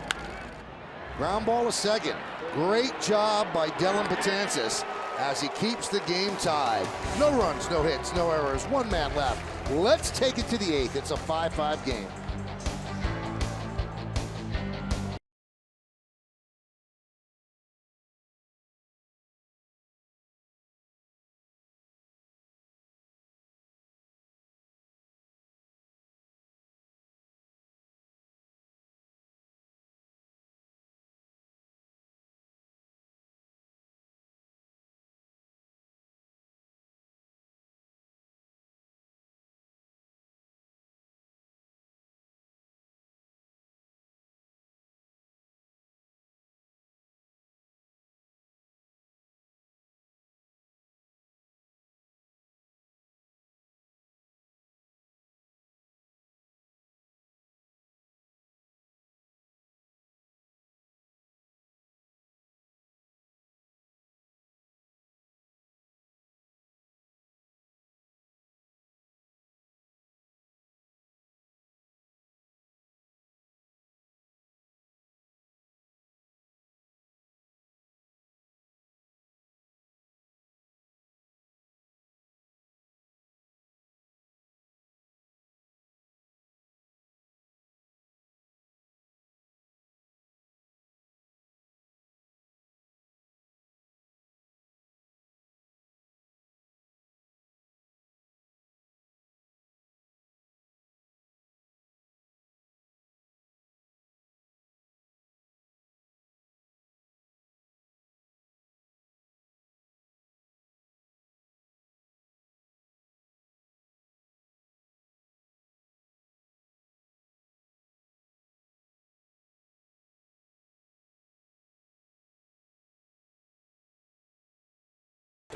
Ground ball to second. Great job by Dellin Betances as he keeps the game tied. No runs, no hits, no errors. 1 man left. Let's take it to the 8th. It's a 5-5 game.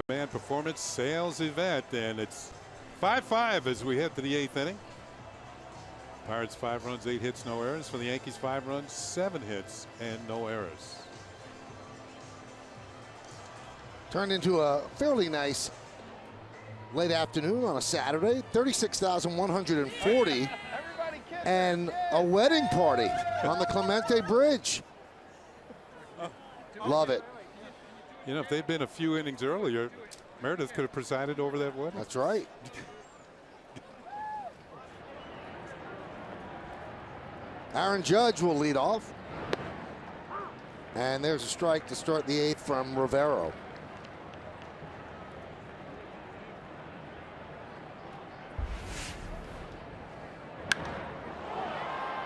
Command performance sales event, and it's 5-5 as we head to the 8th inning. Pirates 5 runs, 8 hits, no errors. For the Yankees, 5 runs, 7 hits, and no errors. Turned into a fairly nice late afternoon on a Saturday. 36,140 and a wedding party on the Clemente Bridge. Love it. You know, if they'd been a few innings earlier, Meredith could have presided over that wedding. That's right. Aaron Judge will lead off. And there's a strike to start the 8th from Rivero.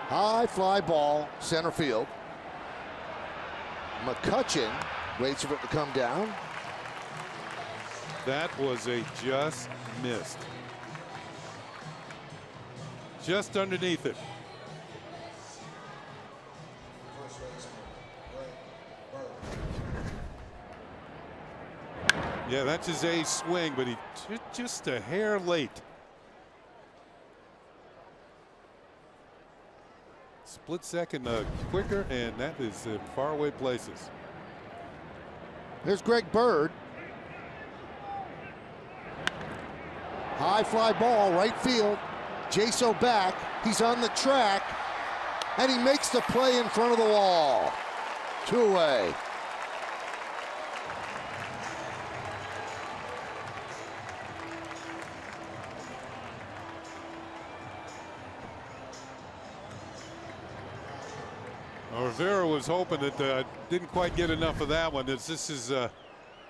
High fly ball, center field. McCutchen waits for it to come down. That was a just missed. Just underneath it. Yeah, that's his ace swing, but he just a hair late. Split second quicker, and that is in faraway places. Here's Greg Bird. High fly ball, right field. Jaso back. He's on the track, and he makes the play in front of the wall. 2 away. Rivera was hoping that didn't quite get enough of that one. This is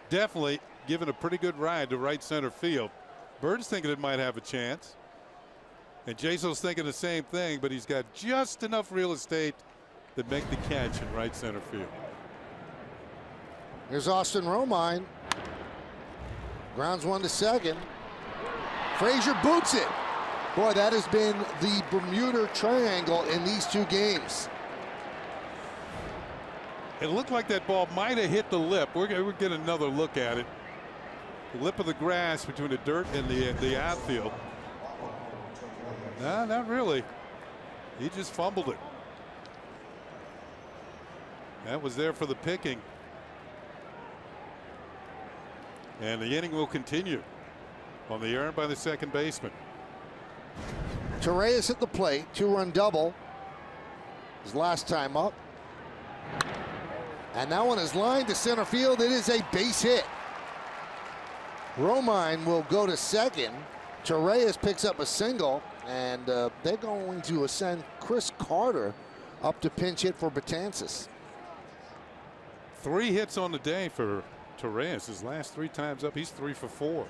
definitely given a pretty good ride to right center field. Bird's thinking it might have a chance. And Jaso's thinking the same thing, but he's got just enough real estate to make the catch in right center field. Here's Austin Romine. Grounds one to second. Frazier boots it. Boy, that has been the Bermuda Triangle in these 2 games. It looked like that ball might have hit the lip. We're going to get another look at it. The lip of the grass between the dirt and the outfield. No, not really. He just fumbled it. That was there for the picking. And the inning will continue on the errand by the second baseman. Torreyes at the plate, 2-run double. His last time up. And that one is lined to center field. It is a base hit. Romine will go to second. Torreyes picks up a single, and they're going to send Chris Carter up to pinch hit for Betances. 3 hits on the day for Torreyes. His last 3 times up, he's 3 for 4.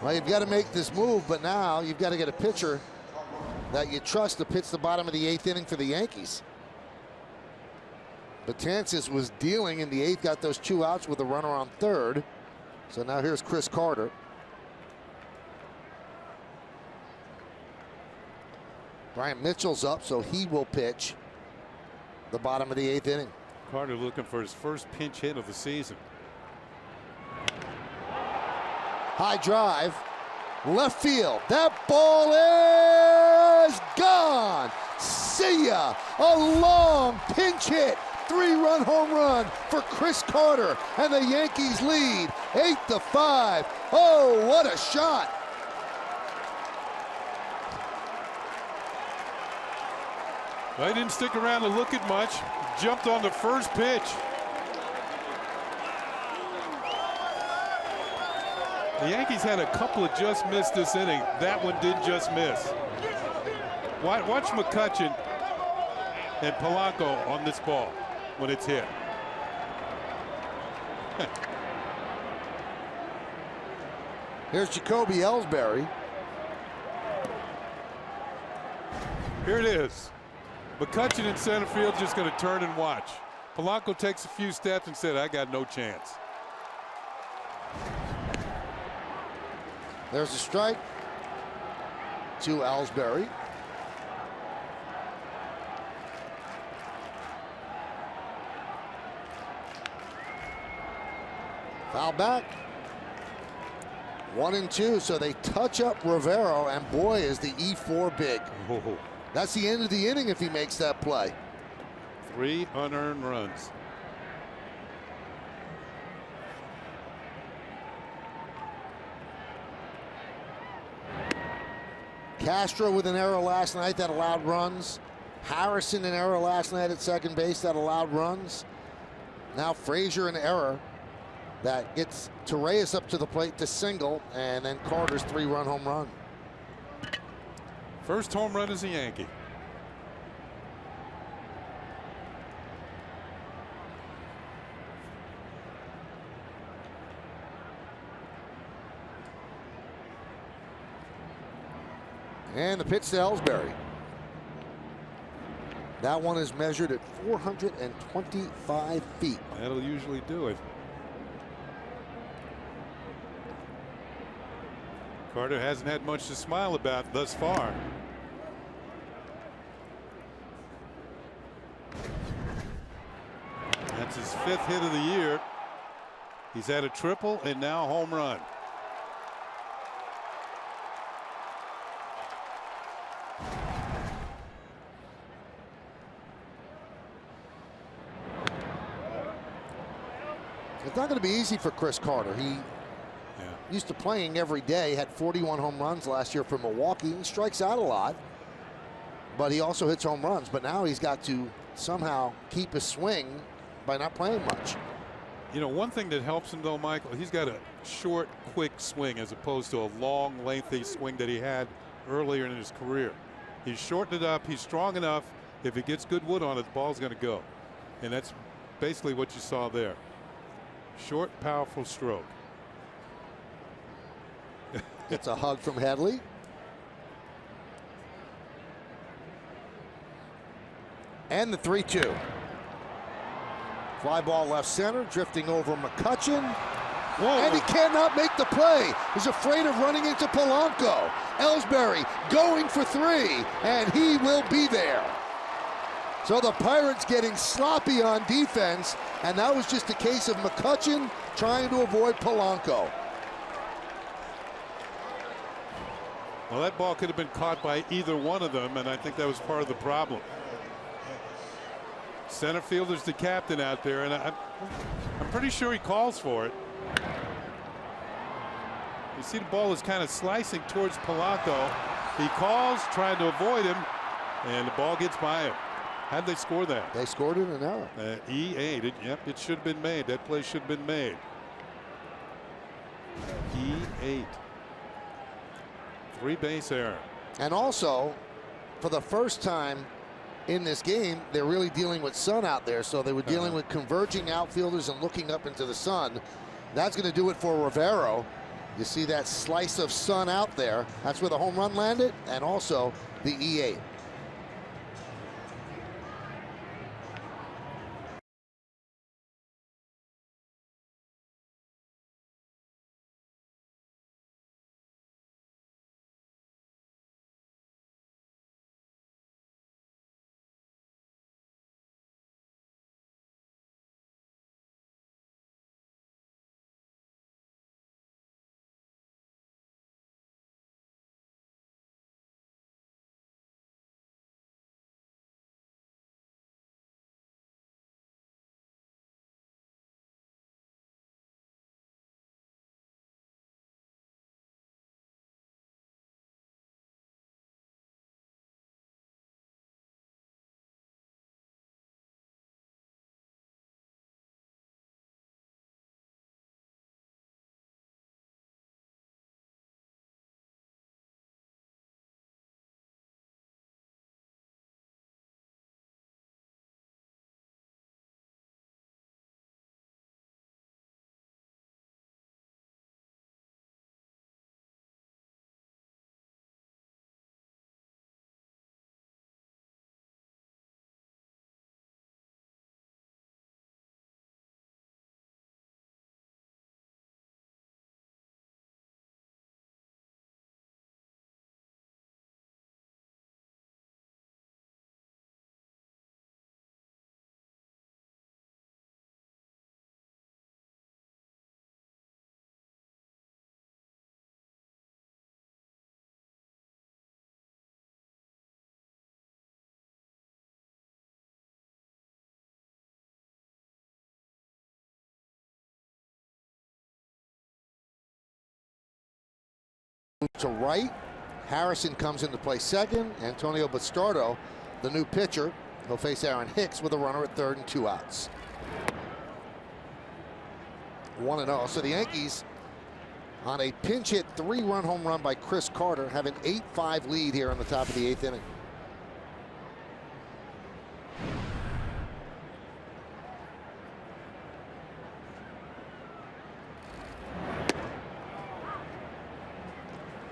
Well, you've got to make this move, but now you've got to get a pitcher that you trust to pitch the bottom of the 8th inning for the Yankees. Betances was dealing in the 8th, got those 2 outs with a runner on 3rd. So now here's Chris Carter. Brian Mitchell's up, so he will pitch the bottom of the 8th inning. Carter looking for his first pinch hit of the season. High drive, left field. That ball is gone. See ya. A long pinch hit. 3-run home run for Chris Carter, and the Yankees lead 8-5. Oh, what a shot. Well, he didn't stick around to look at much. Jumped on the first pitch. The Yankees had a couple of just missed this inning. That one did just miss. Watch McCutchen and Polanco on this ball when it's hit. Here's Jacoby Ellsbury. Here it is. McCutchen in center field just going to turn and watch. Polanco takes a few steps and said, I got no chance. There's a strike to Ellsbury. Foul back. 1-2, so they touch up Rivero, and boy, is the E4 big. Oh. That's the end of the inning if he makes that play. 3 unearned runs. Castro with an error last night that allowed runs. Harrison an error last night at second base that allowed runs. Now Frazier an error that gets Torreyes up to the plate to single, and then Carter's 3-run home run. First home run as a Yankee. And the pitch to Ellsbury. That one is measured at 425 feet. That'll usually do it. Carter hasn't had much to smile about thus far. That's his 5th hit of the year. He's had a triple and now a home run. It's not going to be easy for Chris Carter. He used to playing every day, had 41 home runs last year for Milwaukee. He strikes out a lot, but he also hits home runs. But now he's got to somehow keep his swing by not playing much. You know, one thing that helps him, though, Michael, he's got a short, quick swing as opposed to a long, lengthy swing that he had earlier in his career. He's shortened it up. He's strong enough. If he gets good wood on it, the ball's going to go. And that's basically what you saw there. Short, powerful stroke. It's a hug from Headley. And the 3-2. Fly ball left center, drifting over McCutchen. Whoa. And he cannot make the play. He's afraid of running into Polanco. Ellsbury going for 3, and he will be there. So the Pirates getting sloppy on defense, and that was just a case of McCutchen trying to avoid Polanco. Well, that ball could have been caught by either one of them, and I think that was part of the problem. Center fielder's the captain out there, and I'm pretty sure he calls for it. You see the ball is kind of slicing towards Polanco. He calls, trying to avoid him, and the ball gets by him. How'd they score that? They scored it an error. E8. Yep, it should have been made. That play should have been made. E8. 3-base error. And also, for the first time in this game, they're really dealing with sun out there. So they were dealing with converging outfielders and looking up into the sun. That's going to do it for Rivero. You see that slice of sun out there. That's where the home run landed, and also the E8. To right, Harrison comes into play second. Antonio Bastardo, the new pitcher, he'll face Aaron Hicks with a runner at third and 2 outs. 1-0. So the Yankees on a pinch hit 3-run home run by Chris Carter have an 8-5 lead here on the top of the 8th inning.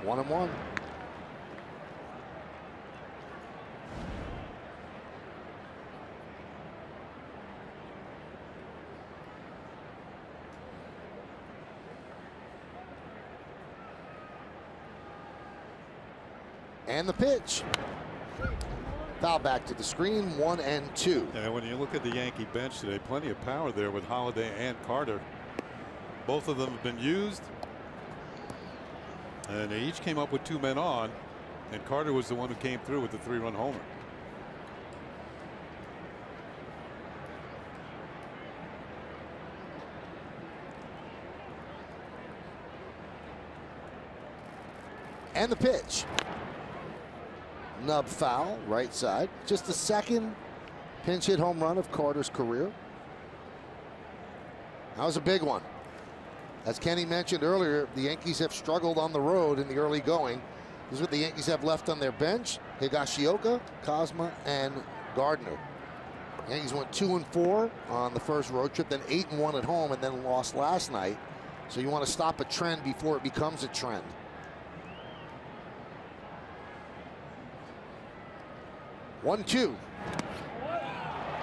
One and one. And the pitch. Foul back to the screen, 1-2. And when you look at the Yankee bench today, plenty of power there with Holiday and Carter. Both of them have been used. And they each came up with 2 men on. And Carter was the one who came through with the 3-run homer. And the pitch. Nub foul, right side. Just the second pinch hit home run of Carter's career. That was a big one. As Kenny mentioned earlier, the Yankees have struggled on the road in the early going. This is what the Yankees have left on their bench: Higashioka, Cosma, and Gardner. The Yankees went 2-4 on the first road trip, then 8-1 at home, and then lost last night. So you want to stop a trend before it becomes a trend. 1-2.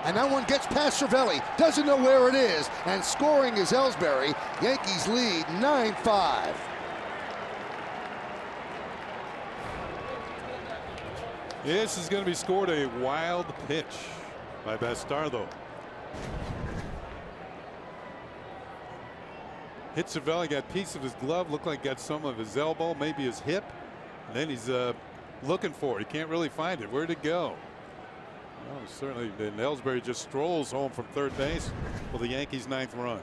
And that one gets past Cervelli. Doesn't know where it is. And scoring is Ellsbury. Yankees lead 9-5. This is going to be scored a wild pitch by Bastardo. Hit Cervelli, got a piece of his glove, looked like got some of his elbow, maybe his hip. And then he's looking for it. He can't really find it. Where'd it go? Well, certainly, and Ellsbury just strolls home from third base for the Yankees' 9th run.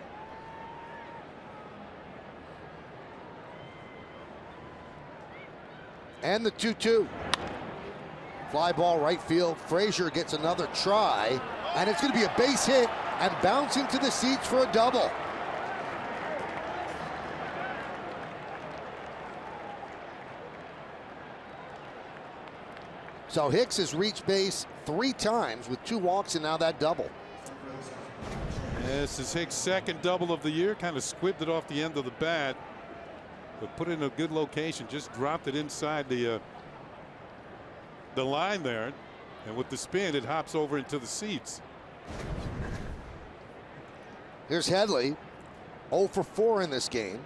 And the 2-2. Fly ball right field. Frazier gets another try, and it's going to be a base hit and bounce into the seats for a double. So Hicks has reached base 3 times with 2 walks and now that double. This is Hicks' second double of the year. Kind of squibbed it off the end of the bat, but put it in a good location. Just dropped it inside the line there, and with the spin, it hops over into the seats. Here's Headley, 0 for 4 in this game.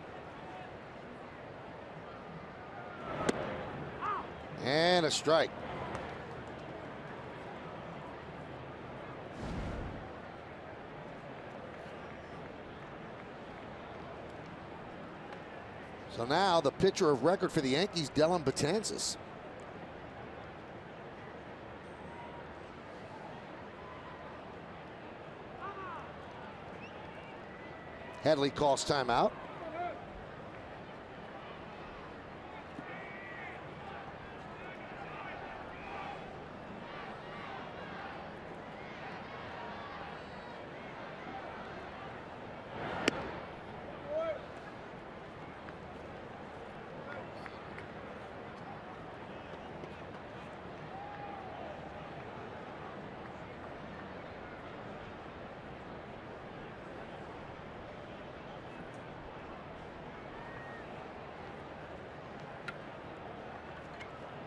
And a strike. So now the pitcher of record for the Yankees, Dellin Betances. Headley calls timeout.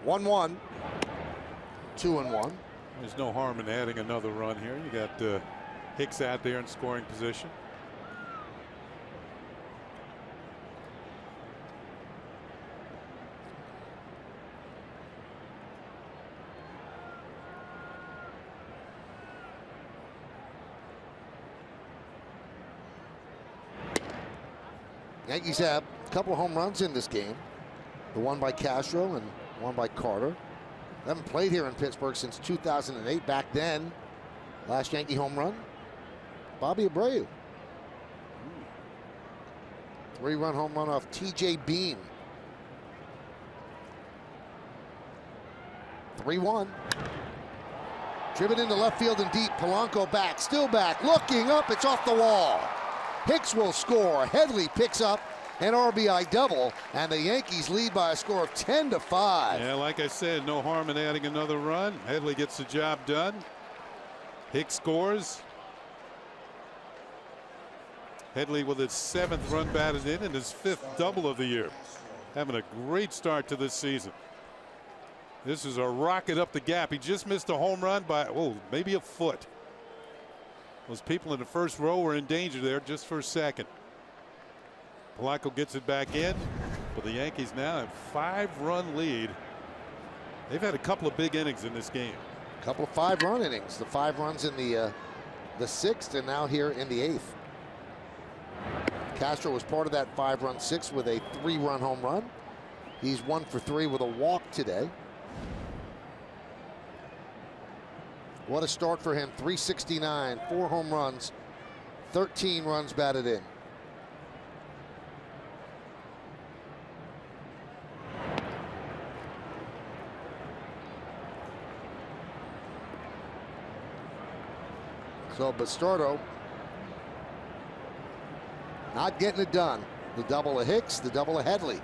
One, 2-1. There's no harm in adding another run here. You got Hicks out there in scoring position. Yankees have a couple of home runs in this game. The one by Castro and one by Carter. They haven't played here in Pittsburgh since 2008. Back then, last Yankee home run, Bobby Abreu. 3-run home run off T.J. Bean. 3-1. Driven into left field and deep. Polanco back, still back, looking up. It's off the wall. Hicks will score. Headley picks up an RBI double, and the Yankees lead by a score of 10-5. Yeah, like I said, no harm in adding another run. Headley gets the job done. Hicks scores. Headley with his 7th run batted in and his 5th double of the year. Having a great start to this season. This is a rocket up the gap. He just missed a home run by, oh, maybe a foot. Those people in the first row were in danger there just for a second. Polanco gets it back in, but the Yankees now have 5-run lead. They've had a couple of big innings in this game. A couple of 5-run innings. The 5 runs in the 6th, and now here in the 8th. Castro was part of that 5-run 6 with a 3-run home run. He's 1 for 3 with a walk today. What a start for him. 369, 4 home runs, 13 runs batted in. So Bastardo not getting it done. The double of Hicks, the double of Headley.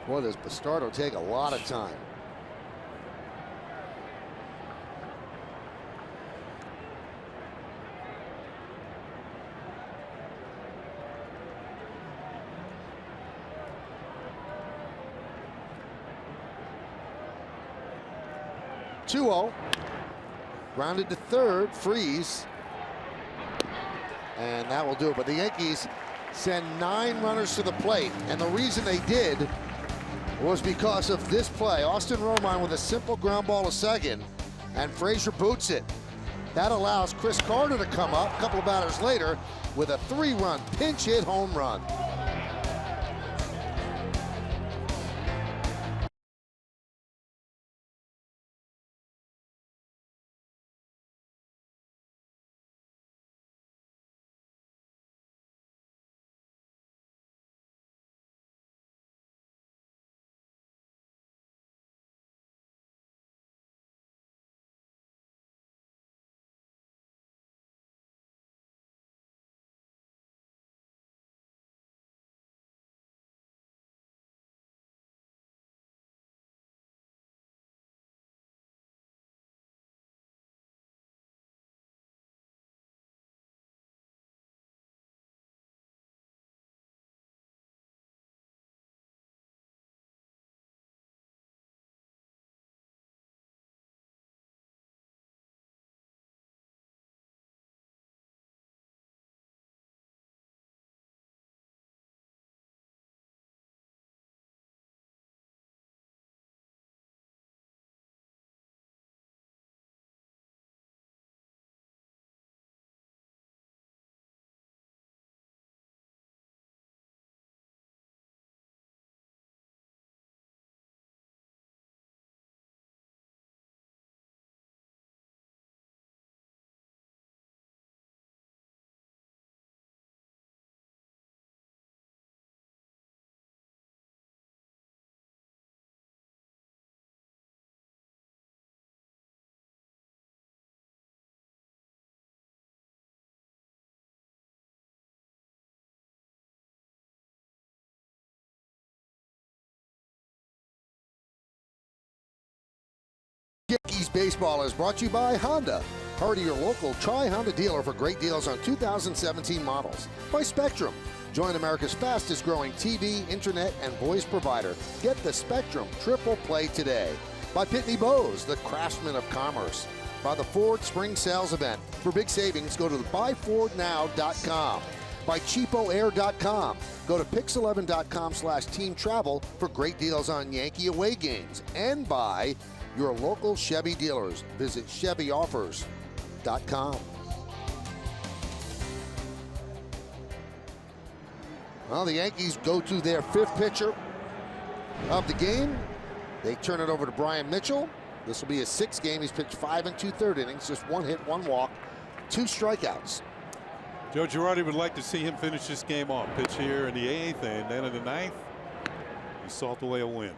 Boy, does Bastardo take a lot of time. Two-0. Grounded to third. Freeze. And that will do it. But the Yankees send 9 runners to the plate. And the reason they did was because of this play. Austin Romine with a simple ground ball to second, and Frazier boots it. That allows Chris Carter to come up a couple of batters later with a 3-run pinch hit home run. Yankees baseball is brought to you by Honda. Hurry to your local Tri-Honda dealer for great deals on 2017 models. By Spectrum. Join America's fastest growing TV, internet, and voice provider. Get the Spectrum Triple Play today. By Pitney Bowes, the craftsman of commerce. By the Ford Spring Sales Event. For big savings, go to buyfordnow.com. By cheapoair.com. Go to pix11.com/team travel for great deals on Yankee away games. And by your local Chevy dealers. Visit ChevyOffers.com. Well, the Yankees go to their 5th pitcher of the game. They turn it over to Brian Mitchell. This will be his 6th game. He's pitched 5 2/3 innings, just 1 hit, 1 walk, 2 strikeouts. Joe Girardi would like to see him finish this game off. Pitch here in the 8th, and then in the 9th, he salt away a win.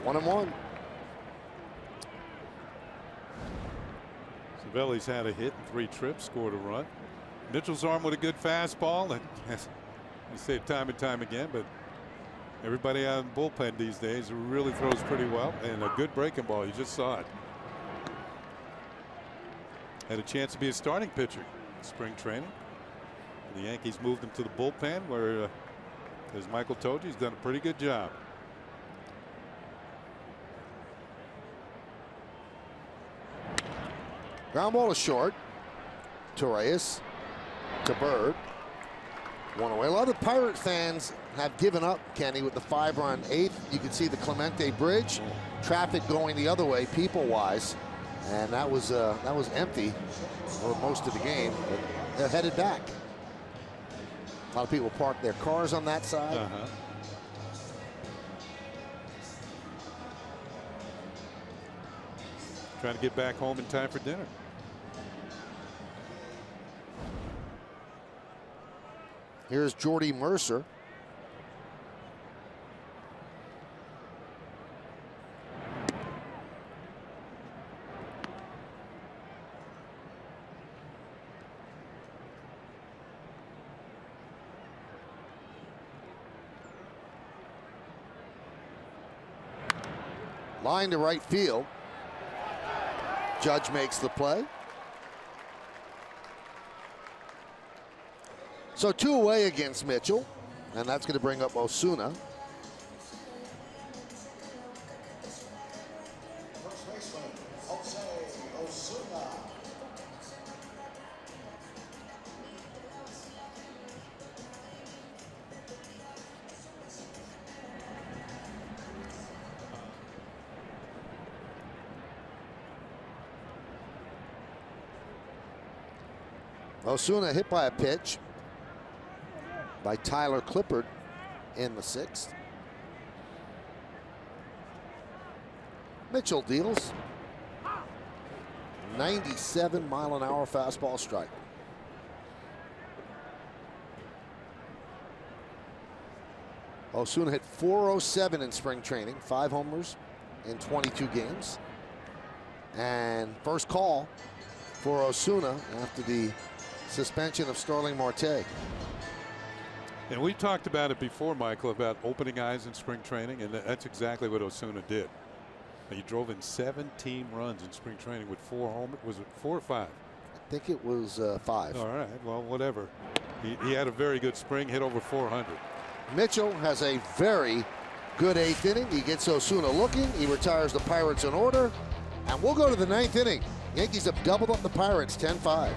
One and one. Savelli's had a hit and 3 trips, scored a run. Mitchell's armed with a good fastball. That, you say it time and time again, but Everybody out in the bullpen these days really throws pretty well, and a good breaking ball. You just saw it. Had a chance to be a starting pitcher in spring training. The Yankees moved him to the bullpen where, as Michael told you, he's done a pretty good job. Ground ball is short. Torres to Bird. One away. A lot of Pirate fans have given up, Kenny, with the 5-run eighth. You can see the Clemente Bridge. Traffic going the other way, people-wise. And that was empty for most of the game. But they're headed back. A lot of people parked their cars on that side. Trying to get back home in time for dinner. Here's Jordy Mercer. Line to right field. Judge makes the play. So 2 away against Mitchell, and that's going to bring up Osuna. Osuna hit by a pitch by Tyler Clippard in the 6th. Mitchell deals. 97-mile-an-hour fastball strike. Osuna hit .407 in spring training, 5 homers in 22 games. And first call for Osuna after the suspension of Starling Marte. And we talked about it before, Michael, about opening eyes in spring training, and that's exactly what Osuna did. He drove in 17 runs in spring training with 4 homers. Was it 4 or 5? I think it was 5. All right, well, whatever. He had a very good spring, hit over 400. Mitchell has a very good 8th inning. He gets Osuna looking. He retires the Pirates in order. And we'll go to the 9th inning. Yankees have doubled up the Pirates 10-5.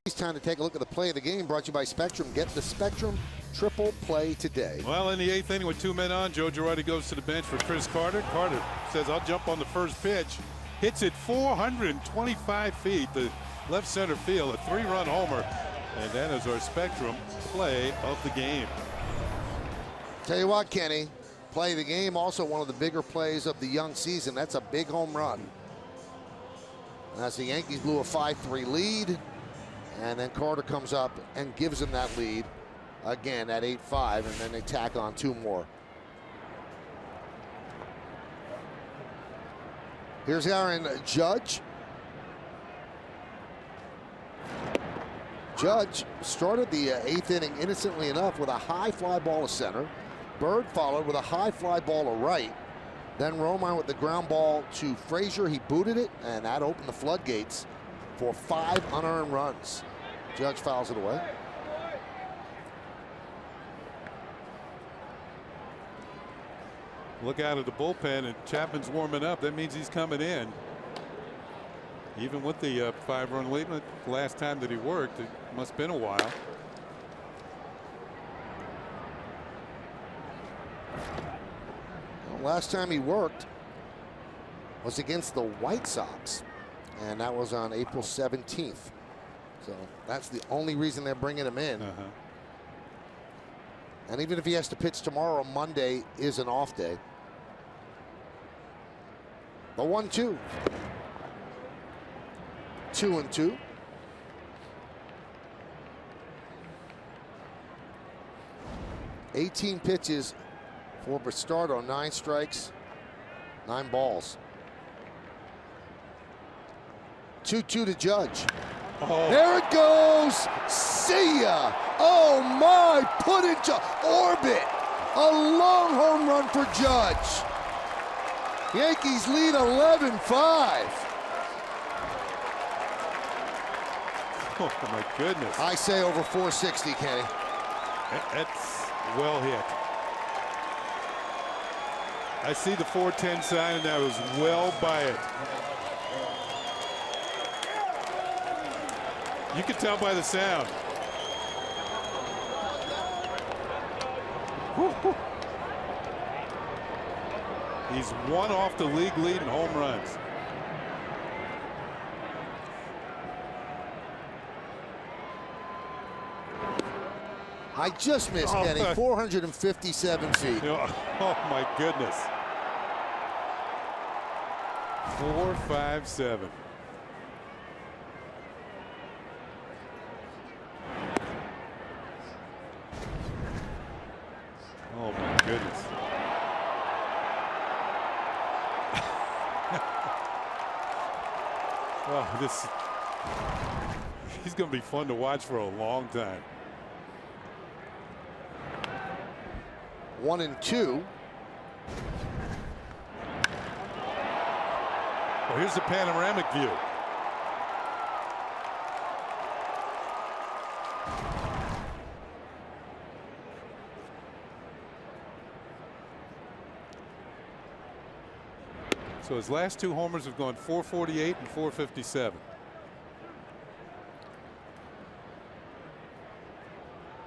It's time to take a look at the play of the game, brought to you by Spectrum. Get the Spectrum triple play today. Well, in the 8th inning with 2 men on, Joe Girardi goes to the bench for Chris Carter. Carter says, I'll jump on the first pitch. Hits it 425 feet. The left center field, a 3-run homer, and that is our Spectrum play of the game. Tell you what, Kenny, play of the game, also one of the bigger plays of the young season. That's a big home run. As the Yankees blew a 5-3 lead, and then Carter comes up and gives them that lead again at 8-5, and then they tack on 2 more. Here's Aaron Judge. Judge started the 8th inning innocently enough with a high fly ball to center. Bird followed with a high fly ball to right. Then Romine with the ground ball to Frazier. He booted it, and that opened the floodgates for 5 unearned runs. Judge fouls it away. Look out at the bullpen, and Chapman's warming up. That means he's coming in. Even with the 5-run lead, the last time that he worked, it must have been a while. Well, last time he worked was against the White Sox, and that was on April 17th. So that's the only reason they're bringing him in. And even if he has to pitch tomorrow, Monday is an off day. The 1-2. 2-2. $18 pitches for Bastardo, 9 strikes, 9 balls. 2-2 to Judge. Oh. There it goes. See ya. Oh my, put into orbit. A long home run for Judge. Yankees lead 11-5. Oh my goodness. I say over 460, Kenny. That's well hit. I see the 410 sign, and that was well by it. You can tell by the sound. He's 1 off the league lead in home runs. I just missed, Kenny. 457 feet. Oh my goodness. 457. Oh my goodness. Oh, he's going to be fun to watch for a long time. 1-2. Well, here's the panoramic view. So his last 2 homers have gone 448 and 457.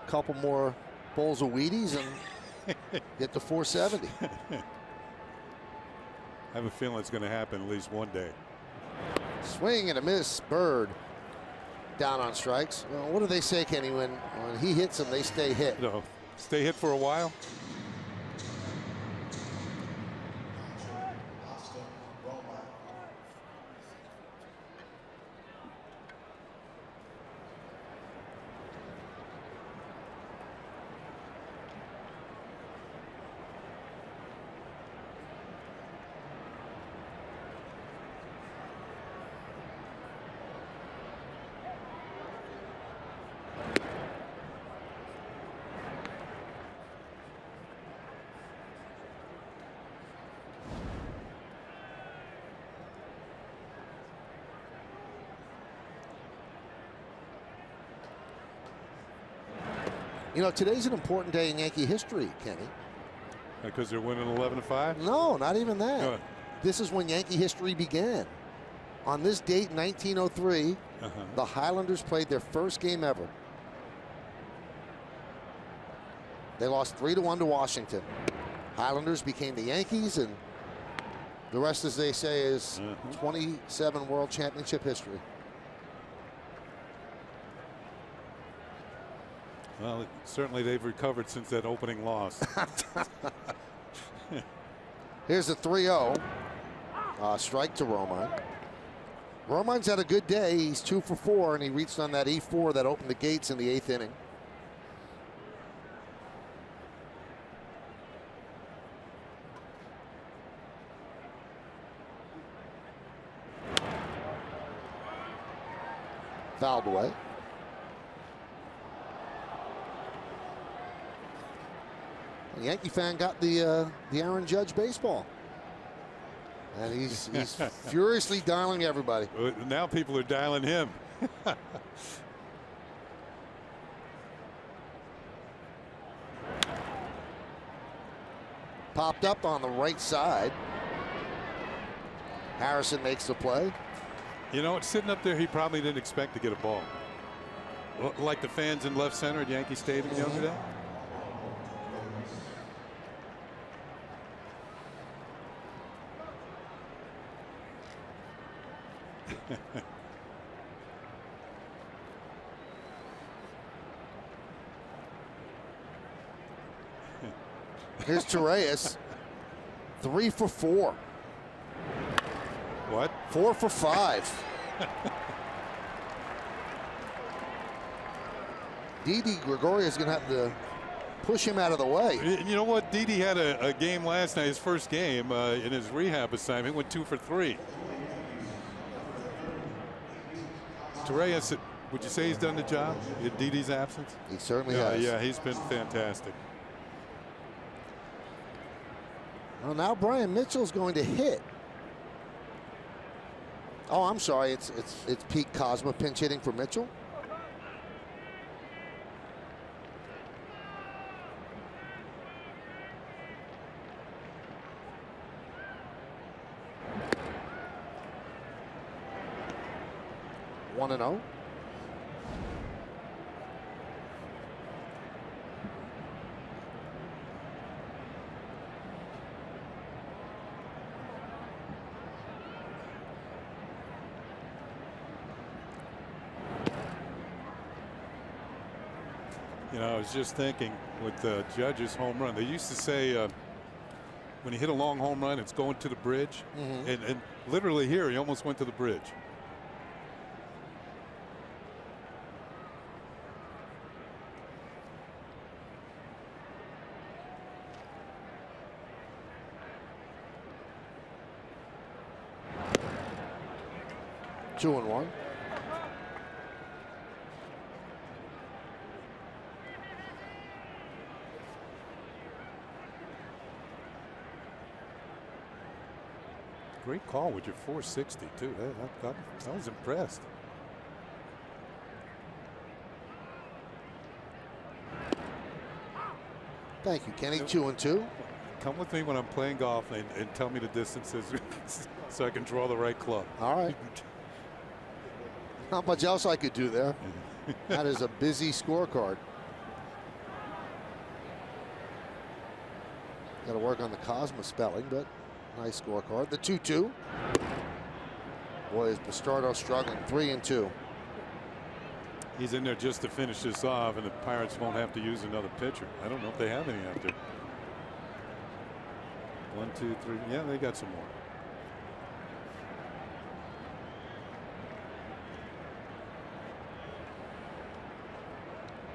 Couple more bowls of Wheaties and get to 470. I have a feeling it's going to happen at least one day. Swing and a miss. Bird down on strikes. Well, what do they say, Kenny? When he hits them, they stay hit. No, stay hit for a while. You know, today's an important day in Yankee history, Kenny. Because they're winning 11-5? No, not even that. No. This is when Yankee history began. On this date, 1903, the Highlanders played their first game ever. They lost 3-1 to Washington. Highlanders became the Yankees, and the rest, as they say, is 27 World Championship history. Well, certainly they've recovered since that opening loss. Here's a 3-0. Strike to Romine. Romine's had a good day. He's 2 for 4, and he reached on that E4 that opened the gates in the 8th inning. Fouled away. The Yankee fan got the Aaron Judge baseball. And he's furiously dialing everybody. Now people are dialing him. Popped up on the right side. Harrison makes the play. You know, sitting up there, he probably didn't expect to get a ball. Like the fans in left center at Yankee Stadium the other day. Here's Torreyes. 3 for 4. What? 4 for 5. Didi Gregorius is going to have to push him out of the way. You know what? Didi had a game last night, his first game in his rehab assignment, went 2 for 3. Torreyes, would you say he's done the job in Didi's absence? He certainly has. Yeah, he's been fantastic. Well, now Brian Mitchell's going to hit. Oh, I'm sorry. It's Pete Kozma pinch hitting for Mitchell. One and 0. You know, I was just thinking with the Judge's home run, they used to say when he hit a long home run, it's going to the bridge. And literally here, he almost went to the bridge. Two and 1. Great call with your 460 too. I was impressed. Thank you, Kenny. 2 and 2. Come with me when I'm playing golf and tell me the distances so I can draw the right club. All right. Not much else I could do there. That is a busy scorecard. Got to work on the Kozma spelling, but nice scorecard. The 2-2. Boy, is Bastardo struggling. 3 and 2. He's in there just to finish this off, and the Pirates won't have to use another pitcher. I don't know if they have any out there. 1, 2, 3. Yeah, they got some more.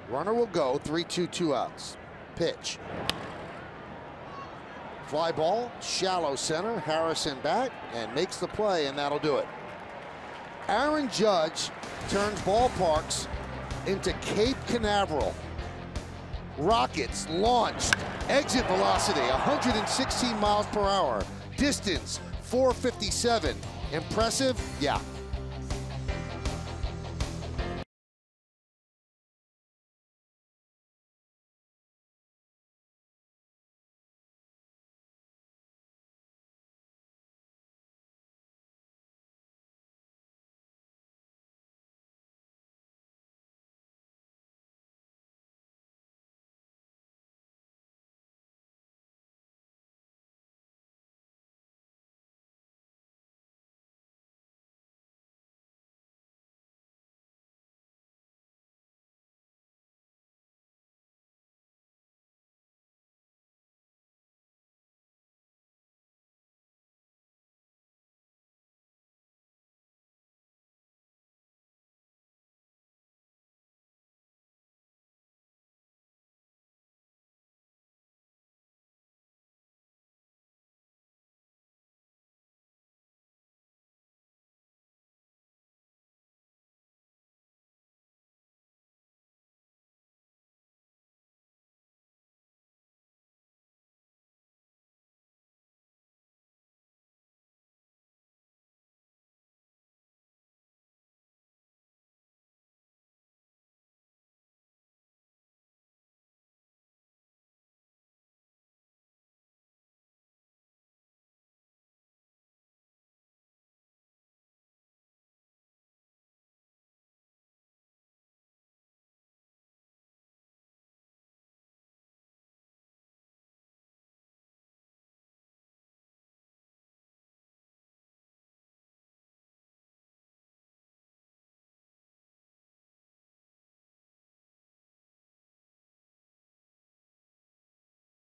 Runner will go. 3-2, 2 outs. Pitch. Fly ball, shallow center. Harrison back and makes the play, and that'll do it. Aaron Judge turns ballparks into Cape Canaveral. Rockets launched. Exit velocity 116 miles per hour. Distance 457. Impressive? Yeah.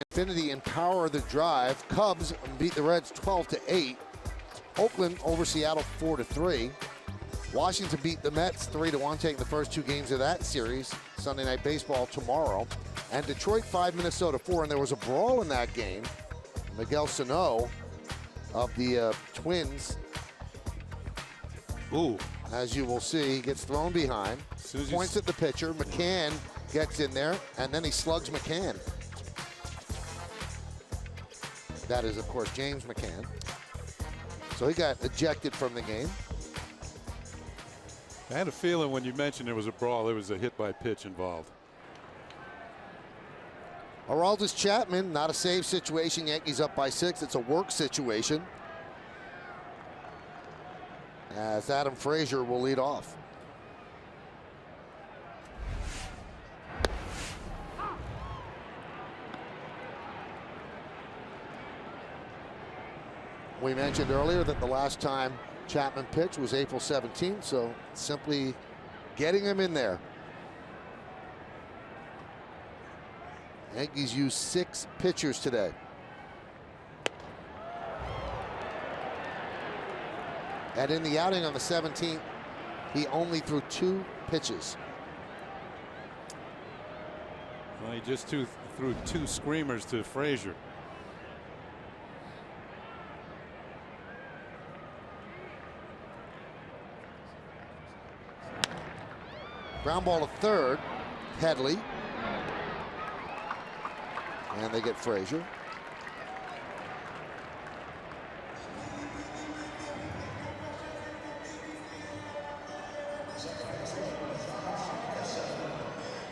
Infinity and power the drive. Cubs beat the Reds 12-8. Oakland over Seattle 4-3. Washington beat the Mets 3-1, taking the first 2 games of that series. Sunday Night Baseball tomorrow. And Detroit 5, Minnesota 4, and there was a brawl in that game. Miguel Sano of the Twins, as you will see, gets thrown behind, points at the pitcher. McCann gets in there, and then he slugs McCann. That is, of course, James McCann. So he got ejected from the game. I had a feeling when you mentioned there was a brawl, there was a hit by pitch involved. Aroldis Chapman, not a save situation. Yankees up by 6. It's a work situation, as Adam Frazier will lead off. We mentioned earlier that the last time Chapman pitched was April 17th, so simply getting him in there. Yankees used 6 pitchers today. And in the outing on the 17th, he only threw 2 pitches. Well, he just threw 2 screamers to Frazier. Ground ball to third, Headley. And they get Frazier.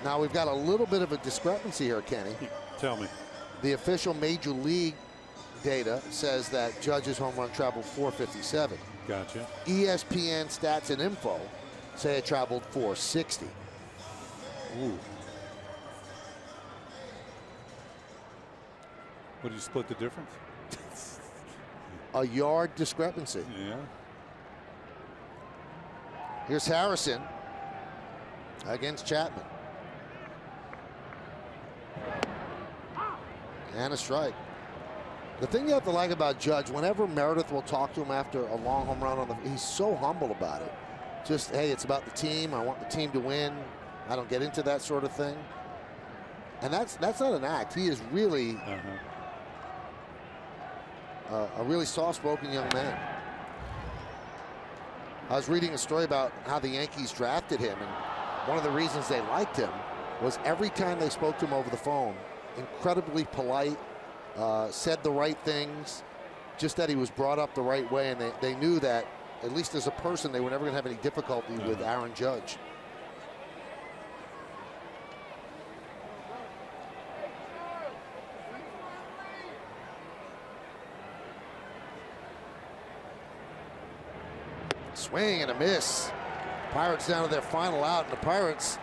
Now we've got a little bit of a discrepancy here, Kenny. Tell me. The official Major League data says that Judge's home run traveled 457. Gotcha. ESPN Stats and Info say it traveled 460. Ooh. What, did you split the difference? A yard discrepancy. Yeah. Here's Harrison against Chapman. And a strike. The thing you have to like about Judge, whenever Meredith will talk to him after a long home run, he's so humble about it. Just, hey, it's about the team. I want the team to win. I don't get into that sort of thing. And that's not an act. He is really a really soft-spoken young man. I was reading a story about how the Yankees drafted him, and one of the reasons they liked him was every time they spoke to him over the phone, incredibly polite, said the right things, just that he was brought up the right way, and they knew that, at least as a person, they were never going to have any difficulty with Aaron Judge. Swing and a miss. Pirates down to their final out, and the Pirates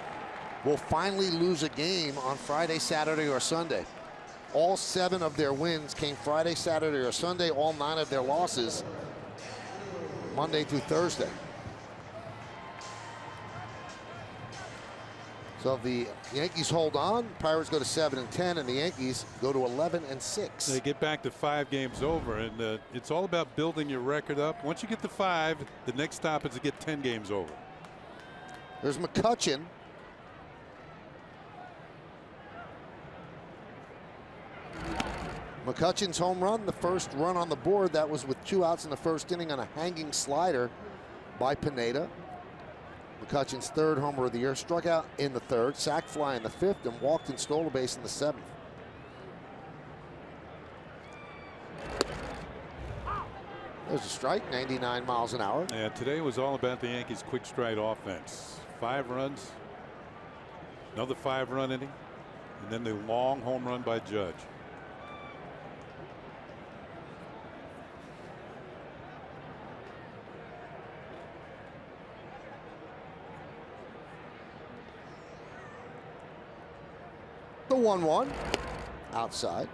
will finally lose a game on Friday, Saturday, or Sunday. All 7 of their wins came Friday, Saturday, or Sunday. All 9 of their losses Monday through Thursday. So if the Yankees hold on, Pirates go to 7-10, and the Yankees go to 11-6. They get back to 5 games over, and it's all about building your record up. Once you get to 5, the next stop is to get 10 games over. There's McCutchen. McCutchen's home run, the first run on the board. That was with 2 outs in the first inning on a hanging slider by Pineda. McCutchen's 3rd homer of the year. Struck out in the 3rd, sac fly in the 5th, and walked and stole a base in the 7th. There's a strike, 99 miles an hour. Yeah, today was all about the Yankees' quick stride offense. 5 runs, another 5-run inning, and then the long home run by Judge. The 1-1 outside.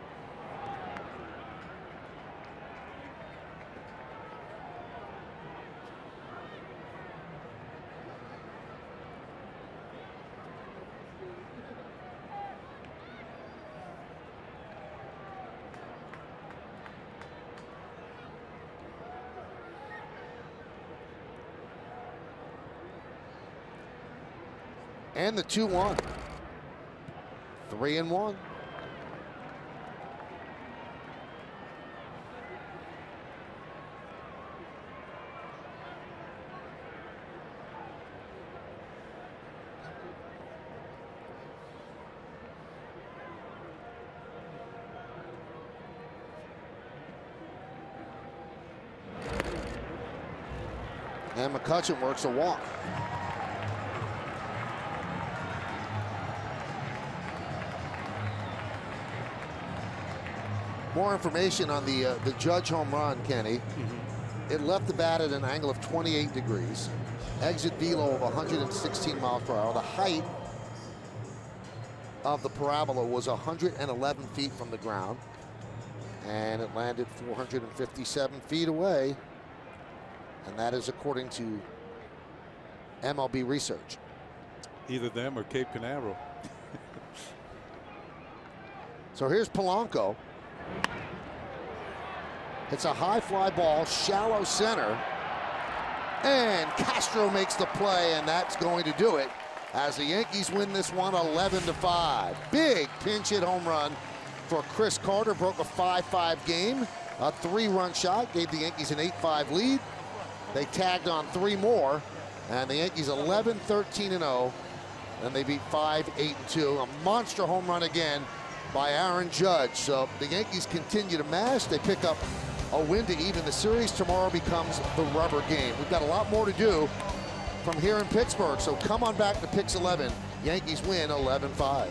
And the 2-1. 3-1. And McCutchen works a walk. More information on the Judge home run, Kenny. It left the bat at an angle of 28 degrees. Exit velo of 116 miles per hour. The height of the parabola was 111 feet from the ground. And it landed 457 feet away. And that is according to MLB research. Either them or Cape Canaveral. So here's Polanco. It's a high fly ball, shallow center. And Castro makes the play, and that's going to do it as the Yankees win this one 11-5. Big pinch hit home run for Chris Carter. Broke a 5-5 game. A 3-run shot gave the Yankees an 8-5 lead. They tagged on 3 more, and the Yankees 11-13-0, and they beat 5-8-2. A monster home run again by Aaron Judge. So the Yankees continue to mash. They pick up a win to even the series. Tomorrow becomes the rubber game. We've got a lot more to do from here in Pittsburgh, so come on back to Pix 11. Yankees win 11-5.